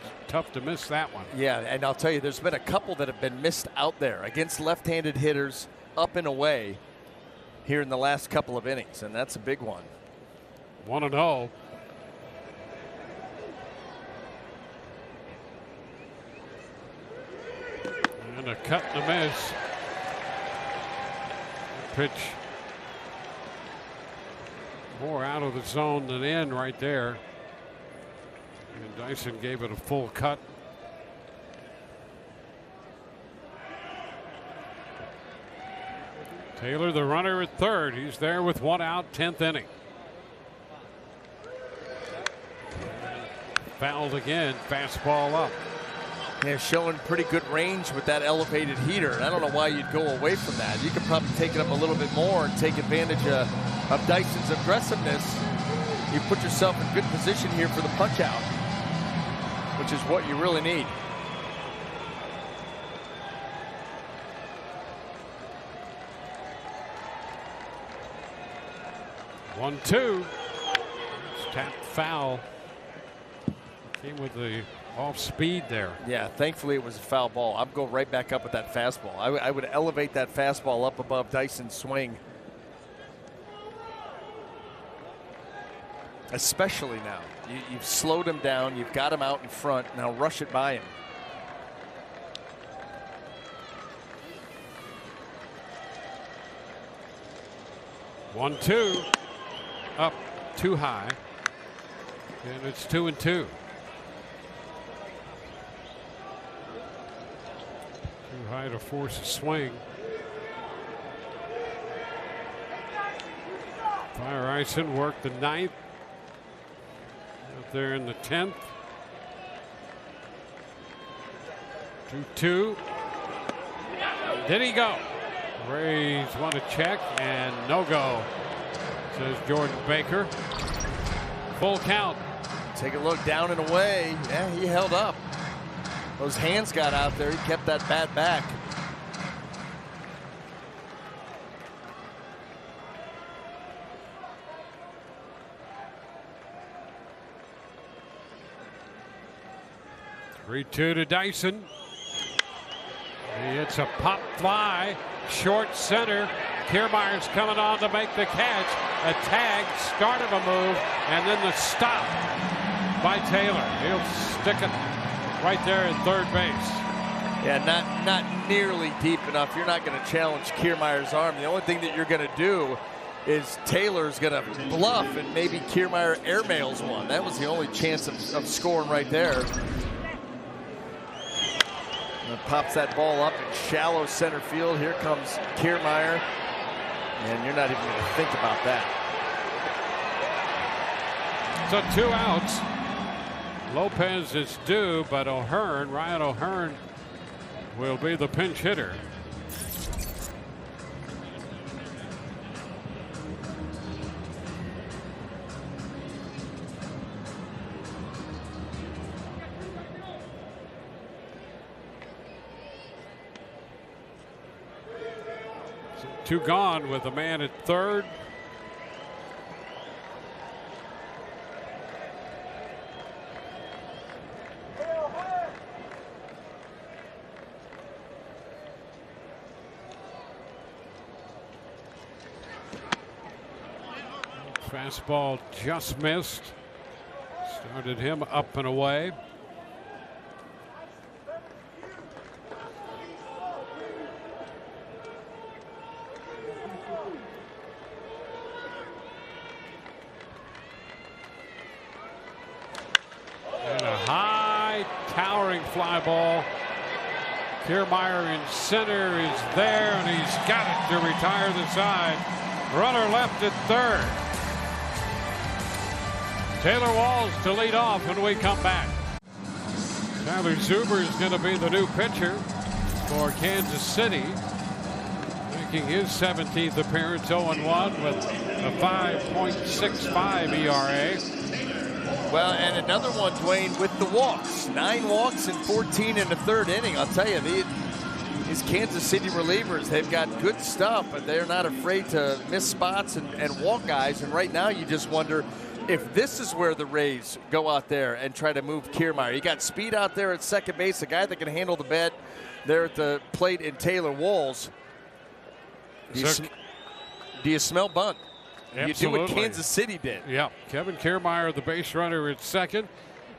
It's tough to miss that one. Yeah, and I'll tell you, there's been a couple that have been missed out there against left-handed hitters up and away here in the last couple of innings, and that's a big one. 1-0. And a cut and a miss. Pitch more out of the zone than in right there. And Dyson gave it a full cut. Taylor, the runner at third. He's there with 1 out, 10th inning. Fouled again, fastball up. Yeah, showing pretty good range with that elevated heater. And I don't know why you'd go away from that. You could probably take it up a little bit more and take advantage of Dyson's aggressiveness. You put yourself in good position here for the punch out, which is what you really need. 1-2. Tapped foul. Came with the off speed there. Yeah, thankfully it was a foul ball. I'd go right back up with that fastball. I would elevate that fastball up above Dyson's swing. Especially now. You've slowed him down. You've got him out in front. Now rush it by him. One, two. Up too high. And it's 2-2. Too high to force a swing. Feyereisen worked the 9th. Out there in the 10th. 2-2. Did he go? Rays want to check and no go, says Jordan Baker. Full count. Take a look down and away. Yeah, he held up. Those hands got out there. He kept that bat back. Three-two to Dyson. It's a pop fly, short center. Kiermaier's coming on to make the catch. A tag, start of a move, and then the stop by Taylor. He'll stick it right there at third base. Yeah, not nearly deep enough. You're not going to challenge Kiermaier's arm. The only thing that you're going to do is Taylor's going to bluff, and maybe Kiermaier airmails one. That was the only chance of scoring right there. And pops that ball up in shallow center field. Here comes Kiermaier. And you're not even going to think about that. So 2 outs. Lopez is due, but Ryan O'Hearn will be the pinch hitter. Two gone with a man at third. Fastball just missed. Started him up and away. Fly ball. Kiermaier in center is there, and he's got it to retire the side. Runner left at third. Taylor Walls to lead off when we come back. Tyler Zuber is going to be the new pitcher for Kansas City, making his 17th appearance, 0-1 with a 5.65 ERA. Well, and another one, Dwayne, with the walks. 9 walks and 14 in the third inning. I'll tell you, these Kansas City relievers, they've got good stuff, but they're not afraid to miss spots and walk guys. And right now you just wonder if this is where the Rays go out there and try to move Kiermaier. You got speed out there at second base, a guy that can handle the bat there at the plate in Taylor Walls. Do you smell bunt? Absolutely. You do what Kansas City did. Yeah, Kevin Kiermaier, the base runner at second.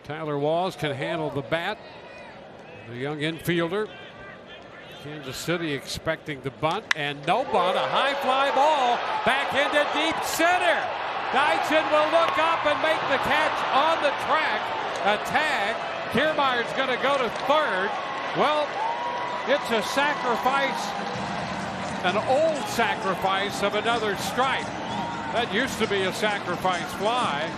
Tyler Walls can handle the bat. The young infielder. Kansas City expecting the bunt, and no bunt. A high fly ball back into deep center. Dyson will look up and make the catch on the track. A tag. Kiermaier's going to go to third. Well, it's a sacrifice, an old sacrifice of another strike. That used to be a sacrifice fly.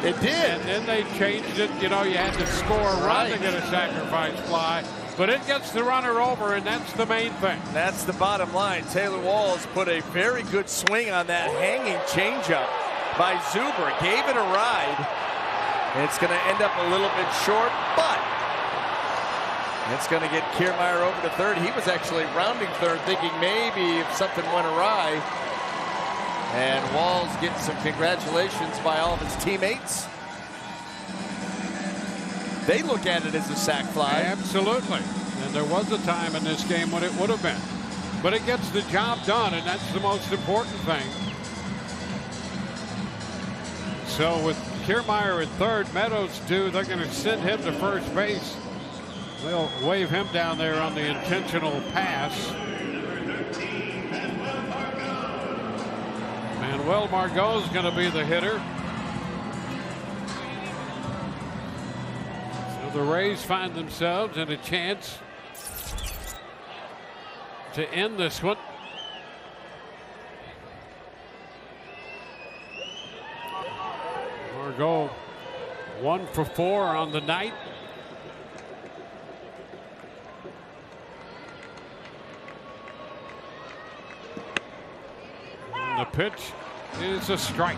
It did. And then they changed it. You know, you had to score a run to get a sacrifice fly. But it gets the runner over, and that's the main thing. That's the bottom line. Taylor Walls put a very good swing on that hanging changeup by Zuber. Gave it a ride. It's going to end up a little bit short, but it's going to get Kiermaier over to third. He was actually rounding third, thinking maybe if something went awry. And Wall's getting some congratulations by all of his teammates. They look at it as a sac fly. Absolutely. And there was a time in this game when it would have been. But it gets the job done, and that's the most important thing. So with Kiermaier at third, Meadows they're going to send him to first base. They'll wave him down there on the intentional pass. Manuel Margot is going to be the hitter. So the Rays find themselves in a chance to end this one. Margot 1 for 4 on the night. And the pitch is a strike.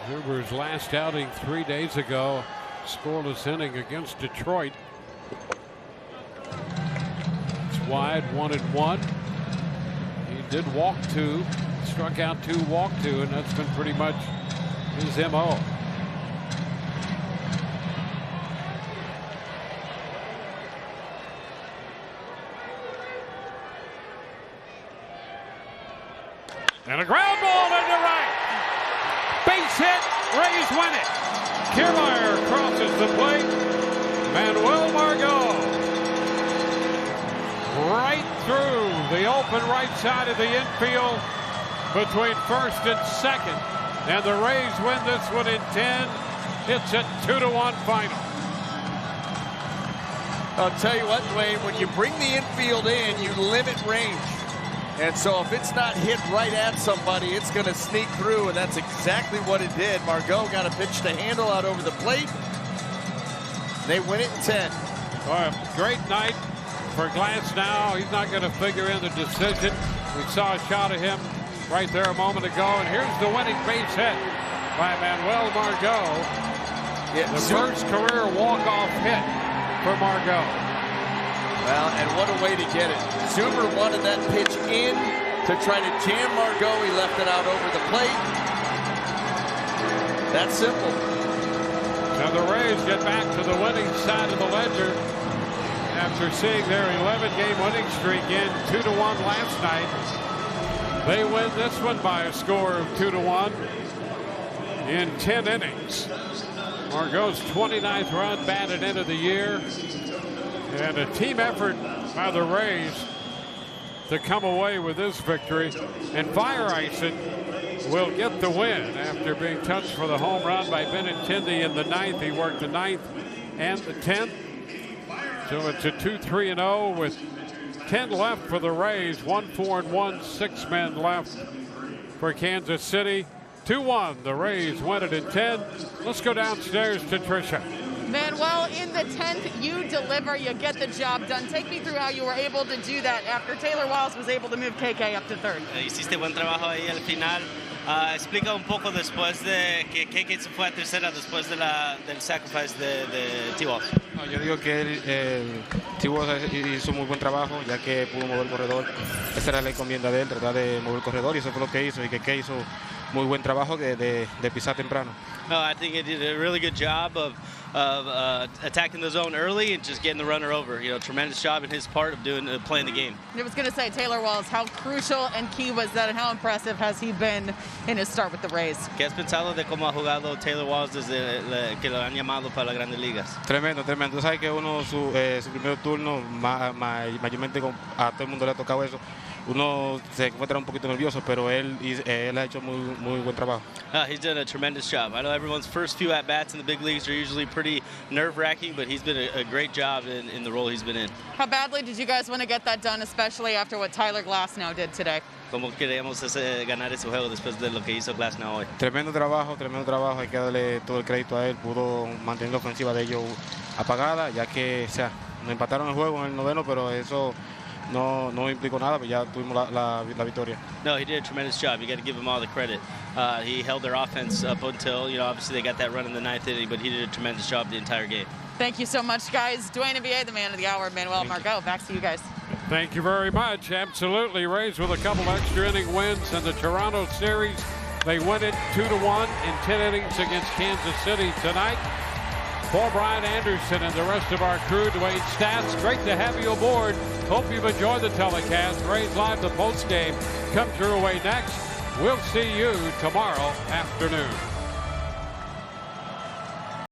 Huber's last outing 3 days ago, scoreless inning against Detroit. It's wide, 1-1. He did walk 2, struck out 2, walked 2, and that's been pretty much his MO. And a ground ball into right. Base hit, Rays win it. Kiermaier crosses the plate. Manuel Margot right through the open right side of the infield between first and second. And the Rays win this one in 10. It's a 2-1 final. I'll tell you what, Dwayne, when you bring the infield in, you limit range. And so if it's not hit right at somebody, it's going to sneak through, and that's exactly what it did. Margot got a pitch to handle out over the plate. They win it in 10. Great night for Glasnow. He's not going to figure in the decision. We saw a shot of him right there a moment ago, and here's the winning base hit by Manuel Margot. Yeah, the first career walk-off hit for Margot. Well, and what a way to get it. Zuber wanted that pitch in to try to jam Margot. He left it out over the plate. That's simple. Now the Rays get back to the winning side of the ledger after seeing their 11-game winning streak end 2-1 last night. They win this one by a score of 2-1 in 10 innings. Margot's 29th run batted into the year. And a team effort by the Rays to come away with this victory. And Fireisen will get the win after being touched for the home run by Benintendi in the 9th. He worked the 9th and the 10th. So it's a 2-3-0 with 10 left for the Rays. 1-4-1, 6 men left for Kansas City. 2-1, the Rays win it in 10. Let's go downstairs to Tricia. Manuel, in the 10th, you deliver, you get the job done. Take me through how you were able to do that after Taylor Wallace was able to move KK up to third. Hiciste buen trabajo ahí al final. Explica un poco después de que KK se fue a tercera después de del sacrifice de T-Walls. Yo digo que T-Walls hizo muy buen trabajo ya que pudo mover el corredor. Esa era la encomienda de él, tratar de mover el corredor, y eso fue lo que hizo. Y KK hizo muy buen trabajo de pisar temprano. No, I think he did a really good job of attacking the zone early and just getting the runner over. You know, tremendous job in his part of playing the game. I was going to say, Taylor Wallace, how crucial and key was that, and how impressive has he been in his start with the Rays? ¿Qué has pensado de cómo ha jugado Taylor Wallace desde que lo han llamado para las grandes ligas? Tremendo, tremendo. Tú sabes que uno su primer turno, mayormente a todo el mundo le ha tocado eso. Uno se encuentra un poquito nervioso, pero él ha hecho muy buen trabajo. He's done a tremendous job. I know everyone's first few at-bats in the big leagues are usually pretty nerve-wracking, but he's been a great job in the role he's been in. How badly did you guys want to get that done, especially after what Tyler Glasnow did today? ¿Cómo queríamos ganar ese juego después de lo que hizo Glasnow hoy? Tremendo trabajo. Hay que darle todo el crédito a él. Pudo mantener la ofensiva de ellos apagada, ya que nos empataron el juego en el noveno, pero eso no implicó nada, pero ya tuvimos la victoria. No, he did a tremendous job. You got to give him all the credit. He held their offense up until, obviously they got that run in the 9th inning, but he did a tremendous job the entire game. Thank you so much, guys. Dwayne NBA, the man of the hour, Manuel Margot. Back to you guys. Thank you very much. Absolutely. Rays with a couple extra inning wins in the Toronto series. They win it 2-1 in 10 innings against Kansas City tonight. For Brian Anderson and the rest of our crew, Dwayne Stats, great to have you aboard. Hope you've enjoyed the telecast. Rays Live, the post game, comes your way next. We'll see you tomorrow afternoon.